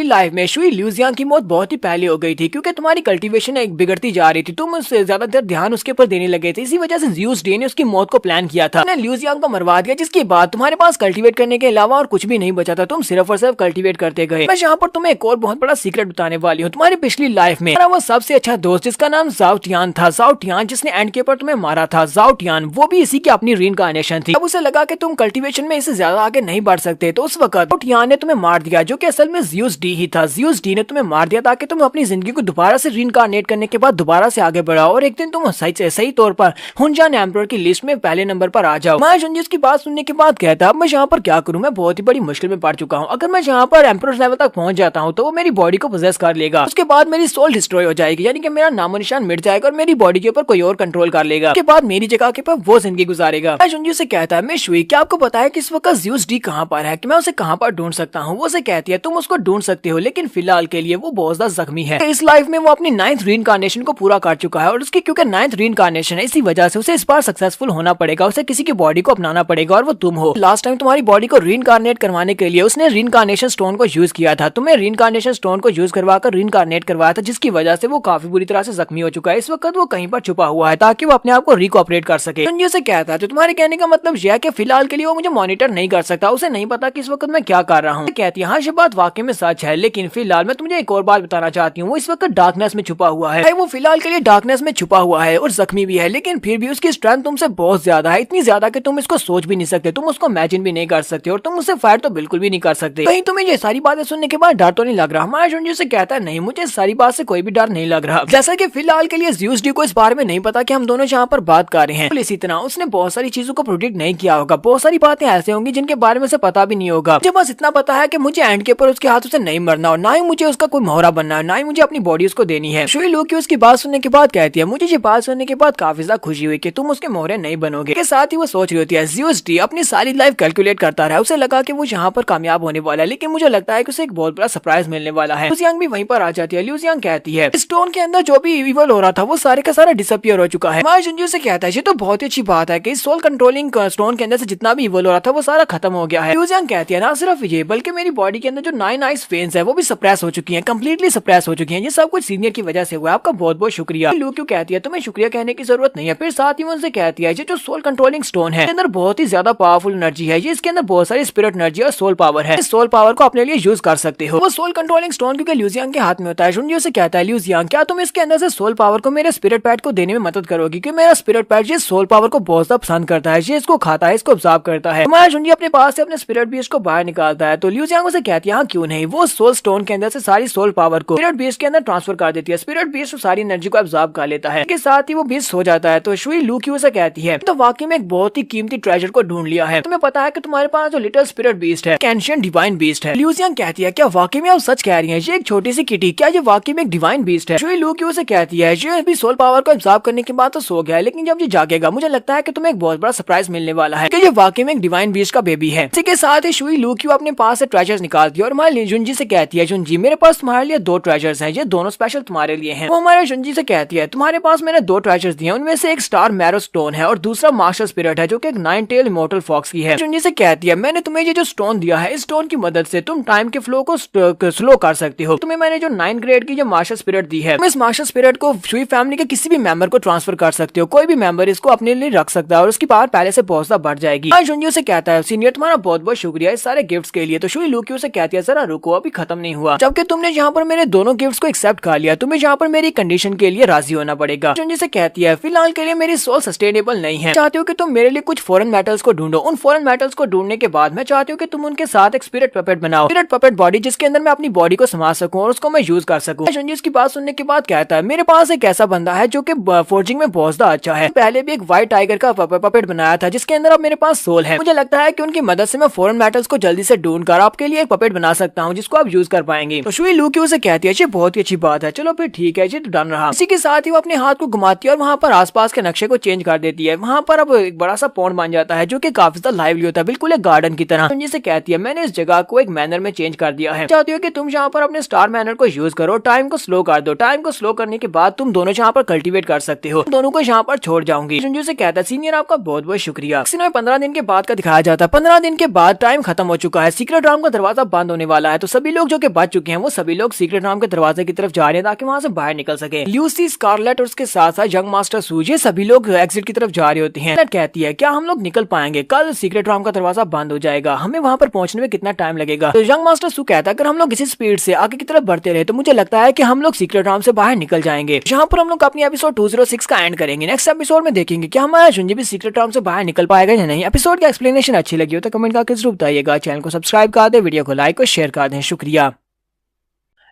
लाइफ में शुई लियू जियांग की मौत बहुत ही पहले हो गई थी, क्योंकि तुम्हारी कल्टीवेशन एक बिगड़ती जा रही थी, तुम उससे ज्यादातर ध्यान उसके ऊपर देने लगे थे, इसी वजह से ज़ीउस डी ने उसकी मौत को प्लान किया था, लियू जियांग को मरवा दिया, जिसके बाद तुम्हारे पास कल्टीवेट करने के अलावा और कुछ भी नहीं बचा था, तुम सिर्फ और सिर्फ कल्टीवेट करते गए। मैं यहाँ पर तुम्हें एक और बहुत बड़ा सीक्रेट बताने वाली हूँ। तुम्हारी पिछली लाइफ में वो सबसे अच्छा दोस्त जिसका नाम ज़ाओ टियान था, ज़ाओ टियान जिसने एंड के ऊपर तुम्हें मारा था, ज़ाओ टियान वो भी इसी की अपनी रीइंकार्नेशन थी। अब उसे लगा कि तुम कल्टीवेशन में इससे ज्यादा आगे नहीं बढ़ सकते, तो उस वक्त ज़ाओ टियान ने तुम्हें मार दिया, जो कि असल में ज़ीउस डी ही था। ज़ीउस डी ने तुम्हें मार दिया ताकि तुम अपनी जिंदगी को दोबारा से रीइंकार्नेट करने के बाद दोबारा से आगे बढ़ाओ और एक दिन तुम सही तौर पर हुनजान एम्परर की लिस्ट में पहले नंबर पर आ जाओ। मैं जुनजी की बात सुनने के बाद कहता अब मैं यहाँ पर क्या करूँ, मैं बहुत ही बड़ी मुश्किल में पड़ चुका हूँ, अगर मैं यहाँ पर एम्परर लेवल तक पहुंच जाता हूँ तो वो मेरी बॉडी को पोजेस कर लेगा, उसके बाद मेरी सोल डिस्ट्रॉय हो जाएगी, यानी कि मेरा नामो निशान मिट जाएगा और मेरी बॉडी के ऊपर कोई और कंट्रोल कर लेगा, उसके बाद मेरी जगह के ऊपर वो जिंदगी गुजारेगा। जुनजी से कहता है मैं शुई क्या आपको पता है कि इस वक्त ज़ीउस डी कहाँ पर है, कि मैं उसे कहाँ पर ढूंढ सकता हूँ? वो से कहती है तुम उसको ढूंढ सकते हो, लेकिन फिलहाल के लिए वो बहुत ज्यादा जख्मी है, इस लाइफ में वो अपनी 9th रीइंकार्नेशन को पूरा कर चुका है और उसकी क्योंकि 9th रीइंकार्नेशन है, इसी वजह से उसे इस बार सक्सेसफुल होना पड़ेगा, उसे किसी की बॉडी को अपनाना पड़ेगा और वो तुम हो। लास्ट टाइम तुम्हारी बॉडी को रीइंकार्नेट करवाने के लिए उसने रीइंकार्नेशन स्टोन को यूज किया था, तुम्हें रीइंकार्नेशन स्टोन को यूज करवाकर रीइंकार्नेट करवाया था, जिसकी वजह से वो काफी बुरी तरह से जख्मी हो चुका है। इस वक्त वो कहीं पर छुपा हुआ है ताकि वो अपने आप को रिकॉपरेट कर सके। जुनजी से कहता है तो तुम्हारे कहने का मतलब यह है कि फिलहाल के लिए वो मुझे मॉनिटर नहीं कर सकता, उसे नहीं पता कि इस वक्त मैं क्या कर रहा हूँ। कहती है हाँ ये बात वाकई में सच है, लेकिन फिलहाल मैं तुम्हें एक और बात बताना चाहती हूँ, वो इस वक्त डार्कनेस में छुपा हुआ है, वो फिलहाल के लिए डार्कनेस में छुपा हुआ है और जख्मी भी है, लेकिन फिर भी उसकी स्ट्रेंथ तुमसे बहुत ज्यादा है, इतनी ज्यादा कि तुम इसको सोच भी नहीं सकते, तुम उसको इमेजिन भी नहीं कर सकते और तुम उससे फाइट तो बिल्कुल भी नहीं कर सकते। कहीं तुम्हें ये सारी बातें सुनने के बाद डर तो नहीं लग रहा? हमारा जुंजी से कहता है नहीं, मुझे सारी बात से कोई भी डर नहीं लग रहा। जैसा कि फिलहाल के लिए ज़्यूस डी को इस बारे में नहीं पता कि हम दोनों जहाँ पर बात कर रहे हैं, इसी तरह उसने बहुत सारी चीजों को प्रोडिक्ट नहीं किया होगा, बहुत सारी बातें ऐसे होंगी जिनके बारे में उसे पता भी नहीं होगा। मुझे बस इतना पता है कि मुझे एंड के ऊपर उसके हाथों से नहीं मरना और ना ही मुझे उसका कोई मोहरा बनना है, ना ही मुझे अपनी बॉडी उसको देनी है। शुई लू की उसकी बात सुनने के बाद कहती है मुझे ये बात सुनने के बाद काफी ज्यादा खुशी हुई कि तुम उसके मोहरे नहीं बनोगे। के साथ ही वो सोच रही होती है ज़्यूस डी अपनी सारी लाइफ कैलकुलेट करता रहा, उसे लगा कि वो यहाँ पर कामयाब होने वाला है, लेकिन मुझे लगता है कि उसे एक बहुत बड़ा सरप्राइज मिलने वाला है। ल्यूजियांग भी वहीं पर आ जाती है। ल्यूजियांग कहती है स्टोन के अंदर जो भी इवल हो रहा था वो सारे का सारा डिसअपियर हो चुका है। हमारे जुंजू से कहता है ये तो बहुत ही अच्छी बात है कि सोल कंट्रोलिंग स्टोन के अंदर से जितना भी इवल हो रहा था वो सारा खत्म हो गया है। ल्यूजियांग कहती है ना सिर्फ ये बल्कि मेरी बॉडी के अंदर जो 9 आइस वेन्स है वो भी सप्रेस हो चुकी हैं, कंप्लीटली सप्रेस हो चुकी हैं। ये सब कुछ सीनियर की वजह से हुआ है, आपका बहुत बहुत शुक्रिया। लू क्यों कहती है तुम्हें शुक्रिया कहने की जरूरत नहीं है। फिर साथ ही उनसे कहती है ये जो सोल कंट्रोलिंग स्टोन है इसके अंदर बहुत ही ज्यादा पावरफुल एनर्जी है, ये इसके अंदर बहुत सारी स्पिरिट एनर्जी और सोल पावर है, इस सोल पावर को अपने लिए यूज कर सकते हो। वो सोल कंट्रोलिंग स्टोन क्योंकि ल्यूजियांग के हाथ में होता है। जुंजियो से कहता है ल्यूजियांग क्या तुम इसके अंदर से सोल पावर को मेरे स्पिरिट पैड को देने में मदद करोगी, क्योंकि मेरा स्पिरिट पैड ये सोल पावर को बहुत ज्यादा पसंद करता है, ये इसको खाता है, इसको ऑब्जर्व करता है। हमारा जुंजी अपने पास से अपने स्पिरिट बीस्ट को बाहर निकालता है तो ल्यूजियांग उसे कहती है हाँ क्यों नहीं, वो सोल स्टोन के अंदर से सारी सोल पावर को स्पिरिट बीस्ट के अंदर ट्रांसफर कर देती है। स्पिरिट बीस्ट सारी एनर्जी को ऑब्जर्व कर लेता है, इसके साथ ही वो बीस्ट हो जाता है। तो शुई लू क्यू से कहती है तो वाकई में एक बहुत ही कीमती ट्रेजर को ढूंढ लिया है, तुम्हें पता है कि तुम्हारे पास जो लिटिल स्पिरिट बीस्ट है एंशिएंट डिवाइन बीस्ट है। ल्यूजियांग कहती है क्या वाकई में आप सच कह रही हैं, ये एक छोटी सी किटी क्या ये वाकई में एक डिवाइन बीस्ट है? शुई लू क्यू से कहती है ये अभी सोल पावर को ऑब्जर्व करने के बाद तो सो गया है, लेकिन जब ये जागेगा मुझे लगता है कि तुम्हें एक बहुत बड़ा सरप्राइज मिलने वाला है कि ये वाकई में एक डिवाइन बीस्ट का बेबी है। इसी के साथ ही शुई लू क्यू अपने पास से ट्रेजर्स निकालती है और हमारे जुंजी से कहती है जुंजी मेरे पास तुम्हारे लिए 2 ट्रेजर्स हैं, ये दोनों स्पेशल तुम्हारे लिए हैं। वो हमारे जुंजी से कहती है तुम्हारे पास मैंने 2 ट्रेजर्स दिए, उनमें से एक स्टार मैरो स्टोन है और दूसरा मास्टर स्पिरिट है जो कि एक 9 टेल इमोर्टल फॉक्स की है। जुंजी से कहती है मैंने तुम्हें ये जो स्टोन दिया है इस स्टोन की मदद से तुम टाइम के फ्लो को स्लो कर सकते हो। तुम्हें मैंने जो 9 ग्रेड की जो मास्टर स्पिरिट दी है, तुम इस मास्टर स्पिरिट को शुई फैमिली के किसी भी मेंबर को ट्रांसफर कर सकते हो, कोई भी मेंबर इसको अपने लिए रख सकता है और उसकी पावर पहले से बहुत ज्यादा बढ़ जाएगी। जुंजी से कहता है सीनियर तुम्हारा बहुत बहुत शुक्रिया इस सारे गिफ्ट्स के लिए। तो शुई लू क्यू से कहती है जरा रुको अभी खत्म नहीं हुआ, जबकि तुमने यहाँ पर मेरे दोनों गिफ्ट्स को एक्सेप्ट कर लिया, तुम्हें यहाँ पर मेरी कंडीशन के लिए राजी होना पड़ेगा। जुंजी से कहती है फिलहाल के लिए मेरी सोल सस्टेनेबल नहीं है, चाहती हूँ कि तुम मेरे लिए कुछ फॉरेन मेटल्स को ढूंढो, उन फॉरेन मेटल्स को ढूंढने के बाद मैं चाहती हूँ कि तुम उनके साथ एक स्पिरिट पपेट बनाओ, स्पिरिट पपेट बॉडी जिसके अंदर मैं अपनी बॉडी को संभाल सकूं और उसको मैं यूज कर सकूं। जुंजी इसकी बात सुनने के बाद कहता है मेरे पास एक ऐसा बंदा है जो कि फोर्जिंग में बहुत ज्यादा अच्छा है, पहले भी एक व्हाइट टाइगर का पपेट बनाया था जिसके अंदर अब मेरे पास सोल है, मुझे लगता है कि उनकी मदद से मैं फॉरेन मेटल्स को जल्दी से ढूंढ कर आपके लिए एक पपेट बना सकता हूँ जिसको आप यूज कर पाएंगे। तो शुई लू क्यू से कहती है ये बहुत ही अच्छी बात है, चलो फिर ठीक है ये तो डन रहा। इसी के साथ ही वो अपने हाथ को घुमाती है और वहाँ पर आसपास के नक्शे को चेंज कर देती है, वहाँ पर अब एक बड़ा सा पॉन्ड बन जाता है जो कि काफी ज्यादा लाइवली होता है, बिल्कुल एक गार्डन की तरह। जुंजी से कहती है मैंने इस जगह को एक मैनर में चेंज कर दिया है, चाहती हूँ कि तुम यहाँ पर अपने स्टार मैनर को यूज करो, टाइम को स्लो कर दो, टाइम को स्लो करने के बाद तुम दोनों यहाँ पर कल्टीवेट कर सकते हो, दोनों को यहाँ पर छोड़ जाऊंगी। जुंजू से कहता है सीनियर आपका बहुत बहुत शुक्रिया। 15 दिन के बाद का दिखाया जाता है, 15 दिन के बाद टाइम खत्म हो चुका है, सीक्रेट राम का दरवाजा बंद होने वाला है, तो सभी लोग जो कि बच चुके हैं वो सभी लोग सीक्रेट राम के दरवाजे की तरफ जा रहे हैं ताकि वहाँ से बाहर निकल सके। ल्यूसी स्कारलेट और उसके साथ साथ यंग मास्टर सू ये सभी लोग एग्जिट की तरफ जा रहे होते हैं। कहती है क्या हम लोग निकल पाएंगे, कल सीक्रेट राम का दरवाजा बंद हो जाएगा, हमें वहाँ पर पहुंचने में कितना टाइम लगेगा? तो यंग मास्टर सू कहता है अगर हम लोग इसी स्पीड से आगे की तरफ बढ़ते रहे तो मुझे लगता है कि हम लोग सीक्रेट राम से बाहर निकल जाएंगे। यहाँ पर हम लोग अपनी एपिसोड 206 का एंड करेंगे। नेक्स्ट एपिसोड में देखेंगे कि हमारा जुंजी भी सीक्रेट राम से बाहर निकल पाएगा या नहीं। एपिसोड की एक्सप्लेनेशन अच्छी लगी हो तो कमेंट करके जरूर बताइएगा, चैनल को सब्सक्राइब कर दे, वीडियो को लाइक और शेयर कर दें, शुक्रिया।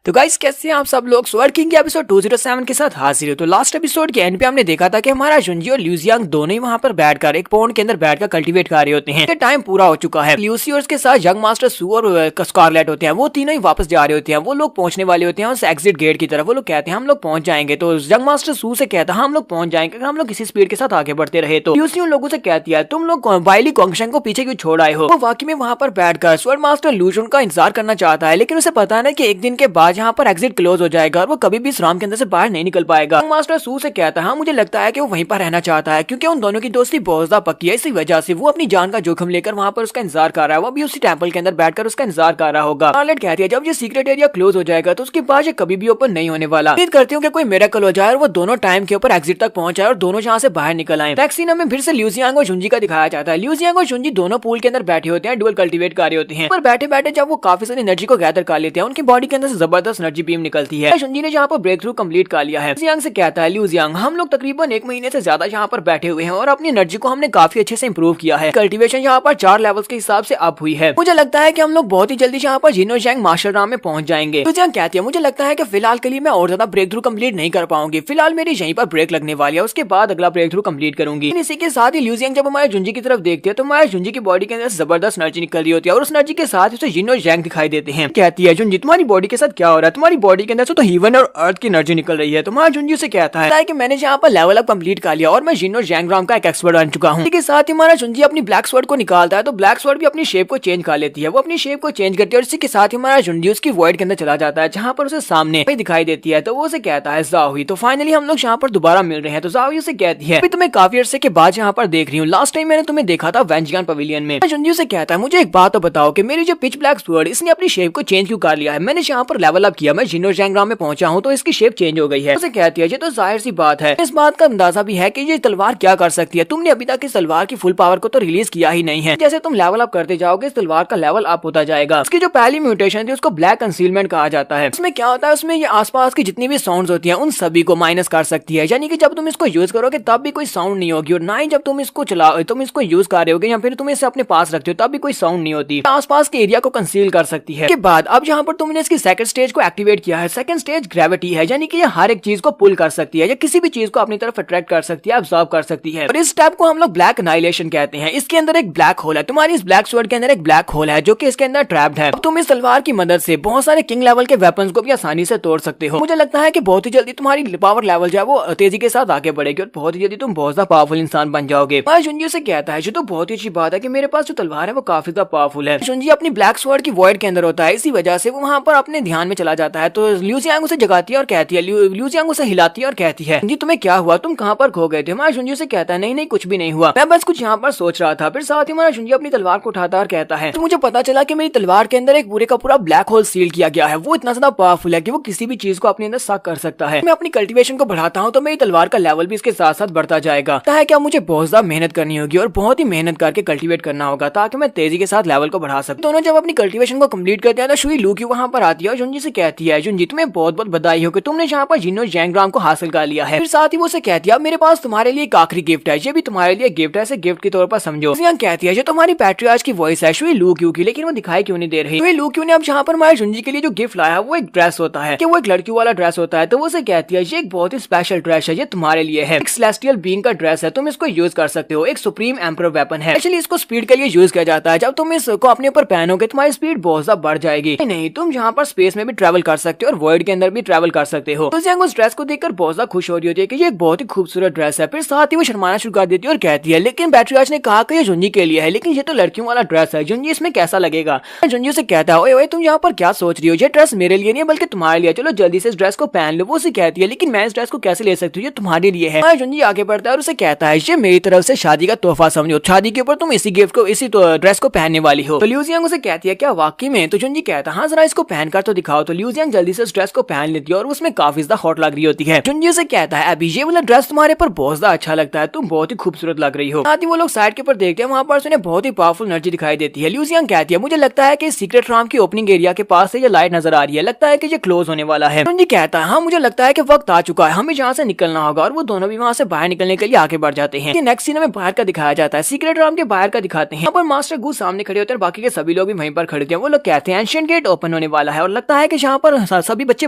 तो गाइस कैसे हैं आप सब लोग, स्वर्ड किंग के एपिसोड 207 के साथ हाजिर हो। तो लास्ट एपिसोड के एंड पे हमने देखा था कि हमारा जुंजी और ल्यूजियांग दोनों ही वहां पर बैठकर एक पॉन्ड के अंदर बैठकर कल्टीवेट कर रहे होते हैं। टाइम पूरा हो चुका है, ल्यूसी और उसके साथ यंग मास्टर सू और स्कारलेट होते हैं, वो तीनों ही वापस जा रहे होते हैं, वो लोग पहुंचने वाले होते हैं उस एग्जिट गेट की तरफ। वो लोग कहते हैं हम लोग पहुंच जाएंगे, तो यंग मास्टर सू से कहता है हम लोग पहुंच जाएंगे अगर हम लोग किसी स्पीड के साथ आगे बढ़ते रहे। तो ल्यूसी उन लोगों से कहती है तुम लोग वाइली कॉन्गशंग को पीछे क्यों छोड़ आए हो? वो वाकई में वहां पर बैठकर स्वर्ड मास्टर लूजन का इंतजार करना चाहता है, लेकिन उसे पता है ना कि एक दिन के बाद यहाँ पर एग्जिट क्लोज हो जाएगा और वो कभी भी इस राम के अंदर से बाहर नहीं निकल पाएगा। मास्टर सू से कहता है हाँ मुझे लगता है कि वो वहीं पर रहना चाहता है क्योंकि उन दोनों की दोस्ती बहुत ज्यादा पक्की है, इसी वजह से वो अपनी जान का जोखिम लेकर वहाँ पर उसका इंतजार कर रहा है, वो भी उसी टेंपल के अंदर बैठकर उसका इंतजार कर रहा होगा। स्कारलेट कहती है जब ये सीक्रेट एरिया क्लोज हो जाएगा तो उसके बाद ये कभी भी ओपन नहीं होने वाला, उम्मीद करती हूँ कि कोई मिरेकल हो जाए और वो दोनों टाइम के ऊपर एग्जिट तक पहुंच जाए और दोनों यहाँ से बाहर निकल आए। नेक्स्ट सीन में फिर से ल्यूजियांग और जुंजी का दिखाया जाता है। ल्यूजियांग और जुंजी दोनों पूल के अंदर बैठे होते हैं, डुअल कल्टीवेट कर रहे होते हैं, पर बैठे बैठे जब वो काफी सारी एनर्जी को गैदर कर लेते हैं, उनकी बॉडी के अंदर से जबरदस्त एनर्जी बीम निकलती है। जुंजी ने यहाँ पर ब्रेक थ्रू कंप्लीट कर लिया है। जियांग से कहता है, लिू जियांग, हम लोग तकरीबन 1 महीने से ज्यादा यहाँ पर बैठे हुए हैं और अपनी एनर्जी को हमने काफी अच्छे से इंप्रूव किया है। कल्टीवेशन यहाँ पर 4 लेवल्स के हिसाब से अप हुई है। मुझे लगता है कि हम लोग बहुत ही जल्दी यहाँ पर जिनो जैंग मार्शल राम में पहुंच जाएंगे। तो जियांग कहती है, मुझे लगता है कि फिलहाल के लिए मैं और ज्यादा ब्रेक थ्रू कंप्लीट नहीं कर पाऊंगी, फिलहाल मेरी यहीं पर ब्रेक लगने वाली है, उसके बाद अगला ब्रेक थ्रू कंप्लीट करूंगी। इसी के साथ ही लिू जियांग जब हमारे जुंजी की तरफ देखते हैं तो हमारे जुंजी की बॉडी के अंदर जबरदस्त एनर्जी निकल रही होती है और उस एनर्जी के साथ उसे जिनो जैंग दिखाई देते हैं। कहती है, जुंजी तुम्हारी बॉडी के साथ क्या हो रहा है, तुम्हारी बॉडी के अंदर से तो हीवन और अर्थ की एनर्जी निकल रही है। तुम्हारा जुंजी से कहता है कि मैंने यहाँ पर लेवल अप कंप्लीट कर लिया और मैं जिनो जैंग राम का एक एक्सपर्ट बन चुका हूँ। इसके साथ ही हमारा जुंजी अपनी ब्लैक स्वॉर्ड को निकालता है तो ब्लैक स्वॉर्ड भी अपनी शेप को चेंज कर लेती है। वो अपनी शेप को चेंज करती है और इसी के साथ ही हमारा जुंजी उसकी वॉइड के अंदर चला जाता है जहाँ पर उसे सामने दिखाई देती है। तो वो उसे कहता है, ज़ाओही। तो फाइनली हम लोग यहाँ पर दोबारा मिल रहे हैं। तो ज़ाओही उसे कहती है, तुम्हें काफी अरसे के बाद यहाँ पर देख रही हूँ, लास्ट टाइम मैंने तुम्हें देखा था वेंजियान पवेलियन में। जुंजी से कहता है, मुझे एक बात तो बताओ कि मेरी जो पिच ब्लैक स्वॉर्ड इसने अपनी शेप को चेंज क्यों कर लिया है। मैंने यहाँ पर लेवल अप किया, मैं जिनो जैंग राम में पहुंचा हूँ तो इसकी शेप चेंज हो गई है। उसे कहती है, ये तो जाहिर सी बात है, इस बात का अंदाजा भी है कि ये तलवार क्या कर सकती है। तुमने अभी तक इस तलवार की फुल पावर को तो रिलीज किया ही नहीं है। जैसे तुम लेवल अप करते जाओगे इस तलवार का लेवल अप होता जाएगा। इसकी जो पहली म्यूटेशन थी उसको ब्लैक कंसीलमेंट कहा जाता है। इसमें क्या होता है, उसमें ये आसपास की जितनी भी साउंड्स होती हैं उन सभी को माइनस कर सकती है, यानी कि जब तुम इसको यूज करोगे तब भी कोई साउंड नहीं होगी और ना ही जब तुम इसको यूज कर रहे होगे या फिर तुम इसे अपने पास रखते हो तब भी कोई साउंड नहीं होती। आसपास के एरिया को कंसील कर सकती है। के बाद अब यहाँ पर तुमने इसकी सेकंड स्टेज को एक्टिवेट किया है। सेकंड स्टेज ग्रेविटी है, यानी कि ये हर एक चीज को पुल कर सकती है या किसी भी चीज को अपनी तरफ अट्रैक्ट कर सकती है, अब्सॉर्ब कर सकती है। और इस स्टेप को हम लोग ब्लैक एनाइलेशन कहते हैं। इसके अंदर एक ब्लैक होल है, तुम्हारी इस ब्लैक स्वॉर्ड के अंदर एक ब्लैक होल है जो कि इसके अंदर ट्रैप्ड है। अब तुम इस तलवार की मदद से बहुत सारे किंग लेवल के वेपन्स को भी आसानी से तोड़ सकते हो। मुझे लगता है कि बहुत ही जल्दी तुम्हारी पावर लेवल जो है वो तेजी के साथ आगे बढ़ेगी और बहुत ही जल्दी तुम बहुत ज्यादा पावरफुल इंसान बन जाओगे। जुंजी से कहता है, जो तो बहुत ही अच्छी बात है कि मेरे पास जो तलवार है वो काफी ज्यादा पावरफुल है। जुंजी अपनी ब्लैक स्वॉर्ड की वॉइड के अंदर होता है, इसी वजह से वो वहाँ पर अपने ध्यान में चला जाता है। तो लिू जियांग उसे जगाती है और कहती है, लिू जियांग उसे हिलाती है और कहती है, जी तुम्हें क्या हुआ, तुम कहाँ पर खो गए थे। हमारा जुंजी से कहता है, नहीं नहीं कुछ भी नहीं हुआ, मैं बस कुछ यहाँ पर सोच रहा था। फिर साथ ही हमारा जुंजी अपनी तलवार को उठाता है और कहता है, तो मुझे पता चला कि मेरी तलवार के अंदर एक पूरे का पूरा ब्लैक होल सील किया गया है। वो इतना ज्यादा पावरफुल है कि वो किसी भी चीज को अपने अंदर सक कर सकता है। मैं अपनी कल्टीवेशन को बढ़ाता हूँ तो मेरी तलवार का लेवल भी इसके साथ साथ बढ़ता जाएगा। क्या मुझे बहुत ज्यादा मेहनत करनी होगी और बहुत ही मेहनत करके कल्टीवेट करना होगा ताकि मैं तेजी के साथ लेवल को बढ़ा सकूं। दोनों जब अपनी कल्टीवेशन को कंप्लीट करते हैं तो शुई लू की वहाँ पर आती है और जुंजी से कहती है, जुंजी तुम्हें बहुत बहुत बधाई हो कि तुमने यहाँ पर जिनो जैंग राम को हासिल कर लिया है। फिर साथ ही वो से कहती है, मेरे पास तुम्हारे लिए एक आखिरी गिफ्ट है, ये भी तुम्हारे लिए गिफ्ट है, इसे गिफ्ट के तौर पर समझो। जियांग कहती है, जो तुम्हारी पैट्रियार्च की वॉइस है शुई लू क्यू की, लेकिन वो दिखाई क्यों नहीं दे रही। शुई लू क्यू ने अब यहाँ पर हमारे जुंजी के लिए जो गिफ्ट लाया वो एक ड्रेस होता है कि वो एक लड़कियों वाला ड्रेस होता है। तो वो से कहती है, ये एक बहुत ही स्पेशल ड्रेस है, ये तुम्हारे लिए है, एक सेलेस्टियल बीइंग का ड्रेस है, तुम इसको यूज कर सकते हो, एक सुप्रीम एम्परर वेपन है। एक्चुअली इसको स्पीड के लिए यूज किया जाता है। जब तुम इसको अपने ऊपर पहनोगे तुम्हारी स्पीड बहुत ज्यादा बढ़ जाएगी। नहीं, तुम यहाँ पर स्पेस में भी ट्रैवल कर सकते हो और वॉइड के अंदर भी ट्रैवल कर सकते हो। तो जियांग उस ड्रेस को देखकर बहुत ज्यादा खुश हो रही होती है कि ये एक बहुत ही खूबसूरत ड्रेस है। फिर साथ ही वो शर्माना शुरू कर देती है और कहती है, लेकिन पैट्रियार्च ने कहा कि ये जुंजी के लिए है, लेकिन ये तो लड़कियों वाला ड्रेस है, जुंजी इसमें कैसा लगेगा। जुंजी से कहता है, ओए ओए तुम यहाँ पर क्या सोच रही हो, ये ड्रेस मेरे लिए नहीं है बल्कि तुम्हारे लिए, चलो जल्दी से इस ड्रेस को पहन लो। वो उसे कहती है, लेकिन मैं इस ड्रेस को कैसे ले सकती हूँ, ये तुम्हारे लिए है। जुंजी आगे बढ़ता है और उसे कहता है, ये मेरी तरफ से शादी का तोहफा समझो, शादी के ऊपर तुम इसी गिफ्ट को, इसी ड्रेस को पहनने वाली हो। तो लिू जियांग उसे कहती है, क्या वाकई में। तो जुंजी कहता है, हाँ जरा इसको पहनकर तो दिखाओ। तो लिू जियांग जल्दी से उस ड्रेस को पहन लेती है और उसमें काफी ज्यादा हॉट लग रही होती है। जुंजी उसे कहता है, अभी ये वाला ड्रेस तुम्हारे पर बहुत ज्यादा अच्छा लगता है, तुम बहुत ही खूबसूरत लग रही हो। साथ ही वो लोग साइड के ऊपर देखते हैं, वहाँ पर उन्हें बहुत ही पावरफुल एनर्जी दिखाई देती है। लिू जियांग कहती है, मुझे लगता है कि सीक्रेट राम की ओपनिंग एरिया के पास से ये लाइट नजर आ रही है, लगता है कि ये क्लोज होने वाला है। जुंजी कहता है, हाँ मुझे लगता है कि वक्त आ चुका है, हमें यहाँ से निकलना होगा। और वो दोनों भी वहाँ से बाहर निकलने के लिए आगे बढ़ जाते हैं। नेक्स्ट सीन में बाहर का दिखाया जाता है, सीक्रेट राम के बाहर का दिखाते हैं। यहाँ पर मास्टर गू सामने खड़े होते हैं, बाकी के सभी लोग भी वहीं पर खड़े थे। वो लोग कहते हैं एंशिएंट गेट ओपन होने वाला है और लगता है कि यहाँ पर सभी बच्चे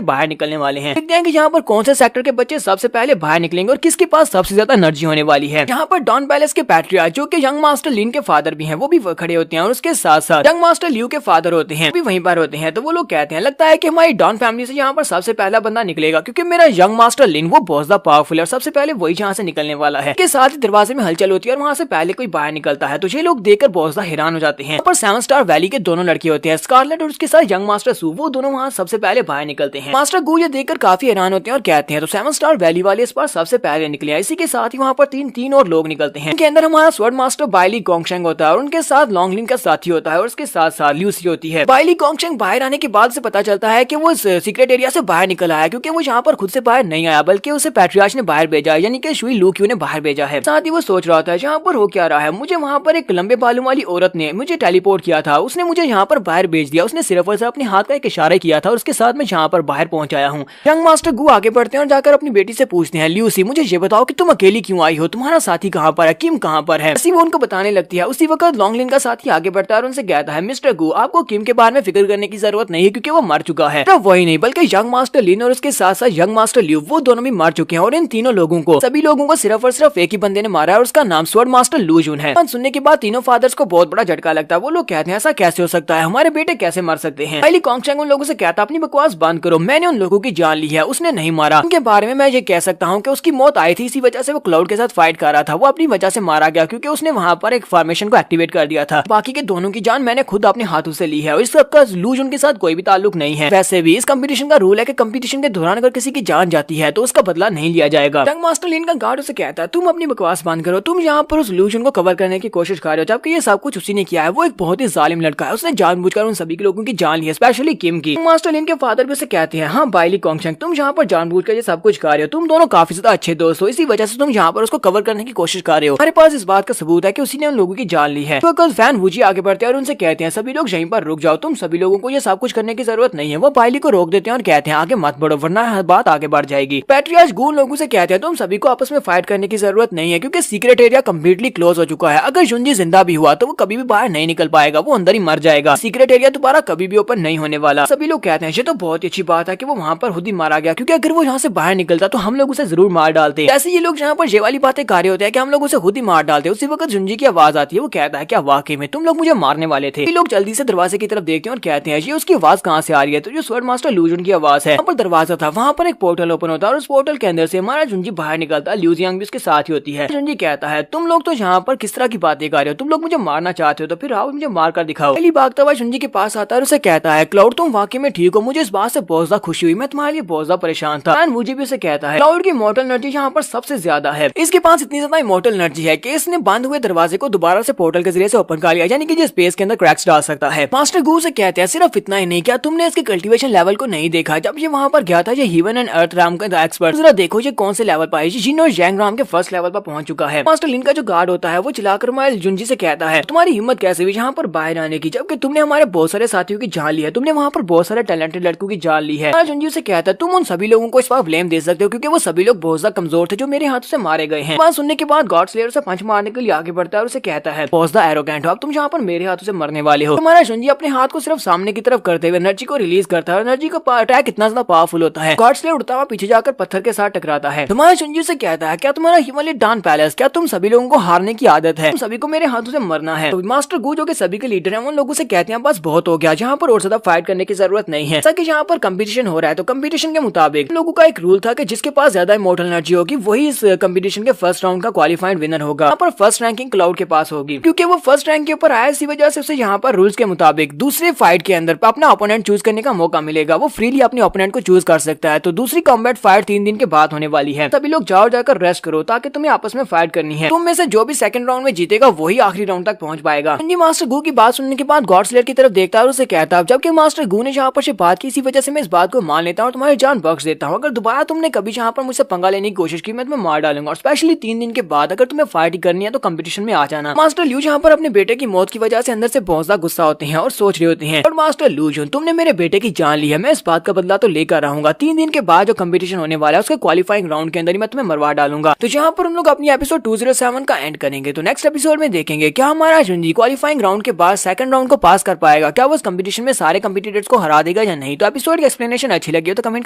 बाहर निकलने वाले हैं। देखते हैं कि यहाँ पर कौन से सेक्टर के बच्चे सबसे पहले बाहर निकलेंगे और किसके पास सबसे ज्यादा एनर्जी होने वाली है। यहाँ पर डॉन पैलेस के पैट्रियार्च जो कि यंग मास्टर लिन के फादर भी हैं, वो भी खड़े होते हैं और उसके साथ साथ यंग मास्टर लियू के फादर होते हैं, भी वहीं पर होते हैं। तो वो लोग कहते हैं, लगता है कि हमारी डॉन फैमिली से यहाँ पर सबसे पहला बंदा निकलेगा, क्योंकि मेरा यंग मास्टर लिन वो बहुत ज्यादा पावरफुल है और सबसे पहले वही यहाँ से निकलने वाला है। के साथ ही दरवाजे में हलचल होती है और वहाँ से पहले कोई बाहर निकलता है। तो ये लोग देखकर बहुत ज्यादा हैरान हो जाते हैं। पर 7 स्टार वैली के दोनों लड़के होते हैं, स्कारलेट और उसके साथ यंग मास्टर सू, वो दोनों वहाँ सबसे पहले बाहर निकलते हैं। मास्टर गू ये देखकर काफी हैरान होते हैं और कहते हैं, तो 7 स्टार वैली वाले इस बार सबसे पहले निकले। इसी के साथ ही वहाँ पर तीन और लोग निकलते हैं। इनके अंदर हमारा स्वॉर्ड मास्टर बाइली गोंगशेंग होता है और उनके साथ लॉन्गलिन का साथी होता है और उसके साथ साथ ल्यूसी होती है। बाइली गोंगशेंग बाहर आने के बाद से पता चलता है कि वो सीक्रेट एरिया से बाहर निकल आया, क्योंकि वो यहाँ पर खुद से बाहर नहीं आया बल्कि उसे पैट्रियार्च ने बाहर भेजा है, यानी कि शुई लू क्यू ने बाहर भेजा है। साथ ही वो सोच रहा था यहाँ पर हो क्या रहा है, मुझे वहाँ पर एक लंबे बालों वाली औरत ने मुझे टेलीपोर्ट किया था, उसने मुझे यहाँ पर बाहर भेज दिया, उसने सिर्फ और सिर्फ अपने हाथ का एक इशारा किया था और उसके साथ मैं यहाँ पर बाहर पहुंच आया हूँ। यंग मास्टर गु आगे बढ़ते हैं और जाकर अपनी बेटी से पूछते हैं, ल्यूसी मुझे ये बताओ कि तुम अकेली क्यों आई हो, तुम्हारा साथी कहाँ पर है, किम कहाँ पर है। वो उनको बताने लगती है। उसी वक्त लॉन्गलिन का साथी आगे बढ़ता है और उनसे कहता है, मिस्टर गु आपको किम के बारे में फिक्र करने की जरूरत नहीं है क्योंकि वो मर चुका है। तो वही नहीं बल्कि यंग मास्टर लिन और उसके साथ साथ यंग मास्टर ल्यू वो दोनों भी मर चुके हैं और इन तीनों लोगों को सभी लोगों को सिर्फ और सिर्फ एक ही बंदे ने मारा है और उसका नाम स्वॉर्ड मास्टर लू जून है। सुनने के बाद तीनों फादर्स को बहुत बड़ा झटका लगता है। वो लोग कहते हैं ऐसा कैसे हो सकता है, हमारे बेटे कैसे मर सकते हैं। पहली कॉन्गचैंग उन लोगों से कहता अपनी बकवास बंद करो, मैंने उन लोगों की जान ली है, उसने नहीं मारा। उनके बारे में मैं ये कह सकता हूँ कि उसकी मौत आई थी इसी वजह से वो क्लाउड के साथ फाइट कर रहा था। वो अपनी वजह से मारा गया क्योंकि उसने वहाँ पर एक फॉर्मेशन को एक्टिवेट कर दिया था। बाकी के दोनों की जान मैंने खुद अपने हाथों से ली है और इस सबका लू जून के साथ कोई भी ताल्लुक नहीं है। वैसे भी इस कंपटीशन का रूल है कि कंपटीशन के दौरान अगर किसी की जान जाती है तो उसका बदला नहीं लिया जाएगा। यंग मास्टर लिन का गार्ड उसे कहता है, तुम अपनी बकवास बंद करो, तुम यहाँ पर उस लू जून को कवर करने की कोशिश कर रहे हो जबकि ये सब कुछ उसी ने किया है। वो एक बहुत ही जालिम लड़का है, उसने जानबूझकर उन सभी लोगों की जान ली है, स्पेशली किम की। मास्टर लिन के फादर भी उसे कहते हैं, हाँ बाइली कॉन्गचैंग तुम यहाँ पर जानबूझकर ये सब कुछ कर रहे हो, तुम दोनों काफी ज्यादा अच्छे दोस्त हो, इसी वजह से तुम यहाँ पर उसको कवर करने की कोशिश कर रहे हो। हमारे पास इस बात का सबूत है कि उसी ने उन लोगों की जान ली है। तो फैन वूजी आगे बढ़ते हैं और उनसे कहते हैं, सभी लोग यहीं पर रुक जाओ, तुम सभी लोगों को ये सब कुछ करने की जरूरत नहीं है। वो बाइली को रोक देते हैं और कहते हैं आगे मत बढ़ो वरना बात आगे बढ़ जाएगी। पैट्रियार्च गू लोगों से कहते हैं, तुम सभी को आपस में फाइट करने की जरूरत नहीं है क्योंकि सीक्रेट एरिया कम्प्लीटली क्लोज हो चुका है। अगर जुंजी जिंदा भी हुआ तो वो कभी भी बाहर नहीं निकल पाएगा, वो अंदर ही मर जाएगा। सीक्रेट एरिया दोबारा कभी भी ओपन नहीं होने वाला। सभी लोग कहते हैं ये तो बहुत ही अच्छी बात है कि वो वहाँ पर खुद ही मारा गया क्योंकि अगर वो यहाँ से बाहर निकलता तो हम लोग उसे जरूर मार डालते। जैसे ये लोग यहाँ पर ये वाली बातें कर रहे होते हैं कि हम लोग उसे खुद ही मार डालते। उसी वक्त जुंजी की आवाज आती है। वो कहता है क्या वाकई में तुम लोग मुझे मारने वाले थे। ये लोग जल्दी से दरवाजे की तरफ देखते हैं और कहते हैं ये उसकी आवाज कहाँ से आ रही है। तो जो स्वॉर्ड मास्टर लू जून की आवाज है। वहाँ पर दरवाजा था, वहाँ पर एक पोर्टल ओपन होता है और उस पोर्टल के अंदर से हमारा जुंजी बाहर निकलता है। ल्यू जियांग भी उसके साथ ही होती है। जुंजी कहता है तुम लोग तो यहाँ पर किस तरह की बातें कर रहे हो, तुम लोग मुझे मारना चाहते हो तो फिर आओ मुझे मार कर दिखाओ। पहली भागता हुआ जुंजी के पास आता है और उसे कहता है, क्लाउड तुम वाकई में ठीक हो, मुझे इस बात से बहुत ज्यादा खुशी हुई, मैं तुम्हारे लिए बहुत ज्यादा परेशान था। एंड मुझे भी उसे कहता है क्लाउड की इमॉर्टल एनर्जी यहाँ पर सबसे ज्यादा है, इसके पास इतनी ज्यादा इमॉर्टल एनर्जी है कि इसने बंद हुए दरवाजे को दोबारा से पोर्टल के जरिए से ओपन कर लिया, यानी कि जो स्पेस के अंदर क्रैक्स डाल सकता है। मास्टर गू से कहते हैं सिर्फ इतना ही नहीं, क्या तुमने इसके कल्टीवेशन लेवल को नहीं देखा। जब ये वहाँ पर गया था ये हीवन एंड अर्थ राम का एक्सपर्ट, जरा देखो ये कौन से लेवल पर है। जिन और जैंग राम के फर्स्ट लेवल पर पहुंच चुका है। मास्टर लिन का जो गार्ड होता है वो चिल्लाकर माइल जुंजी से कहता है तुम्हारी हिम्मत कैसे हुई यहाँ पर बाहर आने की, जबकि तुमने हमारे बहुत सारे साथियों की जान ली है, तुमने वहाँ पर बहुत सारे टैलेंटेड लड़कों की जान ली है। जुंजी से कहता है तुम उन सभी लोगों को इस बार ब्लेम दे सकते हो क्योंकि वो सभी लोग बहुत ज्यादा कमजोर थे जो मेरे हाथों से मारे गए हैं। बात सुनने के बाद गॉड स्लेयर उसे पंच मारने के लिए आगे बढ़ता है और उसे कहता है बहुत ज्यादा एरोगेंट हो, अब तुम यहाँ पर मेरे हाथों से मरने वाले हो। हमारा जुंजी अपने हाथ को सिर्फ सामने की तरफ करते हुए एनर्जी को रिलीज करता है। एनर्जी का अटैक इतना ज्यादा पावरफुल होता है, गॉड स्लेयर उड़ता हुआ पीछे जाकर पत्थर के साथ टकराता है। हमारा जुंजी से कहता है क्या तुम्हारा हिमालय डान पैलेस, क्या तुम सभी लोगों को हारने की आदत है, तुम सभी को मेरे हाथों से मरना है। तो मास्टर गू जो कि सभी के लीडर हैं उन लोगों से कहते हैं बस बहुत हो गया, जहाँ पर और ज्यादा फाइट करने की जरूरत नहीं है। ताकि यहाँ पर कंपटीशन हो रहा है तो कंपटीशन के मुताबिक लोगों का एक रूल था कि जिसके पास ज्यादा इमॉर्टल एनर्जी होगी वही इस कंपटीशन के फर्स्ट राउंड का क्वालिफाइड विनर होगा। यहाँ पर फर्स्ट रैंकिंग क्लाउड के पास होगी क्योंकि वो फर्स्ट रैंक के ऊपर आया, इसी वजह से उसे यहाँ पर रूल्स के मुताबिक दूसरे फाइट के अंदर अपना ओपोनेंट चूज करने का मौका मिलेगा। वो फ्रीली अपने ओपोनेंट को चूज कर सकता है। तो दूसरी कॉम्बैट फाइट 3 दिन के बाद होने वाली है। सभी लोग जाओ जाकर रेस्ट करो ताकि तुम्हें आपस में फाइट करनी है। तुम में से जो भी सेकंड राउंड में जीतेगा वही आखिरी राउंड तक पहुंच पाएगा। मास्टर गू की बात सुनने के बाद गॉड स्लेयर की तरफ देखता है और उसे कहता है जबकि मास्टर गू ने यहाँ पर से बात की, इसी वजह से मैं इस बात को मान लेता हूँ और तुम्हारी जान बख्श देता हूँ। अगर दोबारा तुमने कभी यहाँ पर मुझसे पंगा लेने की कोशिश की मैं तुम्हें मार डालूंगा और स्पेशली 3 दिन के बाद अगर तुम्हें फाइट करनी है तो कंपटीशन में आ जाना। मास्टर ल्यू यहाँ पर अपने बेटे की मौत की वजह से अंदर से बहुत ज्यादा गुस्सा होते हैं और सोच रहे होते हैं और मास्टर लू जून तुमने मेरे बेटे की जान ली है, मैं इस बात का बदला तो लेकर रहूंगा। 3 दिन के बाद जो कंपटीशन होने वाला है उसके क्वालिफाइंग राउंड के अंदर ही मैं तुम्हें मरवा डालूंगा। तो यहाँ पर हम लोग अपनी एपिसोड 207 का एंड करेंगे। तो नेक्स्ट एपिसोड में देखेंगे क्या हमारा जुंजी क्वालिफाइंग राउंड के बाद सेकंड राउंड को पास कर पाएगा, क्या वो इस कंपटीशन में सारे कंपीटिटर्स को हरा देगा या नहीं। तो एपिसोड की एक्सप्लेनेशन अच्छी लगी हो तो कमेंट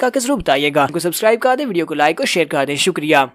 करके जरूर बताइएगा। सब्सक्राइब कर दे, वीडियो को लाइक और शेयर कर दें। शुक्रिया।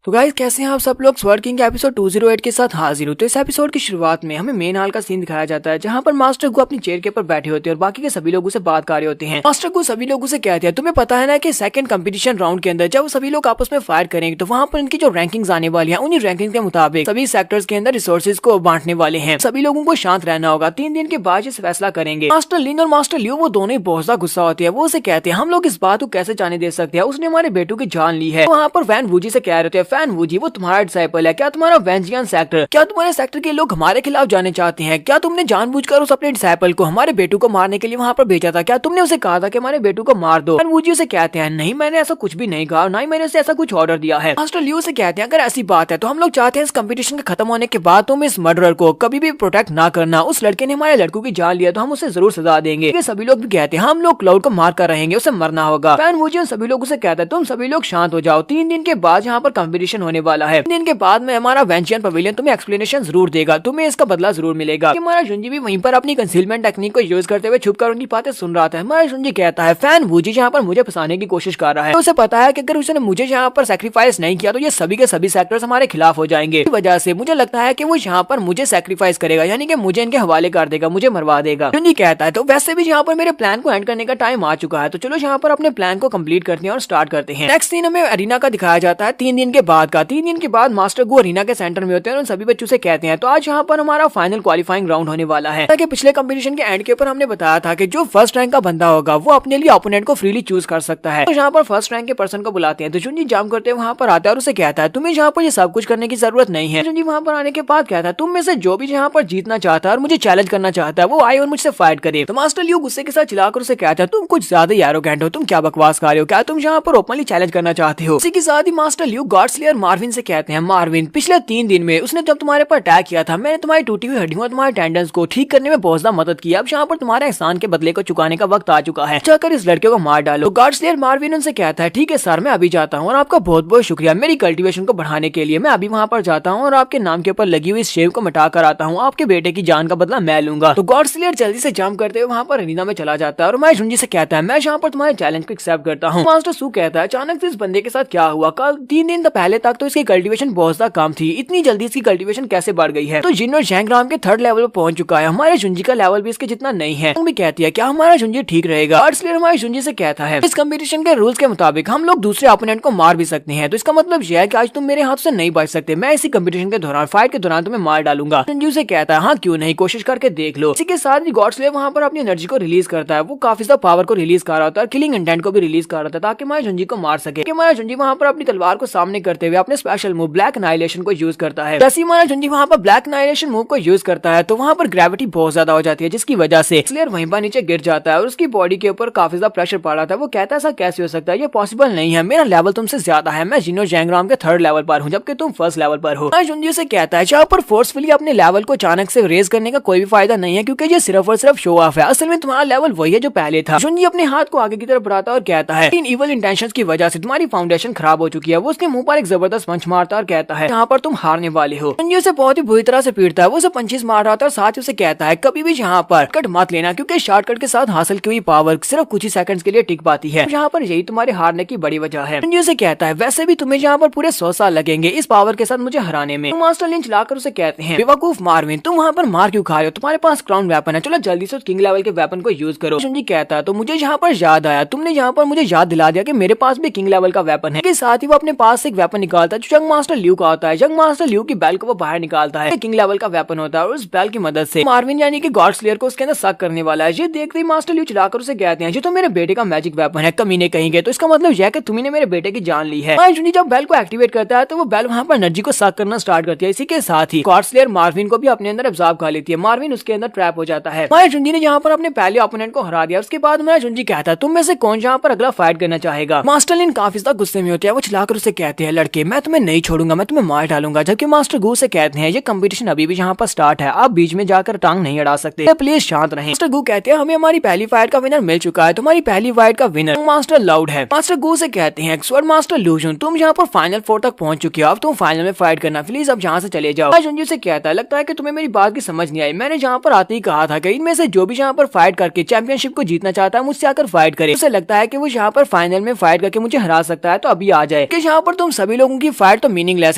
तो गाइस कैसे हैं आप सब लोग। स्वर्ड किंग के एपिसोड 208 के साथ हाजिर हो। तो इस एपिसोड की शुरुआत में हमें मेन हॉल का सीन दिखाया जाता है जहां पर मास्टर गू अपनी चेयर के ऊपर बैठे होते हैं और बाकी के सभी लोगों से बात कर रहे होते हैं। मास्टर गू सभी लोगों से कहते हैं तुम्हें पता है ना कि सेकंड कंपटीशन राउंड के अंदर जब सभी लोग आपस में फाइट करेंगे तो वहाँ पर उनकी जो रैंकिंग्स आने वाली है उन्हीं रैंकिंग के मुताबिक सभी सेक्टर्स के अंदर रिसोर्सेज को बांटने वाले हैं। सभी लोगों को शांत रहना होगा। 3 दिन के बाद इस फैसला करेंगे। मास्टर लिन और मास्टर ल्यू वो दोनों ही बहुत ज्यादा गुस्सा होते हैं। वो उसे कहते हैं हम लोग इस बात को कैसे जाने दे सकते हैं, उसने हमारे बेटों की जान ली है। वहाँ पर वैन वूजी से कह रहे थे फैन वूजी वो तुम्हारा डिसाइपल है, क्या तुम्हारा वेंजियन सेक्टर, क्या तुम्हारे सेक्टर के लोग हमारे खिलाफ जाने चाहते हैं, क्या तुमने जानबूझकर उस अपने डिसाइपल को हमारे बेटू को मारने के लिए वहाँ पर भेजा था, क्या तुमने उसे कहा था कि हमारे बेटू को मार दो। फैन वूजी उसे कहते हैं नहीं मैंने ऐसा कुछ भी नहीं कहा, ना ही मैंने उसे ऐसा कुछ ऑर्डर दिया है। मास्टर लियो से कहते हैं अगर ऐसी बात है तो हम लोग चाहते हैं इस कंपटीशन के खत्म होने के बाद तुम इस मर्डरर को कभी भी प्रोटेक्ट ना करना, उस लड़के ने हमारे लड़कों की जान लिया तो हम उसे जरूर सजा देंगे। ये सभी लोग भी कहते हैं हम लोग क्लाउड को मार कर रहेंगे, उसे मरना होगा। फैन वूजी उन सभी लोगों से कहता है तुम सभी लोग शांत हो जाओ, 3 दिन के बाद यहाँ पर कंपटीशन होने वाला है, 3 दिन के बाद में हमारा वेंचियन पवेलियन तुम्हें एक्सप्लेनेशन जरूर देगा, तुम्हें इसका बदला जरूर मिलेगा। हमारा जुंजी भी वहीं पर अपनी कंसीलमेंट टेक्निक को यूज करते हुए छुपकर उनकी बातें सुन रहा था। हमारा जुंजी कहता है फैन वूजी यहाँ पर मुझे फंसाने की कोशिश कर रहा है, तो उसे पता है कि अगर उसने मुझे यहाँ पर सैक्रिफाइस नहीं किया तो ये सभी के सभी सेक्टर्स हमारे खिलाफ हो जाएंगे। इस वजह से मुझे लगता है कि वो यहाँ पर मुझे सैक्रिफाइस करेगा, यानी कि मुझे इनके हवाले कर देगा, मुझे मरवा देगा। जुंजी कहता है तो वैसे भी यहाँ पर मेरे प्लान को एंड करने का टाइम आ चुका है, तो चलो यहाँ पर अपने प्लान को कंप्लीट करते हैं और स्टार्ट करते हैं। नेक्स्ट सीन हमें अरीना का दिखाया जाता है 3 दिन के बाद का। 3 दिन के बाद मास्टर गो अरीना के सेंटर में होते हैं और उन सभी बच्चों से कहते हैं तो आज यहाँ पर हमारा फाइनल क्वालिफाइंग राउंड होने वाला है। ताकि पिछले कंपटीशन के एंड के ऊपर हमने बताया था कि जो फर्स्ट रैंक का बंदा होगा वो अपने लिए ओपोनेंट को फ्रीली चूज कर सकता है। तो यहाँ पर फर्स्ट रैंक के पर्सन को बुलाते हैं, तो जुंजी जाम करते हैं वहाँ पर आता है और उसे कहता है तुम्हें यहाँ पर ये सब कुछ करने की जरूरत नहीं है। जुंजी वहाँ पर आने के बाद कहता है तुम में से जो भी यहाँ पर जीतना चाहता है और मुझे चैलेंज करना चाहता है वो आए और मुझसे फाइट करे। तो मास्टर लियो गुस्से के साथ चिल्लाकर उसे कहता है तुम कुछ ज्यादा ही एरोगेंट हो, तुम क्या बकवास कर रहे हो, क्या तुम यहाँ पर ओपनली चैलेंज करना चाहते हो। इसी के साथ ही मास्टर लियो गॉड स्लेयर मार्विन से कहते हैं मार्विन पिछले 3 दिन में उसने जब तुम्हारे पर अटैक किया था मैंने तुम्हारी टूटी हुई हड्डियों और तुम्हारे टेंडन्स को ठीक करने में बहुत ज्यादा मदद की। अब यहाँ पर तुम्हारे एहसान के बदले को चुकाने का वक्त आ चुका है, जाकर इस लड़के को मार डालो। गॉड स्लेयर मार्विन उनसे कहता है ठीक है सर मैं अभी जाता हूँ और आपका बहुत बहुत शुक्रिया मेरी कल्टीवेशन को बढ़ाने के लिए। मैं अभी वहाँ पर जाता हूँ और आपके नाम के ऊपर लगी हुई इस शेव को मिटा कर आता हूँ, आपके बेटे की जान का बदला मैं लूंगा। तो गॉड स्लेयर जल्दी से जंप करते हुए वहाँ पर अरीना में चला जाता है और मैं जुंजी से कहता है मैं यहाँ पर तुम्हारे चैलेंज को एक्सेप्ट करता हूँ। मास्टर सू कहता है अचानक से इस बंदे के साथ क्या हुआ, कल 3 दिन पहले तक तो इसकी कल्टीवेशन बहुत ज्यादा कम थी, इतनी जल्दी इसकी कल्टीवेशन कैसे बढ़ गई है। तो जिन और जैंग्राम के 3rd लेवल पर पहुंच चुका है, हमारे जुंजी का लेवल भी इसके जितना नहीं है। भी कहती है क्या हमारा जुंजी ठीक रहेगा। इसलिए हमारे जुंजी से कहता है इस कंपटीशन के रूल्स के मुताबिक हम लोग दूसरे ओपोनेंट को मार भी सकते हैं, तो इसका मतलब यह है कि आज तुम मेरे हाथ से नहीं बच सकते, मैं इसी कंपटीशन के दौरान फाइट के दौरान तुम्हें मार डालूंगा। जुंजी से कहता है हाँ क्यों नहीं, कोशिश करके देख लो। इसी के साथ ही गॉड स्लेयर वहाँ पर अपनी एनर्जी को रिलीज करता है, वो काफी ज्यादा पावर को रिलीज कर रहा होता है, किलिंग इंटेंट को भी रिलीज कर रहा था ताकि हमारे जुंजी को मार सके। हमारा जुंजी वहाँ पर अपनी तलवार को सामने करते हुए अपने स्पेशल मूव ब्लैक एनाइलेशन को यूज करता है। जैसे हमारा जुंजी वहाँ पर ब्लैक एनाइलेशन मूव को यूज करता है तो वहाँ पर ग्रेविटी बहुत ज्यादा हो जाती है, जिसकी वजह से स्लेयर वहीं पर नीचे गिर जाता है और उसकी बॉडी के ऊपर काफी ज्यादा प्रेशर पड़ रहा था। वो कहता है ऐसा कैसे हो सकता है, ये पॉसिबल नहीं है, मेरा लेवल तुमसे ज्यादा है, मैं जिनो जैंग्राम के 3rd लेवल पर हूँ जबकि तुम 1st लेवल पर हो। जुंजी से कहता है जहाँ पर फोर्सफुली अपने लेवल को अचानक से रेज करने का कोई भी फायदा नहीं है क्योंकि ये सिर्फ और सिर्फ शो ऑफ है, असल में तुम्हारा लेवल वही है जो पहले था। जुंजी अपने हाथ को आगे की तरफ बढ़ाता और कहता है इन इवल इंटेंशंस की वजह से तुम्हारी फाउंडेशन खराब हो चुकी है। वो उसके मुंह पर एक जबरदस्त पंच मारता और कहता है यहाँ पर तुम हारने वाले हो। जुंजी उसे बहुत ही बुरी तरह से पीटता है, वो उसे पंचेस मार रहा था और साथ ही उसे कहता है कभी भी यहाँ पर कट मत लेना क्योंकि शॉर्टकट के साथ हासिल की हुई पावर सिर्फ कुछ ही सेकंड्स के लिए टिक पाती है, यहाँ पर यही तुम्हारे हारने की बड़ी वजह है। जुंजी उसे कहता है वैसे भी तुम्हें यहाँ पर पूरे 100 साल लगेंगे इस पावर के साथ मुझे हराने में। मास्टर लिंच लाकर उसे कहते हैं बेवकूफ मार्विन तुम वहाँ पर मार क्यों खा रहे हो, तुम्हारे पास क्राउन वेपन है, चलो जल्दी से किंग लेवल के वेपन को यूज करो। जुंजी कहता है तो मुझे यहाँ पर याद आया, तुमने यहाँ पर मुझे याद दिला दिया कि मेरे पास भी किंग लेवल का वेपन है। के साथ ही वो अपने पास से एक वेपन निकालता है जो यंग मास्टर ल्यू का होता है। यंग मास्टर ल्यू की बेल को वो बाहर निकालता है, किंग लेवल का वेपन होता है और उस बेल की मदद से मार्विन यानी कि गॉड स्लेयर को उसके अंदर शक करने वाला है। ये देखते ही मास्टर ल्यू चिल्लाकर उसे कहते हैं ये तो मेरे बेटे का मैजिक वेपन है, कमीने कहेंगे, तो इसका मतलब यह कि तुमने मेरे बेटे की जान ली है। जुंजी जब बेल को एक्टिवेट करता है तो वो बेल वहाँ पर एनर्जी को शक करना स्टार्ट करती है। इसी के साथ ही गॉड स्लेयर मार्विन को भी अपने अंदर अब्सॉर्ब कर लेती है, मार्विन उसके अंदर ट्रैप हो जाता है। माया जुंजी ने यहाँ पर अपने पहले ओपोनेंट को हरा दिया। उसके बाद माया जुंजी कहता है तुम में से कौन यहाँ पर अगला फाइट करना चाहेगा। मास्टर लिन काफी ज्यादा गुस्से में होते हैं, वो चिल्लाकर उसे कहते हैं लड़के मैं तुम्हें नहीं छोड़ूंगा, मैं तुम्हें मार डालूंगा। जबकि मास्टर गू से कहते हैं ये कंपटीशन अभी भी यहाँ पर स्टार्ट है, आप बीच में जाकर टांग नहीं अड़ा सकते, प्लीज शांत रहें। मास्टर गू कहते हैं हमें हमारी पहली फाइट का विनर मिल चुका है, तुम्हारी पहली फाइट का विनर मास्टर लाउड है। मास्टर गू से कहते हैं एक्सवर्ड मास्टर लूजन तुम यहाँ पर फाइनल 4 तक पहुंच चुके हो, अब तुम फाइनल में फाइट करना, प्लीज अब यहाँ से चले जाओ। जुंजी से कहता है लगता है कि तुम्हें मेरी बात की समझ नहीं आई, मैंने यहाँ पर आते ही कहा था कि इनमें से जो भी यहाँ पर फाइट करके चैंपियनशिप को जीतना चाहता है मुझसे आकर फाइट करे। उसे लगता है कि वो यहाँ पर फाइनल में फाइट करके मुझे हरा सकता है तो अभी आ जाए, कि यहाँ पर तुम सभी लोगों की फाइट तो मीनिंगलेस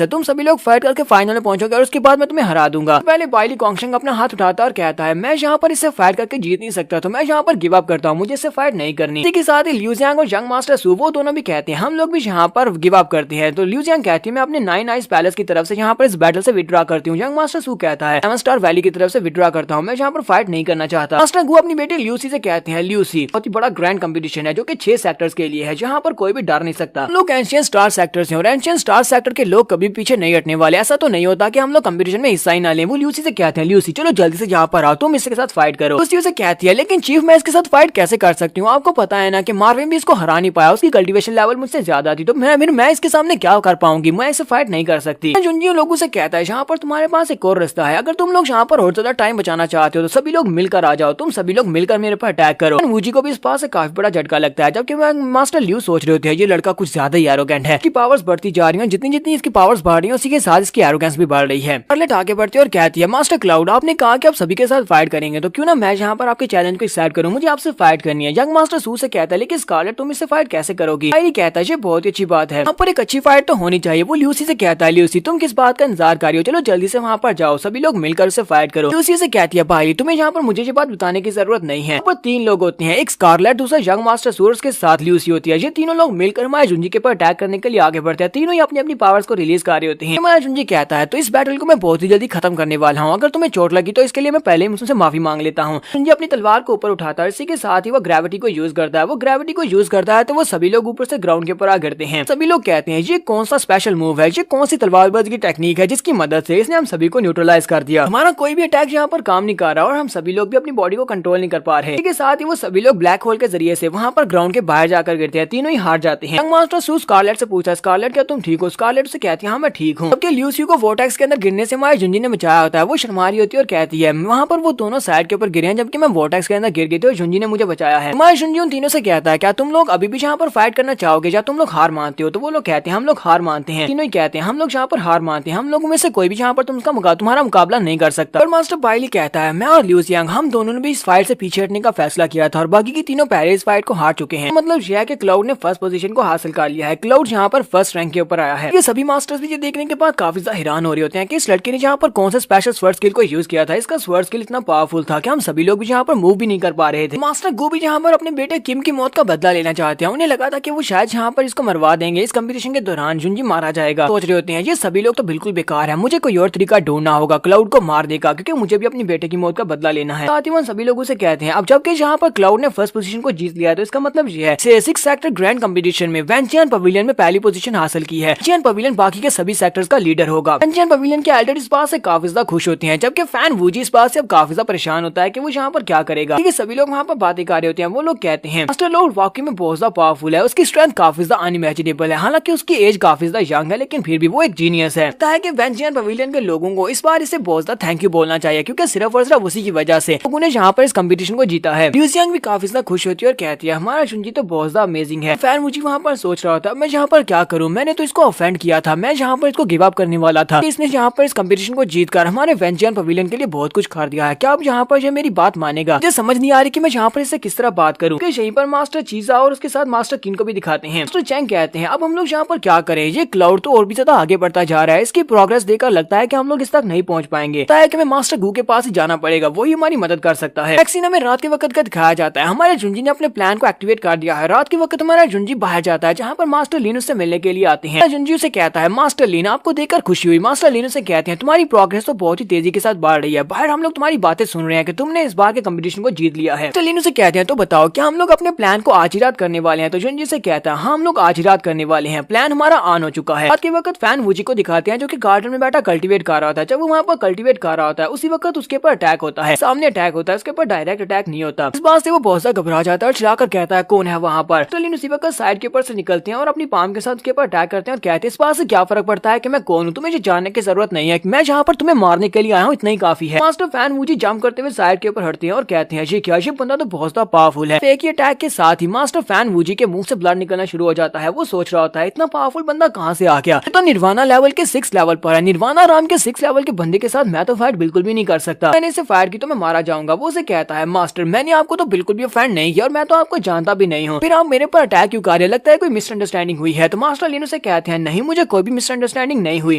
है, तुम सभी लोग फाइट करके फाइनल में पहुंचोगे और उसके बाद मैं तुम्हें हरा दूंगा। पहले बाइली कॉन्गशंग अपना हाथ उठाता और कहता है मैं यहाँ पर इससे फाइट करके जीत नहीं सकता, तो मैं यहाँ पर गिव अप करता हूँ, मुझे इससे फाइट नहीं करनी। इसी के साथ ही ल्यू जियांग और यंग मास्टर सू वो दोनों भी कहते हैं हम लोग भी यहाँ पर गिव अप करते हैं। तो ल्यू जियांग कहती है मैं अपने 9 आइज पैलेस की तरफ से यहाँ पर इस बैटल से विड्रॉ करती हूँ। यंग मास्टर सू कहता है 7 स्टार वैली की तरफ से विड्रॉ करता हूँ, मैं यहाँ पर फाइट नहीं करना चाहता। मास्टर गू अपनी बेटी ल्यूसी से कहते हैं ल्यूसी बहुत ही बड़ा ग्रैंड कंपटीशन है जो कि 6 सेक्टर्स के लिए है, जहाँ पर कोई भी डर नहीं सकता। लोग एंशियंट स्टार सेक्टर्स हैं और एंशियंट वेंचियन स्टार सेक्टर के लोग कभी पीछे नहीं हटने वाले। ऐसा तो नहीं होता कि हम लोग कंपटीशन में हिस्सा ही ना लें। वो ल्यूसी से कहते हैं, ल्यूसी चलो जल्दी से यहाँ पर आओ, तुम इसके साथ फाइट करो। लूसी उसे कहती है, लेकिन चीफ मैं इसके साथ फाइट कैसे कर सकती हूँ? आपको पता है ना कि मार्विन भी इसको हरा नहीं पाया, उसकी कल्टीवेशन लेवल मुझसे ज्यादा थी, तो मैं इसके सामने क्या कर पाऊंगी? मैं इसे फाइट नहीं कर सकती। जुंजी लोगों से कहता है, यहाँ पर तुम्हारे पास एक और रास्ता है। अगर तुम लोग यहाँ पर और ज्यादा टाइम बचाना चाहते हो तो सभी लोग मिलकर आ जाओ, तुम सभी लोग मिलकर मेरे पर अटैक करो। वूजी को भी इस बात से काफी बड़ा झटका लगता है, जबकि मास्टर ल्यू सोच रहे होते हैं ये लड़का कुछ ज्यादा ही एरोगेंट है, इसकी पावर्स बढ़ती जा रही है, जितनी जितनी इसकी पावर्स बढ़ रही है उसी के साथ इसकी एरोगेंस भी बढ़ रही है। स्कारलेट आगे बढ़ती है और कहती है, मास्टर क्लाउड आपने कहा कि आप सभी के साथ फाइट करेंगे, तो क्यों ना मैं यहाँ पर आपके चैलेंज को एक्सेप्ट करूं, मुझे आपसे फाइट करनी है। यंग मास्टर सू से कहता है, लेकिन स्कारलेट तुम इससे फाइट कैसे करोगी? आयरी कहता है, ये बहुत ही अच्छी बात है, यहाँ पर एक अच्छी फाइट तो होनी चाहिए। वो ल्यूसी से कहता है, ल्यूसी तुम किस बात का इंतजार कर रही हो, चलो जल्दी से वहाँ पर जाओ, सभी लोग मिलकर उसे फाइट करो। ल्यूसी से कहती है, भाई तुम्हें यहाँ पर मुझे ये बात बताने की जरूरत नहीं है। पर 3 लोग होते हैं, एक स्कारलेट, दूसरा यंग मास्टर सू, के साथ ल्यूसी होती है। ये तीनों लोग मिलकर हमारे जुंजी के पर अटैक करने के लिए आगे बढ़ते हैं। तीनों ही अपनी अपनी पावर्स को रिलीज कर रहे होते हैं। हमारा जुंजी कहता है, तो इस बैटल को मैं बहुत ही जल्दी खत्म करने वाला हूँ, अगर तुम्हें चोट लगी तो इसके लिए मैं पहले ही मुझसे माफी मांग लेता हूँ। जुंजी अपनी तलवार को ऊपर उठाता है, इसी के साथ ही वो ग्रेविटी को यूज करता है। वो ग्रेविटी को यूज करता है तो वो सभी लोग ऊपर से ग्राउंड के ऊपर आ गिरते हैं। सभी लोग कहते हैं, ये कौन सा स्पेशल मूव है, ये कौन सी तलवारबाजी की टेक्निक है जिसकी मदद से इसने हम सभी को न्यूट्रलाइज कर दिया। हमारा कोई भी अटैक यहाँ पर काम नहीं कर रहा और हम सभी लोग भी अपनी बॉडी को कंट्रोल नहीं कर पा रहे। इसके साथ ही वो सभी लोग ब्लैक होल के जरिए से वहाँ पर ग्राउंड के बाहर जाकर गिरते हैं। तीनों ही हार जाते हैं। यंग मास्टर सू स्कारलेट से पूछा, स्कारलेट क्या तुम ठीक हो? स्कारलेट से कहती है, हाँ मैं ठीक हूँ। जबकि ल्यूसी को वोर्टेक्स के अंदर गिरने से हमारे जुंजी ने बचाया होता है। वो शर्मा रही होती है और कहती है, वहाँ पर वो दोनों साइड के ऊपर गिरे हैं, जबकि मैं वोर्टेक्स के अंदर गिर गई थी और जुंजी ने मुझे बचाया है। हमारे जुंजी उन तीनों से कहता है, क्या तुम लोग अभी भी यहाँ पर फाइट करना चाहोगे या तुम लोग हार मानते हो? तो वो लोग कहते हैं, हम लोग हार मानते हैं। तीनों ही कहते हैं, हम लोग यहाँ पर हार मानते हैं, हम लोगों में से कोई भी यहाँ पर तुम्हारा मुकाबला नहीं कर सकता। और मास्टर बाइली कहता है, मैं और ल्यूसी यंग हम दोनों ने भी इस फाइट से पीछे हटने का फैसला किया था और बाकी की तीनों पहले इस फाइट को हार चुके हैं। मतलब यह है कि क्लाउड ने फर्स्ट पोजीशन को हासिल कर लिया है। क्लाउड यहाँ पर फर्स्ट रैंक के ऊपर आया है। ये सभी मास्टर्स भी ये देखने के बाद काफी ज्यादा हैरान हो रहे होते हैं कि इस लड़के ने यहाँ पर कौन सा स्पेशल स्वर्ड स्किल को यूज किया था। इसका स्वर्ड स्किल इतना पावरफुल था कि हम सभी लोग भी यहाँ पर मूव भी नहीं कर पा रहे थे। मास्टर गो भी यहाँ पर अपने बेटे किम की मौत का बदला लेना चाहते हैं। उन्हें लगा था कि वो शायद यहाँ पर इसको मरवा देंगे, इस कंपटीशन के दौरान जुंजी मारा जाएगा। सोच रहे होते हैं, ये सभी लोग तो बिल्कुल बेकार है, मुझे कोई और तरीका ढूंढना होगा, क्लाउड को मार देगा क्योंकि मुझे भी अपने बेटे की मौत का बदला लेना है। साथ ही वो सभी लोगों से कहते हैं, अब जबकि यहाँ पर क्लाउड ने फर्स्ट पोजीशन को जीत लिया है तो इसका मतलब ये है 6 सेक्टर ग्रैंड कंपटीशन में वेंचियन पवेलियन में पहली पोजीशन हासिल की है। वेंचियन पवेलियन बाकी के सभी सेक्टर्स का लीडर होगा। वेंचियन पवेलियन के एल्डर इस बात से काफी ज्यादा खुश होते हैं, जबकि फैन वूजी इस बात से अब काफी ज्यादा परेशान होता है कि वो यहाँ पर क्या करेगा, क्योंकि सभी लोग वहाँ पर बातें कर रहे होते हैं। वो लोग कहते हैं, मास्टर लॉर्ड वाकई में बहुत ज्यादा पावरफुल है, उसकी स्ट्रेंथ काफी ज्यादा अनइमेजिनेबल है, हालांकि उसकी एज काफी ज्यादा यंग है, लेकिन फिर भी वो एक जीनियस है। लगता है कि वेंचियन पवेलियन के लोगों को इस बार इसे बहुत ज्यादा थैंक यू बोलना चाहिए, क्योंकि सिर्फ और सिर्फ उसी की वजह से लोगों ने यहाँ पर इस कंपटीशन को जीता है। ल्यूसियांग भी काफी ज्यादा खुश होती है और कहती है, हमारा जुंजी तो बहुत ज्यादा अमेजिंग है। फैन मुझे वहाँ पर सोच रहा था, मैं यहाँ पर क्या करूँ, मैंने तो इसको ऑफेंड किया था, मैं यहाँ पर इसको गिव अप करने वाला था, इसने यहाँ पर इस कंपटीशन को जीत कर हमारे वेंचियन पवेलियन के लिए बहुत कुछ कर दिया है। क्या अब यहाँ पर ये मेरी बात मानेगा? मुझे समझ नहीं आ रही कि मैं यहाँ पर इससे किस तरह बात करूँ। यहीं पर मास्टर चीजा और उसके साथ मास्टर किन को भी दिखाते हैं। मास्टर चैंग कहते हैं, अब हम लोग यहाँ पर क्या करें, ये क्लाउड तो और भी ज्यादा आगे बढ़ता जा रहा है, इसकी प्रोग्रेस देखकर लगता है कि हम लोग इस तक नहीं पहुंच पाएंगे, कि हमें मास्टर गू के पास ही जाना पड़ेगा, वही हमारी मदद कर सकता है। वैक्सीन में रात के वक्त का दिखाया जाता है, हमारे जुंजी ने अपने प्लान को एक्टिवेट कर दिया है। रात के वक्त हमारा जुंजी बाहर जाता है, जहाँ पर मास्टर लीन उससे मिलने के लिए आते हैं। जुंजी उसे कहता है, मास्टर लीन आपको देखकर खुशी हुई। मास्टर लीन उसे कहते हैं, तुम्हारी प्रोग्रेस तो बहुत ही तेजी के साथ बढ़ रही है, बाहर हम लोग तुम्हारी बातें सुन रहे हैं कि तुमने इस बार के कंपटीशन को जीत लिया है। मास्टर लीन उसे कहते हैं, तो बताओ क्या हम लोग अपने प्लान को आज ही रात करने वाले हैं? तो जुंजी से कहता है, हाँ हम लोग आज ही रात करने वाले हैं, प्लान हमारा ऑन हो चुका है। रात के वक्त फैन वूजी को दिखाते हैं जो कि गार्डन में बैठा कल्टीवेट कर रहा था। जब वो वहाँ पर कल्टीवेट कर रहा होता है उसी वक्त उसके ऊपर अटैक होता है, सामने अटैक होता है, उसके ऊपर डायरेक्ट अटैक नहीं होता। इस बात से वो बहुत ज्यादा घबरा जाता है और चिल्लाकर कहता है, कौन है वहाँ पर? तो लीन उसी वक्त साइड के ऊपर से निकलते हैं और अपनी पाम के साथ उसके ऊपर अटैक करते हैं और कहते हैं, इस बात से क्या फर्क पड़ता है कि मैं कौन हूँ, तुम्हें ये जानने की जरूरत नहीं है, मैं जहाँ पर तुम्हें मारने के लिए आया हूँ इतना ही काफी है। मास्टर फैन वूजी जंप करते हुए साइड के ऊपर हटते हैं और कहते हैं, ये क्या, ये बंदा तो बहुत ज्यादा पावरफुल है। एक ही अटैक के साथ ही मास्टर फैन वूजी के मुंह से ब्लड निकलना शुरू हो जाता है। वो सोच रहा होता है, इतना पावरफुल बंदा कहाँ से आ गया, तो निर्वाणा लेवल के 6 लेवल पर है, निर्वाणा राम के 6 लेवल के बंदे के साथ मैं तो फाइट बिल्कुल भी नहीं कर सकता, मैंने इसे फायर की तो मैं मारा जाऊंगा। वो उसे कहता है, मास्टर मैंने आपको तो बिल्कुल भी ऑफेंड नहीं किया और मैं तो आपको जानता भी नहीं हूँ, फिर आप मेरे पर अटैक क्यों कर रहे हैं? लगता है कोई मिसअंडरस्टैंडिंग हुई है। तो मास्टर लीन से कहते हैं, नहीं मुझे कोई भी मिसअंडरस्टैंडिंग नहीं हुई।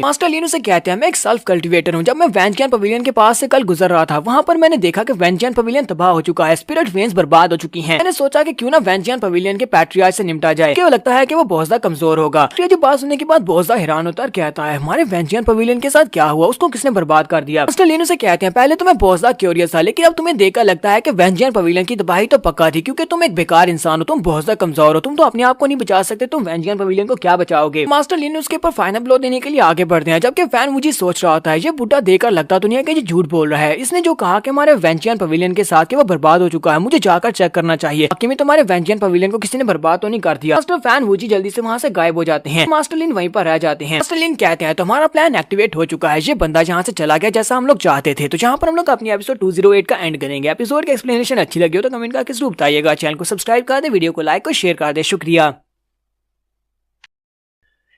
मास्टर लीन से कहते हैं, मैं एक सेल्फ कल्टीवेटर हूँ, जब मैं वेंचियन पवेलियन के पास से कल गुजर रहा था वहाँ पर मैंने देखा कि वेंचियन पवेलियन तबाह हो चुका है, स्पिरिट वेन्स बर्बाद हो चुकी हैं। मैंने सोचा कि क्यों ना वेंचियन पवेलियन के पैट्रियार्च से निपटा जाए, क्यों लगता है कि वो बहुत ज्यादा कमजोर होगा। जो बात सुनने के बाद बहुत ज्यादा हैरान होता है, कहता है, हमारे वेंचियन पवेलियन के साथ क्या हुआ, उसको किसने बर्बाद कर दिया? मास्टर लीन से कहते हैं, पहले तो मैं बहुत ज्यादा क्यूरियस था, लेकिन अब तुम्हें देखकर लगता है कि वेंचियन पवेलियन की तबाही तो पक्का थी, क्योंकि तुम एक बेकार इंसान हो, तुम बहुत ज्यादा कमजोर हो, तुम तो अपने आप को नहीं बचा सकते, तुम वेंचियन पवेलियन को क्या बचाओगे? जाओगे। मास्टर लिन उसके ऊपर फाइनल ब्लो देने के लिए आगे बढ़ते हैं, जबकि फैन मुझे सोच रहा होता है ये बुढ़ा देखकर लगता तो नहीं है कि ये झूठ बोल रहा है। इसने जो कहा कि हमारे वेंचियन पवेलियन के साथ कि वो बर्बाद हो चुका है, मुझे जाकर चेक करना चाहिए कि में तुम्हारे वेंचियन पवेलियन को किसी ने बर्बाद तो नहीं कर दिया। मास्टर फैन मुझे जल्दी से वहाँ से गायब हो जाते हैं। मास्टर लिन वहीं पर रह जाते हैं। मास्टर लिन कहते हैं तुम्हारा प्लान एक्टिवेट हो चुका है, ये बंदा जहाँ से चला गया जैसा हम लोग चाहते थे। तो जहाँ पर हम लोग अपनी एपिसोड 208 का एंड करेंगे। एपिसोड की एक्सप्लेनेशन अच्छी लगी हो तो कमेंट करके जरूर बताइएगा। चैनल को सब्सक्राइब कर दे, वीडियो को लाइक और शेयर कर दे। शुक्रिया।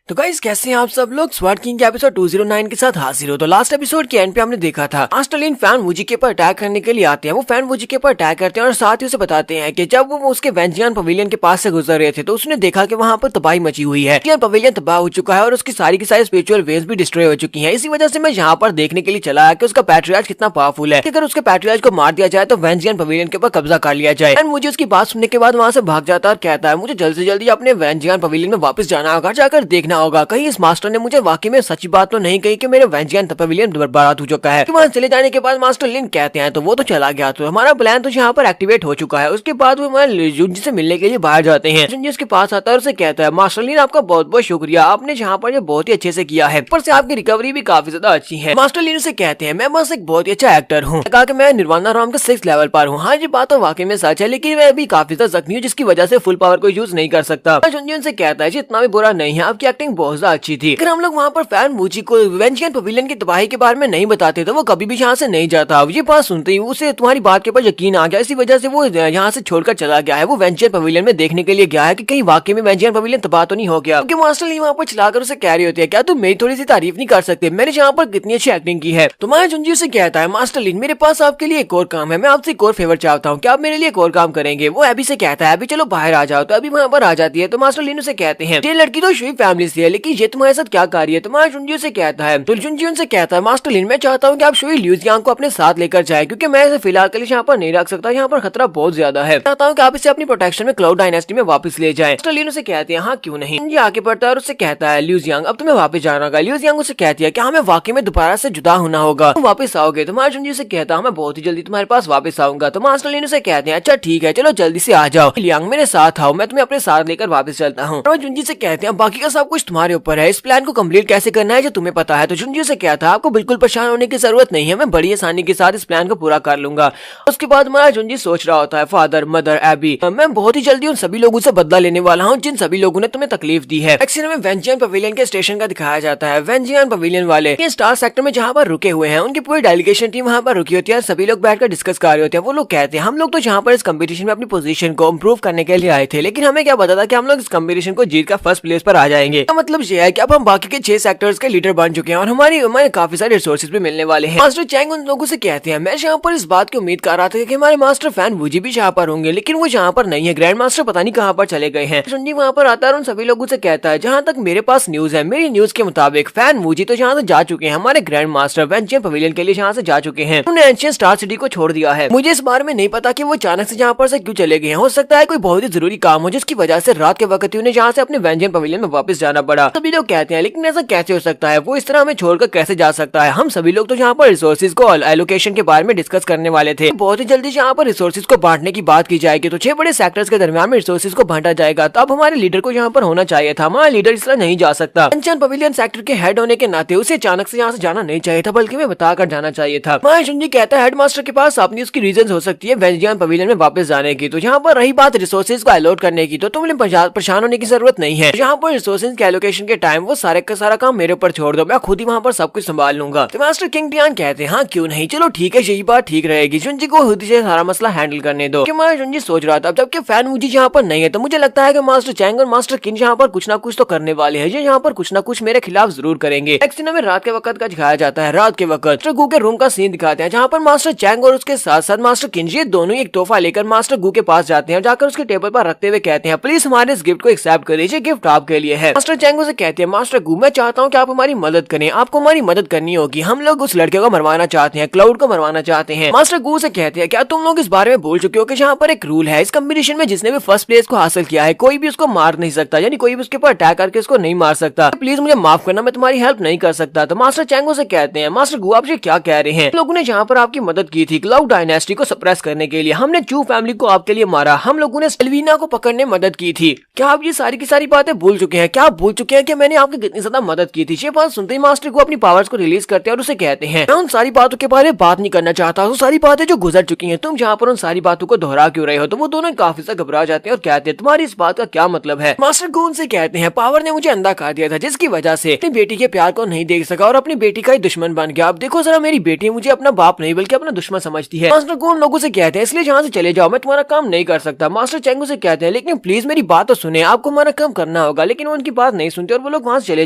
तो गाइस कैसे हैं आप सब लोग। स्वॉर्ड किंग के एपिसोड 209 के साथ हाजिर हो। तो लास्ट एपिसोड के एंड पे हमने देखा था मास्टर लिन फैन वूजी के ऊपर अटैक करने के लिए आते हैं। वो फैन वूजी के ऊपर अटैक करते हैं और साथ ही उसे बताते हैं कि जब वो उसके वेंजियन पवेलियन के पास से गुजर रहे थे तो उसने देखा कि वहाँ पर तबाही मची हुई है। पवेलियन तबाह हो चुका है और उसकी सारी की सारी स्पिरिचुअल वेज भी डिस्ट्रॉय हो चुकी है। इसी वजह से मैं यहाँ पर देखने के लिए चला है कि उसका पैट्रियार्च कितना पावरफुल है। अगर उसके पैट्रियार्च को मार दिया जाए तो वेंजियन पवेलियन के ऊपर कब्जा कर लिया जाए। एंड मुझे उसकी बात सुनने के बाद वहाँ से भाग जाता है और कहता है मुझे जल्द से जल्दी अपने वेंजियन पवेलियन में वापस जाना होगा, जाकर देखना होगा कहीं इस मास्टर ने मुझे वाकई में सच्ची बात तो नहीं कही कि मेरे वेंजियन पवेलियन बर्बाद हो चुका है। वहाँ चले जाने के बाद मास्टर लिन कहते हैं तो वो तो चला गया, तो हमारा प्लान तो यहाँ पर एक्टिवेट हो चुका है। उसके बाद वो हमारे जुंजी से मिलने के लिए बाहर जाते हैं। जुंजी उसके पास आता है और उसे कहता है मास्टर लिन आपका बहुत बहुत शुक्रिया, आपने यहाँ पर बहुत ही अच्छे से किया है, ऊपर से आपकी रिकवरी भी काफी ज्यादा अच्छी है। मास्टर लिन उसे कहते हैं मैं बस एक बहुत ही अच्छा एक्टर हूँ, कहा कि मैं निर्वाणा राम के 6th लेवल पर हूँ। हाँ ये बात तो वाकई में सच है, लेकिन मैं अभी काफी ज्यादा जख्मी हूँ जिसकी वजह से फुल पावर को यूज नहीं कर सकता। जुंजी उनसे कहता है इतना भी बुरा नहीं है, आपकी एक्टिंग बहुत ज्यादा अच्छी थी। अगर हम लोग वहाँ पर फैन मुझी को वेंजियन पवेलियन की तबाही के बारे में नहीं बताते तो वो कभी भी यहाँ से नहीं जाता। ये बात सुनते ही उसे तुम्हारी बात के ऊपर यकीन आ गया, इसी वजह से वो यहाँ से छोड़कर चला गया है। वो वेंजियन पवेलियन में देखने के लिए गया है कि कहीं वाकई में वेंजियन पवेलियन तबाह तो नहीं हो गया। क्योंकि मास्टर ली वहाँ पर चलाकर उसे कह रही होती है क्या तुम मेरी थोड़ी सी तारीफ नहीं कर सकते, मैंने यहाँ पर कितनी अच्छी एक्टिंग की है। तुम्हारा जुंजी उसे कहता है मास्टर लिन मेरे पास आपके लिए एक और काम है, मैं आपसे एक और फेवर चाहता हूँ, क्या आप मेरे लिए एक और काम करेंगे। वो अभी से कहता है अभी चलो बाहर आ जाओ। तो अभी वहाँ पर आ जाती है। तो मास्टर लिन उसे कहते हैं ये लड़की तो शुई फैमिली से है, लेकिन ये तुम्हारे साथ क्या कर रही है। तुम्हारा जुंजी उसे कहता है तो जुंजी उनसे कहता है मास्टर लिन मैं चाहता हूँ कि आप शुई ल्यूजियांग को अपने साथ लेकर जाए, क्योंकि मैं इसे फिलहाल के लिए यहाँ पर नहीं रख सकता, यहाँ पर खतरा बहुत ज्यादा है। चाहता हूँ कि आप इसे अपनी प्रोटेक्शन में क्लाउड डायनेस्टी में वापस ले जाएं। मास्टर लिन उसे कहते हैं हाँ क्यों नहीं। जुंजी आगे बढ़ता है और उससे कहता है ल्यूजियांग अब तुम्हें वापस जाना होगा। ल्यूजियांग उसे कहती है कि हमें वाकई में दोबारा से जुदा होना होगा, तुम वापस आओगे। तो जुंजी उसे कहता हूँ मैं बहुत ही जल्दी तुम्हारे पास वापस आऊंगा। तो मास्टर लिन उसे कहते हैं अच्छा ठीक है चलो जल्दी से आ जाओ, लियांग मेरे साथ आओ, मैं तुम्हें अपने साथ लेकर वापस चलता हूँ। और जुंजी से कहते हैं बाकी का सब कुछ तुम्हारे ऊपर है, इस प्लान को कम्प्लीट कैसे करना है जो तुम्हें पता है। तो जुंजी से कहता है आपको बिल्कुल परेशान होने की जरूरत नहीं है, मैं बड़ी आसानी के साथ इस प्लान को पूरा कर लूंगा। उसके बाद हमारा जुंजी सोच रहा होता है फादर मदर एबी मैं बहुत ही जल्दी उन सभी लोगों से बदला लेने वाला हूँ जिन सभी लोगों ने तुम्हें तकलीफ दी है। एक्चुअली में वेंजियन पवेलियन के स्टेशन का दिखाया जाता है। वेंजियन पवेलियन वाले स्टार सेक्टर में जहाँ पर रुके हुए हैं उनकी पूरी डेलीगेशन टीम वहाँ पर रुकी होती है, सभी लोग बैठकर डिस्कस कर रहे होते हैं। वो लोग कहते हैं हम लोग तो जहाँ पर इस कंपटीशन में अपनी पोजीशन को इम्प्रूव करने के लिए आए थे, लेकिन हमें क्या पता था कि हम लोग इस कंपटीशन को जीत कर फर्स्ट प्लेस पर आ जाएंगे। मतलब ये है कि अब हम बाकी के 6 सेक्टर्स के लीडर बन चुके हैं और हमारे काफी सारे रिसोर्सेज भी मिलने वाले हैं। मास्टर चैंग उन लोगों से कहते हैं मैं यहाँ पर इस बात की उम्मीद कर रहा था कि हमारे मास्टर फैन वूजी भी यहाँ पर होंगे, लेकिन वो यहाँ पर नहीं है, ग्रैंड मास्टर पता नहीं कहाँ पर चले गए हैं। जुंजी वहाँ पर आता है और उन सभी लोगों से कहता है जहाँ तक मेरे पास न्यूज है, मेरी न्यूज के मुताबिक फैन वूजी तो यहाँ से जा चुके हैं, हमारे ग्रैंड मास्टर वेंजियन पवेलियन के लिए यहाँ से जा चुके हैं, उन्होंने एंशिएंट स्टार सिटी को छोड़ दिया है। मुझे इस बारे में नहीं पता कि वो अचानक से यहाँ पर से क्यों चले गए हैं, हो सकता है कोई बहुत ही जरूरी काम हो जिसकी वजह से रात के वक्त उन्हें यहाँ से अपने वेंजियन पवेलियन में वापस जाना पड़ा। सभी लोग कहते हैं लेकिन ऐसा कैसे हो सकता है, वो इस तरह हमें छोड़कर कैसे जा सकता है। हम सभी लोग तो यहाँ पर रिसोर्सेज को एलोकेशन के बारे में डिस्कस करने वाले थे, बहुत ही जल्दी यहाँ पर रिसोर्सेज को बांटने की बात की जाएगी, तो 6 बड़े सेक्टर्स के दरमियान में रिसोर्सेज को बांटा जाएगा। तब हमारे लीडर को यहाँ पर होना चाहिए था, हमारा लीडर इस तरह नहीं जा सकता। वेंजियन पवेलियन सेक्टर के हेड होने के नाते उसे अचानक से यहाँ से जाना नहीं चाहिए था, बल्कि मैं बताकर जाना चाहिए था। जुंजी कहता है हेडमास्टर के पास अपनी उसकी रीजन हो सकती है वेंजियन पवेलियन में वापस जाने की। तो यहाँ पर रही बात रिसोर्सेज को अलॉट करने की, तो तुमने परेशान होने की जरूरत नहीं है। यहाँ पर रिसोर्सेज के एलोकेशन के टाइम वो सारे का सारा काम मेरे ऊपर छोड़ दो, मैं खुद ही वहाँ पर सब कुछ संभाल लूंगा। तो मास्टर किंग टियान कहते हैं हाँ क्यों नहीं, चलो ठीक है यही बात ठीक रहेगी, जुंजी को खुद से सारा मसला हैंडल करने दो। जुंजी सोच रहा था जबकि फैन मुझे यहाँ पर नहीं है, तो मुझे लगता है कि मास्टर चैंग और मास्टर किंग यहाँ पर कुछ ना कुछ तो करने वाले हैं, ये यहाँ पर कुछ ना कुछ मेरे खिलाफ जरूर करेंगे। नेक्स्ट सीन में रात के वक्त का दिखाया जाता है। रात के वक्त मास्टर गू के रूम का सीन दिखाते हैं, जहाँ पर मास्टर चैंग और उसके साथ साथ मास्टर किंग ये दोनों एक तोहफा लेकर मास्टर गू के पास जाते हैं, जाकर उसके टेबल पर रखते हुए कहते हैं प्लीज हमारे इस गिफ्ट को एक्सेप्ट कर लीजिए, गिफ्ट आपके लिए है। मास्टर चैंग उसे कहते हैं मास्टर गू मैं चाहता हूँ कि आप हमारी मदद करें, आपको हमारी मदद करनी होगी, हम लोग उस लड़के को मरवाना चाहते हैं, क्लाउड को मरवाना चाहते हैं। मास्टर गू से कहते हैं क्या तुम लोग इस बारे में भूल चुके हो कि यहाँ पर एक रूल है, इस कंपटीशन में जिसने भी फर्स्ट प्लेस को हासिल किया है कोई भी उसको मार नहीं सकता, यानी कोई भी उसके ऊपर अटैक करके उसको नहीं मार सकता, प्लीज मुझे माफ करना, मैं तुम्हारी हेल्प नहीं कर सकता। तो मास्टर चैंगो से कहते हैं मास्टर गू आप ये क्या कह रहे हैं, लोगों ने यहाँ पर आपकी मदद की थी क्लाउड डायनेस्टी को सप्रेस करने के लिए, हमने चू फैमिली को आपके लिए मारा, हम लोगों ने सेल्वीना को पकड़ने में मदद की थी, क्या आप ये सारी की सारी बातें भूल चुके हैं, क्या आप भूल चुके हैं कि मैंने आपकी कितनी ज्यादा मदद की थी। ये बात सुनते ही मास्टर गु अपनी पावर्स को रिलीज करते हैं और उसे कहते हैं मैं उन सारी बातों के बारे में बात नहीं करना चाहता हूँ, सारी बातें जो गुजर चुकी हैं, तुम जहाँ पर उन सारी बातों को दोहरा क्यों रहे हो। तो वो दोनों काफी ज्यादा घबरा जाते हैं और कहते हैं तुम्हारी इस बात का क्या मतलब है। मास्टर गु उनसे कहते हैं पावर ने मुझे अंधा कर दिया था, जिसकी वजह से अपनी बेटी के प्यार को नहीं देख सका और अपनी बेटी का ही दुश्मन बन गया। अब देखो जरा, मेरी बेटी मुझे अपना बाप नहीं बल्कि अपना दुश्मन समझती है। मास्टर गु उन लोगों से कहते हैं इसलिए जहाँ से चले जाओ, मैं तुम्हारा काम नहीं कर सकता। मास्टर चेंगू से कहते हैं लेकिन प्लीज मेरी बात तो सुने, आपको हमारा काम करना होगा। लेकिन वो उनकी बात नहीं सुनते और वो लोग वहाँ से चले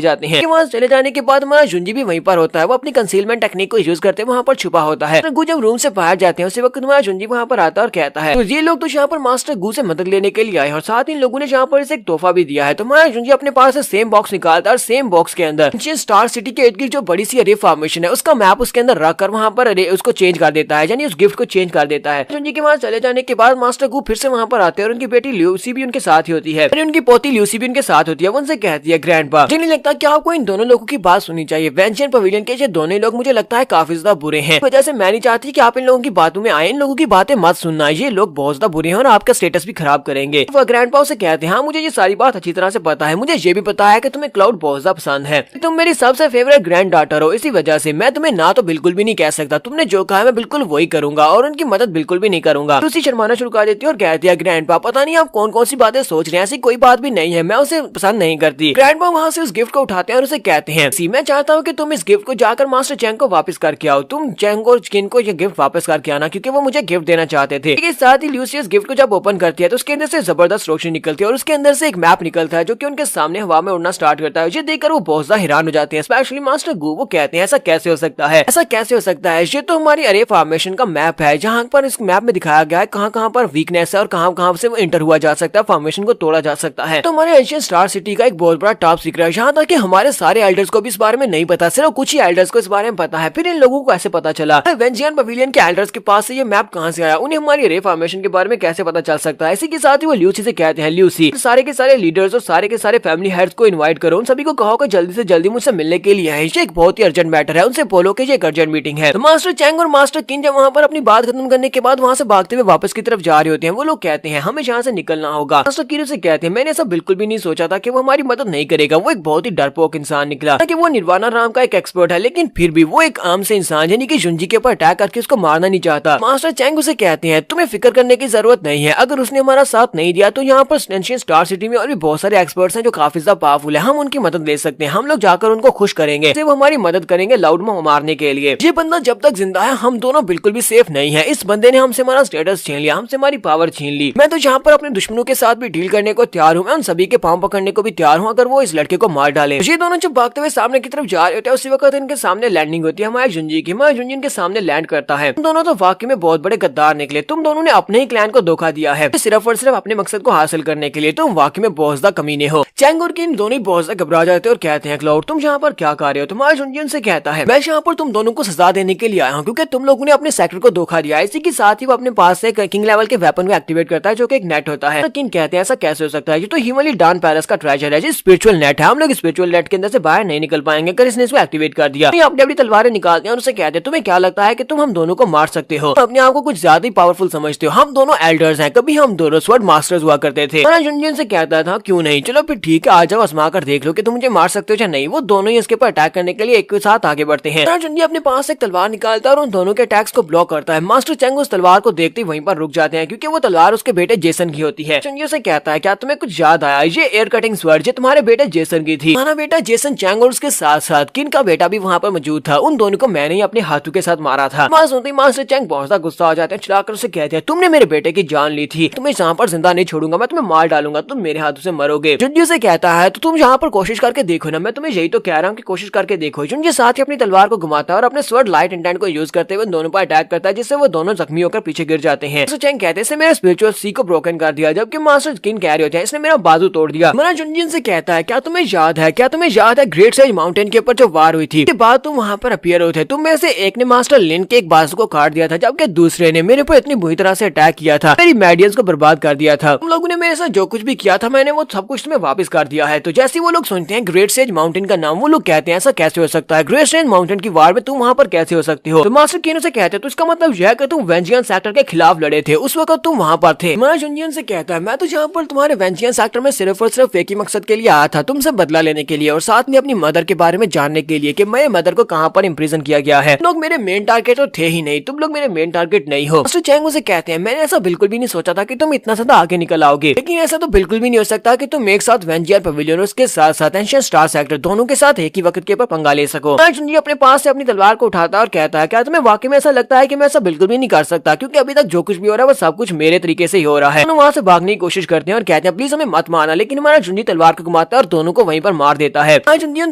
जाते हैं। वहाँ चले जाने के बाद हमारा जुंजी भी वहीं पर होता है, वो अपनी कंसीलमेंट टेक्निक को यूज करते वहाँ पर छुपा होता है। गु जब रूम से बाहर जाते हैं उसी वक्त हमारा जुंजी वहाँ पर आता है और कहता है तो ये लोग तो यहाँ पर मास्टर गु से मदद लेने के लिए आए और साथ ही इन लोगों ने यहाँ पर इसे एक तोहफा भी दिया है। तो हमारा जुंजी अपने पास से सेम बॉक्स निकालता है और सेम बॉक्स के अंदर स्टार सिटी के इर्द गिर्द जो बड़ी सी रे फॉर्मेशन है उसका मैप उसके अंदर रखकर वहाँ पर उसको चेंज कर देता है, यानी उस गिफ्ट को चेंज कर देता है। जुंजी के वहाँ चले जाने के बाद मास्टर गु फिर से वहाँ पर आते हैं और उनकी बेटी ल्यूसी भी उनके साथ ही होती है और उनकी पोती ल्यूसी भी उनके साथ होती है। वो उनसे कहती है ग्रैंडपा मुझे नहीं लगता कि आपको इन दोनों लोगों की बात सुननी चाहिए। वेंशियन पवेलियन के ये दोनों लोग मुझे लगता है काफी ज्यादा बुरे हैं, वजह से मैं नहीं चाहती कि आप इन लोगों की बातों में आए। इन लोगों की बातें मत सुनना, ये लोग बहुत ज्यादा बुरे हैं और आपका स्टेटस भी खराब करेंगे। वो ग्रैंडपा से कहते हैं हाँ मुझे ये सारी बात अच्छी तरह से पता है, मुझे ये भी पता है कि तुम्हें क्लाउड बहुत ज्यादा पसंद है, तुम मेरी सबसे फेवरेट ग्रैंड डॉटर हो, इसी वजह से मैं तुम्हें ना तो बिल्कुल भी नहीं कह सकता। तुमने जो कहा है मैं बिल्कुल वही करूंगा और उनकी मदद बिल्कुल भी नहीं करूंगा। तो उसी शर्माना शुरू कर देती है और कहती है ग्रैंडपा पता नहीं आप कौन कौन सी बातें सोच रहे हैं, ऐसी कोई बात भी नहीं है, मैं उसे पसंद नहीं करती। ग्रैंडपा वहाँ से उस गिफ्ट को उठाते हैं और उसे कहते हैं मैं चाहता हूँ कि तुम इस गिफ्ट को जाकर मास्टर चैंग को वापस करके आओ, तुम चैंग और किन को ये गिफ्ट वापस करके आना क्योंकि वो मुझे गिफ्ट देना चाहते थे। इसके साथ ही ल्यूसी इस गिफ्ट को जब ओपन करती है तो उसके अंदर से जबरदस्त रोशनी निकलती है और उसके अंदर से एक मैप निकलता है जो कि उनके सामने हवा में उड़ना स्टार्ट करता है। ये देखकर वो बहुत ज्यादा हैरान हो जाते हैं, स्पेशली मास्टर गु। वो कहते हैं ऐसा कैसे हो सकता है, ऐसा कैसे हो सकता है, ये तो हमारी अरे फॉर्मेशन का मैप है जहाँ पर इस मैप में दिखाया गया है कहाँ कहाँ पर वीकनेस है और कहाँ कहाँ से वो इंटर हुआ जा सकता है, फॉर्मेशन को तोड़ा जा सकता है। तो हमारे एशियन स्टार सिटी का एक बहुत बड़ा टॉप सीक्रेट है, यहाँ तक कि हमारे सारे एल्डर्स को भी इस बारे में नहीं पता, सिर्फ कुछ ही एल्डर्स को इस बारे में पता है। फिर इन लोगों को ऐसे पता चला वेंजियन पवेलियन के एल्डर्स के पास से ये मैप कहाँ से आया, उन्हें हमारी रे फॉर्मेशन के बारे में कैसे पता चल सकता है। इसी के साथ ही वो ल्यूसी से कहते हैं ल्यूसी सारे के सारे लीडर्स और सारे के सारे फैमिली हेड्स को इनवाइट करो, उन सभी को कहो कि जल्दी से जल्दी मुझसे मिलने के लिए है, ये एक बहुत ही अर्जेंट मैटर है, उनसे बोलो कि ये एक अर्जेंट मीटिंग है। तो मास्टर चैंग और मास्टर किन जब वहाँ पर अपनी बात खत्म करने के बाद वहाँ से भागते हुए वापस की तरफ जा रहे होते हैं, वो लोग कहते हैं हमें यहाँ से निकलना होगा। मास्टर किरू से कहते हैं मैंने ऐसा बिल्कुल भी नहीं सोचा था कि वो हमारी मदद नहीं करेगा, वो एक बहुत ही डरपोक इंसान निकला कि वो निर्वाणा राम का एक एक्सपर्ट है, लेकिन फिर भी वो एक आम से इंसान यानी कि जुंजी के ऊपर अटैक करके उसको मारना नहीं चाहता। मास्टर चैंग उसे कहते हैं तुम्हें फिक्र करने की जरूरत नहीं है, अगर उसने हमारा साथ नहीं दिया तो यहाँ पर एशियन स्टार सिटी में और भी बहुत सारे एक्सपर्ट्स हैं जो काफी ज्यादा पावरफुल है, हम उनकी मदद ले सकते हैं, हम लोग जाकर उनको खुश करेंगे, वो हमारी मदद करेंगे लाउडमा मारने के लिए। ये बंदा जब तक जिंदा है हम दोनों बिल्कुल भी सेफ नहीं है, इस बंदे ने हमसे हमारा स्टेटस छीन लिया, हमसे हमारी पावर छीन ली। मैं तो यहाँ पर अपने दुश्मनों के साथ भी डील करने को तैयार हूँ, मैं उन सभी के पांव पकड़ने को भी तैयार हूँ अगर वो इस लड़के को मार डाले। ये दोनों जब भागते हुए सामने की तरफ जा रहे होते हैं उसी वक्त इनके सामने लैंडिंग होती है हमारे जुंजी की। हमारे जुंजी इनके सामने लैंड करता है। तुम दोनों तो वाकई में बहुत बड़े गद्दार निकले, तुम दोनों ने अपने ही क्लैन को धोखा दिया है सिर्फ और सिर्फ अपने मकसद को हासिल करने के लिए, तुम वाकई में बहुत ज्यादा कमीने हो। चैंग और किन दोनों बहुत ज्यादा घबरा जाते हैं और कहते हैं क्लाउड तुम यहाँ पर क्या कर रहे हो। तुम्हारे जुंजी उनसे कहता है मैं यहाँ पर तुम दोनों को सजा देने के लिए आया हूँ क्योंकि तुम लोगों ने अपने सेक्टर को धोखा दिया। इसी के साथ ही वो अपने पास से किंग लेवल के वेपन को एक्टिवेट करता है जो कि एक नेट होता है। तो किन कहते हैं ऐसा कैसे हो सकता है, ये तो हिमालय डान पैलेस का ट्रेजर है, स्पिरिचुअल नेट है, हम लोग स्पिरिचुअल नेट के अंदर से बाहर नहीं निकल पाएंगे अगर इसने इसको एक्टिवेट कर दिया। अपनी अपनी तलवारें निकालते हैं और उसे कहते हैं तुम्हें क्या लगता है कि तुम हम दोनों को मार सकते हो, अपने आप को कुछ ज्यादा ही पावरफुल समझते हो, हम दोनों एल्डर्स हैं, कभी हम दोनों स्वॉर्ड मास्टर्स हुआ करते थे। जुंजिन से कहता था क्यों नहीं, चलो फिर ठीक है आ जाओ आजमा कर देख लो कि तुम मुझे मार सकते हो या नहीं। वो दोनों ही इसके ऊपर अटैक करने के लिए एक साथ आगे बढ़ते हैं। जुंजी अपने पास एक तलवार निकालता है और उन दोनों के अटैक्स को ब्लॉक करता है। मास्टर चैंग उस तलवार को देखते ही वहीं पर रुक जाते हैं क्योंकि वो तलवार उसके बेटे जेसन की होती है। जुंजी से कहता है क्या तुम्हें कुछ याद आया, ये एयर कटिंग स्वर्ड तुम्हारे बेटे जेसन की थी। हमारा बेटा जेसन चैंग और उसके साथ साथ किन का बेटा भी वहाँ पर मौजूद था, उन दोनों को मैंने ही अपने हाथों के साथ मारा था। सुनते ही मास्टर चैंग बहुत ज्यादा गुस्सा हो जाते हैं, चिल्लाकर उसे कहते हैं तुमने मेरे बेटे की जान ली थी, तुम्हें यहाँ पर जिंदा नहीं छोड़ूंगा, मैं तुम्हें मार डालूंगा, तुम मेरे हाथों से मरोगे। जुंजी से कहता है तो तुम यहाँ पर कोशिश करके देखो ना, मैं तुम्हें यही तो कह रहा हूँ कि कोशिश करके देखो। जुंजी साथ ही अपनी तलवार को घुमाता है और अपने स्वर्ड लाइट इंटेंट को यूज करते हुए दोनों पर अटैक करता है जिससे वो दोनों जख्मी होकर पीछे गिर जाते हैं। चैंग कहते हैं मेरा स्पिरिचुअल सी को ब्रोकन कर दिया, जबकि मास्टर किन कह रहे होते हैं इसने मेरा बाजू तोड़ दिया। मेरा जुंजिन से कहता है क्या तुम्हें याद है ग्रेट सेज माउंटेन के ऊपर जो वार हुई थी, बाद तुम वहाँ पर अपीयर हुए थे, तुम में से एक ने मास्टर लिन के एक बाजू को काट दिया था जबकि दूसरे ने मेरे पर इतनी बुरी तरह से अटैक किया था, मेरी मेडियंस को बर्बाद कर दिया था। तुम लोगों ने मेरे साथ जो कुछ भी किया था मैंने वो सब कुछ तुम्हें वापस कर दिया है। तो जैसे वो लोग सुनते हैं ग्रेट सेज माउंटेन का नाम, वो लोग कहते हैं ऐसा कैसे हो सकता है, ग्रेट सेज माउंटेन की वार में तुम वहाँ पर कैसे हो सकती हो। तो मास्टर किन से कहते हैं तो इसका मतलब यह है कि तुम वेंजियन सेक्टर के खिलाफ लड़े थे, उस वक्त तुम वहाँ पर थे। मैं जुंजियन से कहता है मैं तो यहाँ पर तुम्हारे वेंजियन सेक्टर में सिर्फ और सिर्फ एक ही मकसद के लिए लिए आया था तुमसे बदला लेने के लिए और साथ में अपनी मदर के बारे में जानने के लिए कि मेरे मदर को कहाँ पर इम्प्रिजन किया गया है। लोग मेरे मेन टारगेट तो थे ही नहीं, तुम लोग मेरे मेन टारगेट नहीं हो। मास्टर चैंग उसे कहते हैं मैंने ऐसा बिल्कुल भी नहीं सोचा था कि तुम इतना ज्यादा आगे निकल आओगे, लेकिन ऐसा तो बिल्कुल भी नहीं हो सकता कि तुम एक साथ वेंजियर पवेलियन उसके साथ साथ एंशिएंट स्टार सेक्टर दोनों के साथ एक ही वक्त के ऊपर पंगा ले सको। जुनजी अपने पास से अपनी तलवार को उठाता और कहता है क्या तुम्हें वाकई में ऐसा लगता है कि मैं ऐसा बिल्कुल भी नहीं कर सकता, क्योंकि अभी तक जो कुछ भी हो रहा है वो सब कुछ मेरे तरीके से ही हो रहा है। वहाँ से भागने की कोशिश करते हैं और कहते हैं प्लीज हमें मत मारना, लेकिन हमारा जुनजी तलवार को घुमाता है और दोनों को वहीं पर मार देता है। जुनजी उन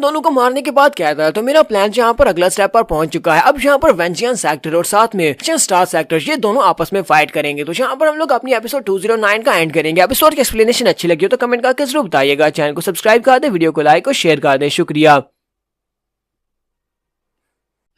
दोनों को मारने के बाद कहता है तो मेरा प्लान यहाँ पर अगला स्टेप पर पहुंच चुका है। अब यहाँ पर वेंजियन सेक्टर और साथ में स्टार सेक्टर ये दोनों आपस में फाइट करेंगे। तो यहाँ पर हम लोग अपनी एपिसोड 209 का एंड करेंगे। एपिसोड की एक्सप्लेनेशन अच्छी लगी हो तो कमेंट करके जरूर बताइएगा। चैनल को सब्सक्राइब कर दे, वीडियो को लाइक और शेयर कर दे। शुक्रिया।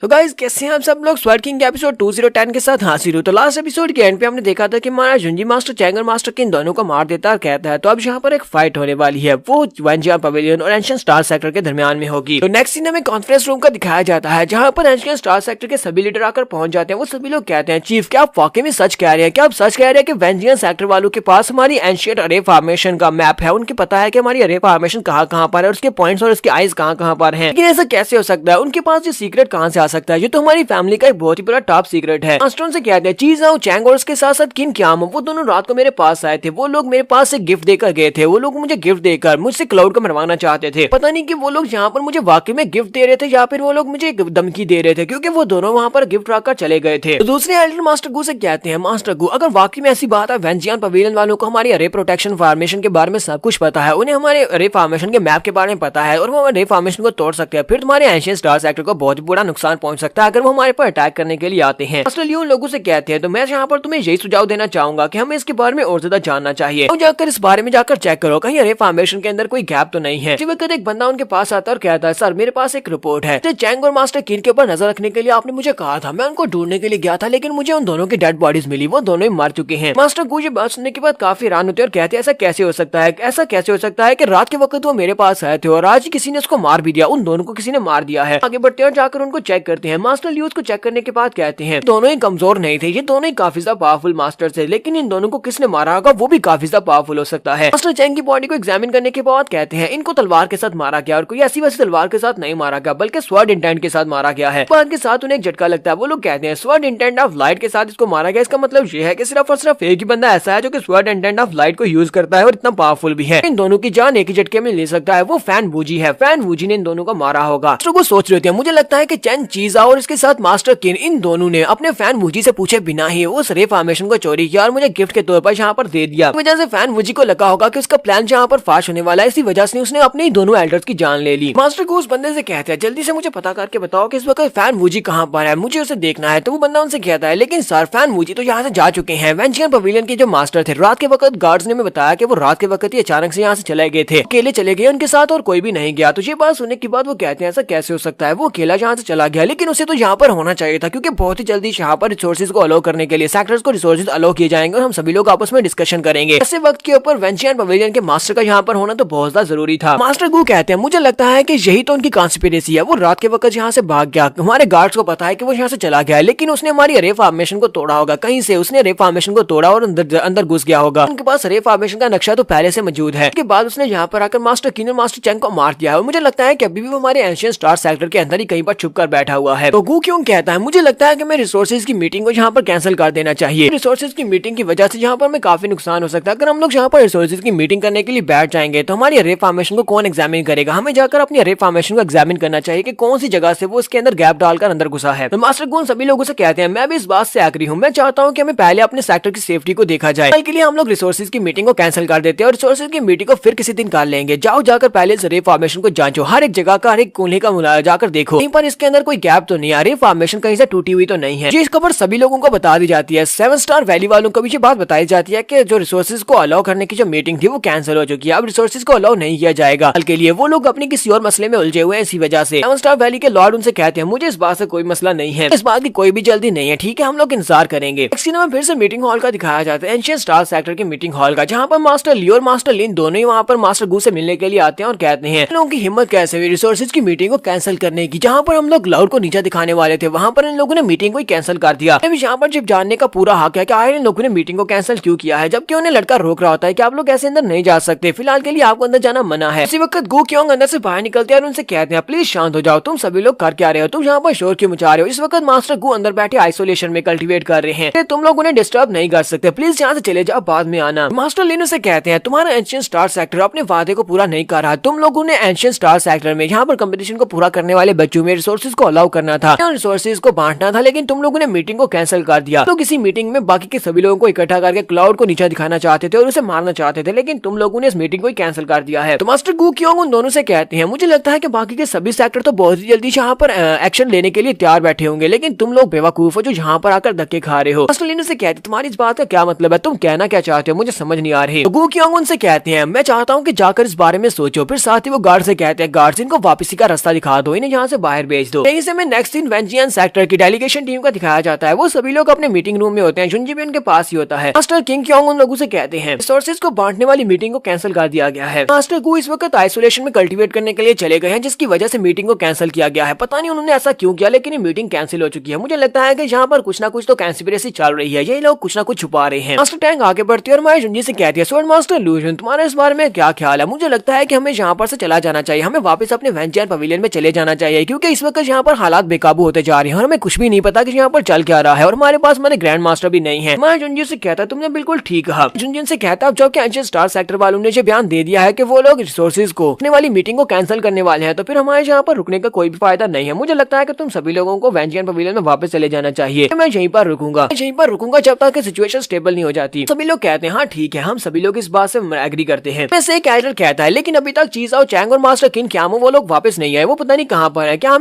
तो गाइस कैसे हैं आप सब लोग। स्वर्ड किंग के एपिसोड 2010 के साथ हाजिर हूं। तो लास्ट एपिसोड के एंड पे हमने देखा था कि हमारा जुनजी मास्टर चैंग और मास्टर किंग दोनों को मार देता है, कहता है तो अब यहाँ पर एक फाइट होने वाली है, वो वेंजियर पवेलियन और एंशिएंट स्टार सेक्टर के दरमियान में होगी। तो नेक्स्ट सीन हमें कॉन्फ्रेंस रूम का दिखाया जाता है, जहाँ पर एंशिएंट स्टार सेक्टर के सभी लीडर आकर पहुंच जाते हैं। वो सभी लोग कहते हैं चीफ क्या आप वाकई में सच कह रहे हैं, क्या आप सच कह रहे हैं कि वेंजियर सेक्टर वालों के पास हमारी एंशिएंट अरे फॉर्मेशन का मैप है, उनके पता है कि हमारी अरे फॉर्मेशन कहाँ पर है, उसके पॉइंट्स और उसके आइज कहाँ पर है। लेकिन ऐसा कैसे हो सकता है, उनके पास ये सीक्रेट कहाँ से आ सकता है, ये तो हमारी फैमिली का एक बहुत ही बड़ा टॉप सीक्रेट है। मास्टर से कहते हैं चीज आओ चैंग और उसके साथ साथ किन क्या वो दोनों रात को मेरे पास आए थे। वो लोग मेरे पास से गिफ्ट देकर गए थे, वो लोग मुझे गिफ्ट देकर मुझसे क्लाउड को मरवाना चाहते थे। पता नहीं कि वो लोग यहाँ पर मुझे वाकई में गिफ्ट दे रहे थे या फिर वो लोग मुझे धमकी दे रहे थे, क्योंकि वो दोनों वहाँ पर गिफ्ट रखकर चले गए थे। तो दूसरे एल्डर मास्टर गू से कहते हैं मास्टर गू अगर वाकई में ऐसी बात है वेंजियर पवेलियन वालों को हमारी अरे प्रोटेक्शन फॉर्मेशन के बारे में सब कुछ पता है, उन्हें हमारे अरे फॉर्मेशन के मैप के बारे में पता है और वो हमारे फॉर्मेशन को तोड़ सकते हैं, फिर तुम्हारे एंशिएंट स्टार सेक्टर को बहुत बड़ा नुकसान पहुंच सकता है अगर वो हमारे पर अटैक करने के लिए आते हैं। मास्टर लियो लोगों से कहते हैं तो मैं यहाँ पर तुम्हें यही सुझाव देना चाहूंगा कि हमें इसके बारे में और ज्यादा जानना चाहिए। तो जाकर इस बारे में जाकर चेक करो कहीं अरे फॉर्मेशन के अंदर कोई गैप तो नहीं है। जब एक बंदा उनके पास आता और कहता है सर मेरे पास एक रिपोर्ट है, चैंग और मास्टर किन के ऊपर नजर रखने के लिए आपने मुझे कहा था, मैं उनको ढूंढने के लिए गया था लेकिन मुझे उन दोनों की डेड बॉडीज मिली, वो दोनों ही मर चुके हैं। मास्टर गू ये बात सुनने के बाद काफी हैरान होते हैं और कहते हैं ऐसा कैसे हो सकता है, ऐसा कैसे हो सकता है कि रात के वक्त वो मेरे पास आए थे और आज किसी ने उसको मार भी दिया, उन दोनों को किसी ने मार दिया है। आगे बढ़ते हैं और जाकर उनको चेक करते हैं। मास्टर लियो को चेक करने के बाद कहते हैं दोनों ही कमजोर नहीं थे, ये दोनों ही काफी ज्यादा पावरफुल मास्टर थे, लेकिन इन दोनों को किसने मारा होगा वो भी काफी ज्यादा पावरफुल हो सकता है। मास्टर चैंग की बॉडी को एग्जामिन करने के बाद कहते हैं इनको तलवार के साथ मारा गया और कोई ऐसी वैसी तलवार के साथ नहीं मारा गया बल्कि स्वॉर्ड इंटेंट के साथ मारा गया है। बाद के साथ उन्हें एक झटका लगता है, वो लोग कहते हैं स्वॉर्ड इंटेंट ऑफ लाइट के साथ इसको मारा गया, इसका मतलब ये है कि सिर्फ और सिर्फ एक ही बंदा ऐसा है जो कि स्वॉर्ड इंटेंट ऑफ लाइट को यूज करता है और इतना पावरफुल भी है, इन दोनों की जान एक ही झटके में ले सकता है, वो फैन वूजी है, फैन वूजी ने इन दोनों को मारा होगा। तो वो सोच रहे थे मुझे लगता है कि चैंग चीजा और इसके साथ मास्टर किन इन दोनों ने अपने फैन वूजी से पूछे बिना ही उस रे फॉर्मेशन को चोरी किया और मुझे गिफ्ट के तौर पर यहाँ पर दे दिया। वजह से फैन वूजी को लगा होगा कि उसका प्लान यहाँ पर फाश होने वाला है, इसी वजह से उसने अपने ही दोनों एल्डर्स की जान ले ली। मास्टर को उस बंदे से कहते हैं जल्दी से मुझे पता करके बताओ कि इस वक्त फैन वूजी कहाँ पर है, मुझे उसे देखना है। तो वो बंदा उनसे कहता है लेकिन सर फैन वूजी तो यहाँ से जा चुके हैं, वेंजियर पवेलियन के जो मास्टर थे रात के वक्त गार्ड्स ने बताया कि वो रात के वक्त ही अचानक से यहाँ से चले गए थे, अकेले चले गए, उनके साथ और कोई भी नहीं गया। तो ये बात सुनने के बाद वो कहते हैं ऐसा कैसे हो सकता है, वो अकेला यहाँ से चला गया, लेकिन उसे तो यहाँ पर होना चाहिए था क्योंकि बहुत ही जल्दी यहाँ पर रिसोर्सेज को अलो करने के लिए सेक्टर्स को रिसोर्सेज अलो किए जाएंगे और हम सभी लोग आपस में डिस्कशन करेंगे। ऐसे वक्त के ऊपर वेंजियर पवेलियन के मास्टर का यहाँ पर होना तो बहुत ज्यादा जरूरी था। मास्टर गू कहते हैं मुझे लगता है कि यही तो उनकी कॉन्स्पिरेसी है, वो रात के वक्त यहाँ से भाग गया, हमारे गार्ड्स को पता है कि वो यहाँ से चला गया, लेकिन उसने हमारी अरे फॉर्मेशन को तोड़ा होगा, कहीं से उसने अरे फॉर्मेशन को तोड़ा और अंदर घुस गया होगा। उनके पास अरे फॉर्मेशन का नक्शा तो पहले से मौजूद है, उसके बाद उसने यहाँ पर आकर मास्टर किन और मास्टर चैंग को मार दिया है। मुझे लगता है कि अभी भी वो हमारे एंशिएंट स्टार सेक्टर के अंदर ही कहीं पर छुप कर बैठा हुआ है। तो गू क्यों कहता है मुझे लगता है कि मैं रिसोर्सेज की मीटिंग को यहाँ पर कैंसिल कर देना चाहिए, रिसोर्सेज की मीटिंग की वजह से यहाँ पर हमें काफी नुकसान हो सकता है। अगर हम लोग यहाँ पर रिसोर्सेज की मीटिंग करने के लिए बैठ जाएंगे तो हमारी अरे फॉर्मेशन को कौन एग्जामिन करेगा, हमें जाकर अपनी अरे फॉर्मेशन को एग्जामिन करना चाहिए कि कौन सी जगह से वो उसके अंदर गैप डालकर अंदर घुसा है। तो मास्टर गून सभी लोगों से कहते हैं मैं भी इस बात से एग्री हूँ, मैं चाहता हूँ कि हमें पहले अपने सेक्टर की सेफ्टी को देखा जाए, कल के लिए हम लोग रिसोर्सेज की मीटिंग को कैंसिल कर देते हैं और रिसोर्सेज की मीटिंग को फिर किसी दिन कर लेंगे। जाओ जाकर पहले इस अरे फॉर्मेशन को जांचो, हर एक जगह का हर एक कोने का मुलाया जाकर देखो कहीं पर इसके अंदर कोई गैप तो नहीं है, अरे फॉर्मेशन कहीं से टूटी हुई तो नहीं है। जिस खबर सभी लोगों को बता दी जाती है, 7 स्टार वैली वालों को भी ये बात बताई जाती है कि जो रिसोर्सेज को अलाउ करने की जो मीटिंग थी वो कैंसिल हो चुकी है, अब रिसोर्सेज को अलाउ नहीं किया जाएगा कल के लिए। वो लोग अपने किसी और मसले में उलझे हुए हैं, इसी वजह से 7 स्टार वैली के लॉर्ड उनसे कहते हैं मुझे इस बात से कोई मसला नहीं है, इस बात की कोई भी जल्दी नहीं है, ठीक है हम लोग इंतजार करेंगे। में फिर से मीटिंग हॉल का दिखाया जाता है, एंशिएंट स्टार सेक्टर के मीटिंग हॉल का, जहाँ पर मास्टर लियो और मास्टर लिन दोनों ही वहाँ पर मास्टर गू से मिलने के लिए आते हैं और कहते हैं लोगों की हिम्मत कैसे हुई रिसोर्सेज की मीटिंग को कैंसिल करने की, जहाँ पर हम लोग क्लाउड को नीचे दिखाने वाले थे, वहाँ पर इन लोगों ने मीटिंग को ही कैंसिल कर दिया। अभी यहाँ पर जब जानने का पूरा हक है कि आखिर इन लोगों ने मीटिंग को कैंसिल क्यों किया है, जबकि उन्हें लड़का रोक रहा होता है कि आप लोग ऐसे अंदर नहीं जा सकते, फिलहाल के लिए आपको अंदर जाना मना है। इसी वक्त गो क्योंग अंदर से बाहर निकलते हैं और उनसे कहते हैं प्लीज शांत हो जाओ, तुम सभी लोग कर क्या रहे हो, तुम यहाँ पर शोर क्यों मचा रहे हो। इस वक्त मास्टर गो अंदर बैठे आइसोलेशन में कल्टीवेट कर रहे हैं, तुम लोग उन्हें डिस्टर्ब नहीं कर सकते, प्लीज यहाँ से चले जाओ, बाद में आना। मास्टर लिन से कहते हैं तुम्हारा एंशिएंट स्टार सेक्टर अपने वादे को पूरा नहीं कर रहा, तुम लोगों ने एंशिएंट स्टार सेक्टर में यहाँ पर कंपटीशन को पूरा करने वाले बच्चों में रिसोर्सेज को अलाउ करना था, रिसोर्सेज को बांटना था, लेकिन तुम लोगों ने मीटिंग को कैंसिल कर दिया। तो किसी मीटिंग में बाकी के सभी लोगों को इकट्ठा करके क्लाउड को नीचे दिखाना चाहते थे और उसे मारना चाहते थे, लेकिन तुम लोगों ने इस मीटिंग को ही कैंसिल कर दिया है। तो मास्टर गो क्योंग उन दोनों से कहते हैं मुझे लगता है कि बाकी के सभी सेक्टर तो बहुत ही जल्दी यहाँ पर एक्शन लेने के लिए तैयार बैठे होंगे, लेकिन तुम लोग बेवकूफ हो जो यहाँ पर आकर धक्के खा रहे हो। मास्टर लिन से कहते तुम्हारी इस बात का क्या मतलब है, तुम कहना क्या चाहते हो, मुझे समझ नहीं आ रही। तो गो क्योंग उनसे कहते हैं मैं चाहता हूँ कि जाकर इस बारे में सोचो। फिर साथ ही वो गार्ड से कहते हैं गार्ड्स इनको वापसी का रास्ता दिखा दो, इन्हें यहाँ से बाहर भेज दो। यहीं से मैं नेक्स्ट सीन वेंजियन सेक्टर की डेलीगेशन टीम का दिखाया जाता है। वो सभी लोग अपने मीटिंग रूम में होते हैं, जुनजी भी उनके पास ही होता है। मास्टर किंग क्योंग उन लोगों से कहते हैं रिसोर्सेज को बांटने वाली मीटिंग को कैंसिल कर दिया गया है। मास्टर गो इस वक्त आइसोलेशन में कल्टीवेट करने के लिए चले गए हैं, जिसकी वजह से मीटिंग को कैंसिल किया गया है। पता नहीं उन्होंने ऐसा क्यों किया, लेकिन ये मीटिंग कैंसिल हो चुकी है। मुझे लगता है कि यहाँ पर कुछ ना कुछ तो कंस्पिरेसी चल रही है, ये लोग कुछ ना कुछ छुपा रहे हैं। मास्टर टैंग आगे बढ़ती है और माय जुनजी से कहती है स्वॉर्ड मास्टर लूजन तुम्हारा इस बारे में क्या ख्याल है। मुझे लगता है कि हमें यहाँ पर से चला जाना चाहिए, हमें वापस अपने वेंजियन पवेलियन में चले जाना चाहिए, क्योंकि इस वक्त यहाँ पर हालात बेकाबू होते जा रहे हैं और हमें कुछ भी नहीं पता कि यहाँ पर चल क्या रहा है, और हमारे पास हमारे ग्रैंड मास्टर भी नहीं है। मैं जुनजी से कहता तुमने बिल्कुल ठीक कहा। जुनजी से कहता अब जबकि एंशिएंट स्टार सेक्टर वालों ने बयान दे दिया है कि वो लोग रिसोर्सेज को अपने वाली मीटिंग को कैंसिल करने वाले हैं, तो फिर हमारे यहाँ पर रुकने का कोई भी फायदा नहीं है। मुझे लगता है कि तुम सभी लोगों को वेंजियन पवेलियन में वापस चले जाना चाहिए। मैं यहीं पर रुकूंगा जब तक सिचुएशन स्टेबल नहीं हो जाती। सभी लोग कहते हैं हाँ ठीक है, हम सभी लोग इस बात से एग्री करते हैं। वैसे एक कैरेक्टर कहता है लेकिन अभी तक चीज़ और चैंग और मास्टर किन क्यामो वो लोग वापस नहीं आए, वो पता नहीं कहाँ पर है, क्या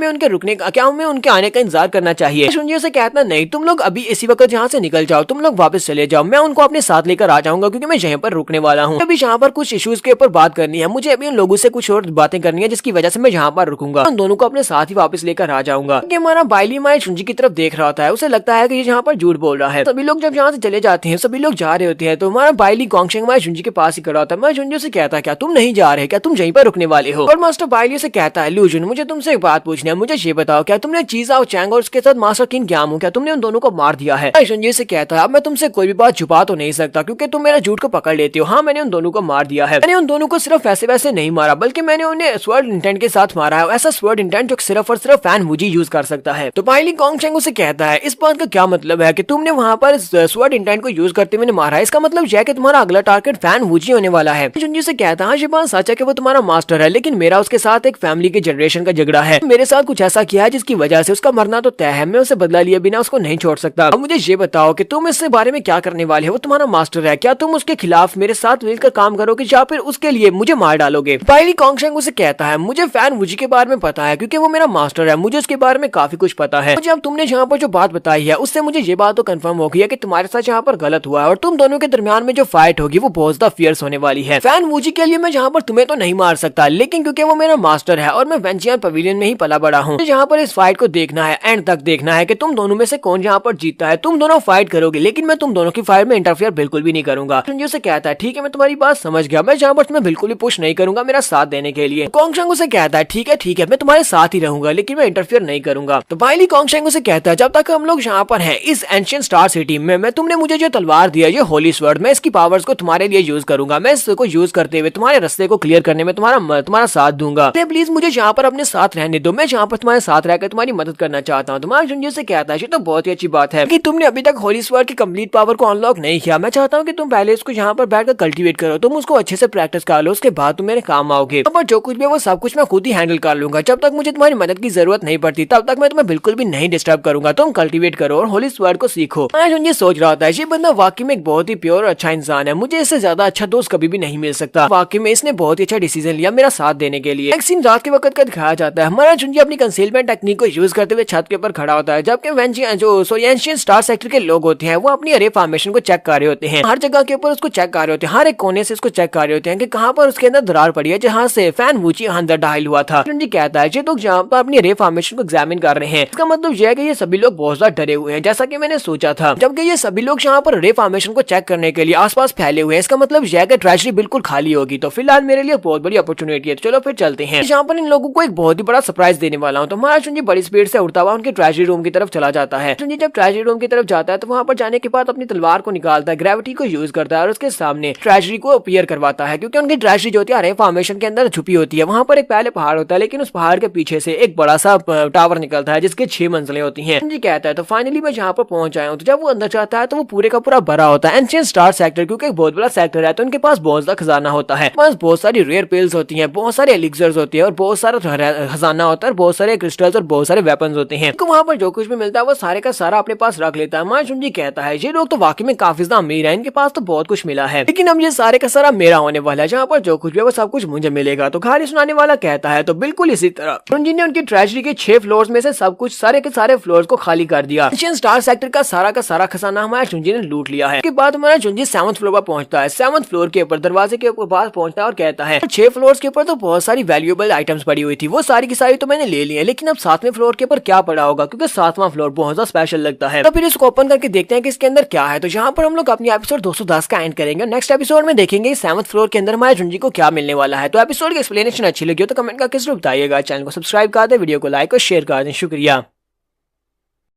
हमें उनके आने का इंतजार करना चाहिए। जुनजी से कहता नहीं, तुम लोग अभी इसी वक्त यहाँ से निकल जाओ, तुम लोग वापस चले जाओ, मैं उनको अपने साथ लेकर आ जाऊंगा, क्योंकि मैं यहाँ पर रुकने वाला हूँ। अभी यहाँ पर कुछ इश्यूज के ऊपर बात करनी है, मुझे अभी उन लोगों से कुछ और बातें करनी है, जिसकी वजह से मैं यहाँ पर रुकूंगा, उन दोनों को अपने साथ ही वापस लेकर आ जाऊंगा। क्योंकि हमारा बाइली माय जुनजी की तरफ देख रहा होता है, उसे लगता है कि ये यहाँ पर झूठ बोल रहा है। सभी लोग जब यहाँ से चले जाते हैं, सभी लोग जा रहे होते हैं, तो हमारा बाइली गोंगशेंग माय जुनजी के पास ही खड़ा होता है। मैं जुनजी से कहता क्या तुम नहीं जा रहे, क्या तुम यहीं पर रुकने वाले हो। और मास्टर बाइली से कहता है लूजुन मुझे तुमसे एक बात पूछनी है, मुझे ये बताओ क्या तुमने चीज़ा और चैंग और उसके साथ मास्टर किन क्यामो क्या तुमने उन दोनों को मार दिया है। जुनजी से कहता है अब मैं तुमसे कोई भी बात छुपा तो नहीं सकता, क्योंकि तुम मेरा झूठ को पकड़ लेते हो। हाँ मैंने उन दोनों को मार दिया है, मैंने उन दोनों को सिर्फ ऐसे वैसे नहीं मारा, बल्कि मैंने उन्हें स्वर्ड इंटेंट के साथ मारा है, ऐसा स्वर्ड इंटेंट जो सिर्फ और सिर्फ फैन वुजी यूज कर सकता है। तो बाइली गोंगशेंग उसे कहता है इस बात का क्या मतलब है कि तुमने वहाँ पर स्वर्ड इंटेंट को यूज करते हुए मारा है, इसका मतलब यह कि तुम्हारा अगला टारगेट फैन वुजी होने वाला है। जुनजी से कहता है ये बात सच है कि वो तुम्हारा मास्टर है, लेकिन मेरा उसके साथ एक फैमिली के जनरेशन का झगड़ा है, मेरे साथ कुछ ऐसा किया है जिसकी वजह से उसका मरना तो तय है, मैं उसे बदला लिए बिना उसको नहीं छोड़ सकता। अब मुझे ये बताओ कि तुम इससे बारे में क्या करने वाले हो, वो तुम्हारा मास्टर है, क्या तुम उसके खिलाफ मेरे साथ मिलकर काम करोगे या फिर उसके लिए मुझे मार डालोगे। बाइली गोंगशेंग उसे कहता है मुझे फैन वुजी के बारे में पता है, क्योंकि वो मेरा मास्टर है, मुझे उसके बारे में काफी कुछ पता है। मुझे अब तुमने यहाँ पर जो बात बताई है उससे मुझे ये बात तो कंफर्म हो गई है कि तुम्हारे साथ यहाँ पर गलत हुआ है, और तुम दोनों के दरमियान में जो फाइट होगी वो बहुत ज्यादा फियर्स होने वाली है। फैन वुजी के लिए मैं यहाँ पर तुम्हें तो नहीं मार सकता, लेकिन क्योंकि वो मेरा मास्टर है और मैं वेंजियन पवेलियन में ही पला बड़ा हूँ, यहाँ पर इस फाइट को देखना है, एंड तक देखना है कि तुम दोनों में से कौन यहाँ पर जीतता है। तुम दोनों फाइट करोगे, लेकिन मैं तुम दोनों की फाइट में इंटरफेयर बिल्कुल भी नहीं करूंगा। जुनजी से कहता है ठीक है मैं तुम्हारी बात समझ गया, मैं यहाँ पर तुम्हें बिल्कुल भी पुश नहीं करूंगा मेरा साथ देने के लिए। गोंगशेंग उसे कहता है ठीक है मैं तुम्हारे साथ ही रहूंगा, लेकिन मैं इंटरफेयर नहीं करूंगा। तो बाइली गोंगशेंग उसे कहता है जब तक हम लोग यहाँ पर हैं इस एंशिएंट स्टार सिटी में, मैं तुमने मुझे जो तलवार दिया ये होली स्वर्ड, मैं इसकी पावर्स को तुम्हारे लिए यूज करूंगा, मैं इसको यूज करते हुए तुम्हारे रास्ते को क्लियर करने में तुम्हारा साथ दूंगा। प्लीज मुझे यहाँ पर अपने साथ रहने दो, मैं यहाँ पर तुम्हारे साथ रहकर तुम्हारी मदद करना चाहता हूँ। तुम्हारा जुनजी से कहता है ये तो बहुत ही अच्छी बात है कि तुमने अभी तक होली स्वर्ड की कंप्लीट पावर को अनलॉक नहीं किया, मैं चाहता हूँ कि तुम पहले इसको यहाँ पर बैठकर कल्टीवेट करो, तुम उसको अच्छे से प्रैक्टिस कर लो, उसके बाद तुम मेरे काम आओगे। पर जो कुछ भी वो सब कुछ मैं खुद ही हैंडल कर लूंगा, जब तक मुझे तुम्हारी मदद की जरूरत नहीं पड़ती तब तक मैं तुम्हें बिल्कुल भी नहीं डिस्टर्ब करूंगा, तुम कल्टीवेट करो और होली स्वर्ड को सीखो। मैं जुनजी सोच रहा था ये बंदा वाकई में एक बहुत ही प्योर और अच्छा इंसान है, मुझे इससे ज्यादा अच्छा दोस्त कभी भी नहीं मिल सकता। वाकई में इसने बहुत ही अच्छा डिसीजन लिया मेरा साथ देने के लिए। एक सीन रात के वक्त का दिखाया जाता है, हमारा जुनजी अपनी कंसीलमेंट टेक्निक को यूज करते हुए छत के ऊपर खड़ा होता है, जबकि एंशिएंट स्टार सेक्टर के लोग होते हैं वो अपनी अरे फॉर्मेशन को चेक कर रहे होते हैं, हर जगह के ऊपर उसको चेक कर रहे होते हैं, हर एक कोने से उसको चेक कर रहे होते हैं कि कहाँ पर उसके अंदर दरार पड़ी है जहाँ से फैन वुजी अंदर डायल हुआ था। जुनजी कहता है ये लोग जहाँ पर अपनी रे फॉर्मेशन को एग्जामिन कर रहे हैं, इसका मतलब यह है कि ये सभी लोग बहुत ज्यादा डरे हुए हैं, जैसा कि मैंने सोचा था। जबकि ये सभी लोग यहाँ पर रे फॉर्मेशन को चेक करने के लिए आसपास फैले हुए हैं, इसका मतलब यह है कि ट्रेजरी बिल्कुल खाली होगी। तो फिलहाल मेरे लिए बहुत बड़ी अपॉर्चुनिटी है, तो चलो फिर चलते हैं। यहाँ पर इन लोगों को एक बहुत ही बड़ा सरप्राइज देने वाला हूँ। तो हमारा हमारा जुंजी बड़ी स्पीड से उड़ता हुआ उनके ट्रेजरी रूम की तरफ चला जाता है। जुंजी जब ट्रेजरी रूम की तरफ जाता है तो वहाँ पर जाने के बाद अपनी तलवार को निकालता है, ग्रेविटी को यूज करता है और उसके सामने ट्रेजरी को अपीयर करवाता है, क्योंकि उनकी ट्रेजरी जो होती है फॉर्मेशन के अंदर छुपी होती है। वहाँ पर एक पहले पहाड़ होता है, लेकिन उस पहाड़ के पीछे से एक बड़ा सा टावर निकलता है जिसके 6 मंजिलें होती हैं। जुंजी कहता है तो फाइनली मैं जहाँ पर पहुंच आया हूँ। तो जब वो अंदर जाता है तो वो पूरे का पूरा भरा होता है एंशिएंट स्टार सेक्टर, क्योंकि एक बहुत बड़ा सेक्टर है तो उनके पास बहुत ज्यादा खजाना होता है। बस बहुत सारी रेयर पिल्स होती हैं, बहुत सारे एलिक्सर्स होती है और बहुत सारा खजाना होता है, बहुत सारे क्रिस्टल्स और बहुत सारे वेपन्स होते हैं। तो वहाँ पर जो कुछ भी मिलता है वो सारे का सारा अपने पास रख लेता है। मा जुंजी कहता है ये लोग तो वाकई में काफी ज्यादा अमीर है, इनके पास तो बहुत कुछ मिला है, लेकिन अब ये सारे का सारा मेरा होने वाला है, जहाँ पर जो कुछ भी है वो सब कुछ मुझे मिलेगा। तो कहानी सुनाने वाला कहता है तो बिल्कुल इसी तरह जुंजी ने उनकी ट्रेजरी के 6 फ्लोर्स में से सब कुछ सारे के सारे फ्लोर्स को खाली कर दिया। स्टार सेक्टर का सारा खजाना हमारा जुंजी ने लूट लिया है। उसके बाद हमारा जुंजी 7th फ्लोर पर पहुंचता है। 7th फ्लोर के ऊपर दरवाजे के ऊपर पास पहुंचता है और कहता है 6 फ्लोर्स के ऊपर तो बहुत सारी वैल्यूएबल आइटम्स पड़ी हुई थी, वो सारी की सारी तो मैंने ले ली है, लेकिन अब 7वें फ्लोर के ऊपर क्या पड़ा होगा, क्योंकि 7वां फ्लोर बहुत ज्यादा स्पेशल लगता है। तो फिर इसको ओपन करके देखते हैं कि इसके अंदर क्या है। तो यहाँ पर हम लोग अपनी एपिसोड 210 का एंड करेंगे। नेक्स्ट एपिसोड में देखेंगे 7th फ्लोर के अंदर हमारे जुंजी को क्या मिलने वाला है। तो एपिसोड की एक्सप्लेनेशन अच्छी लगी हो तो कमेंट करके जरूर बताइएगा। चैनल को सब्सक्राइब कर दे, वीडियो को लाइक और शेयर कर दें। शुक्रिया।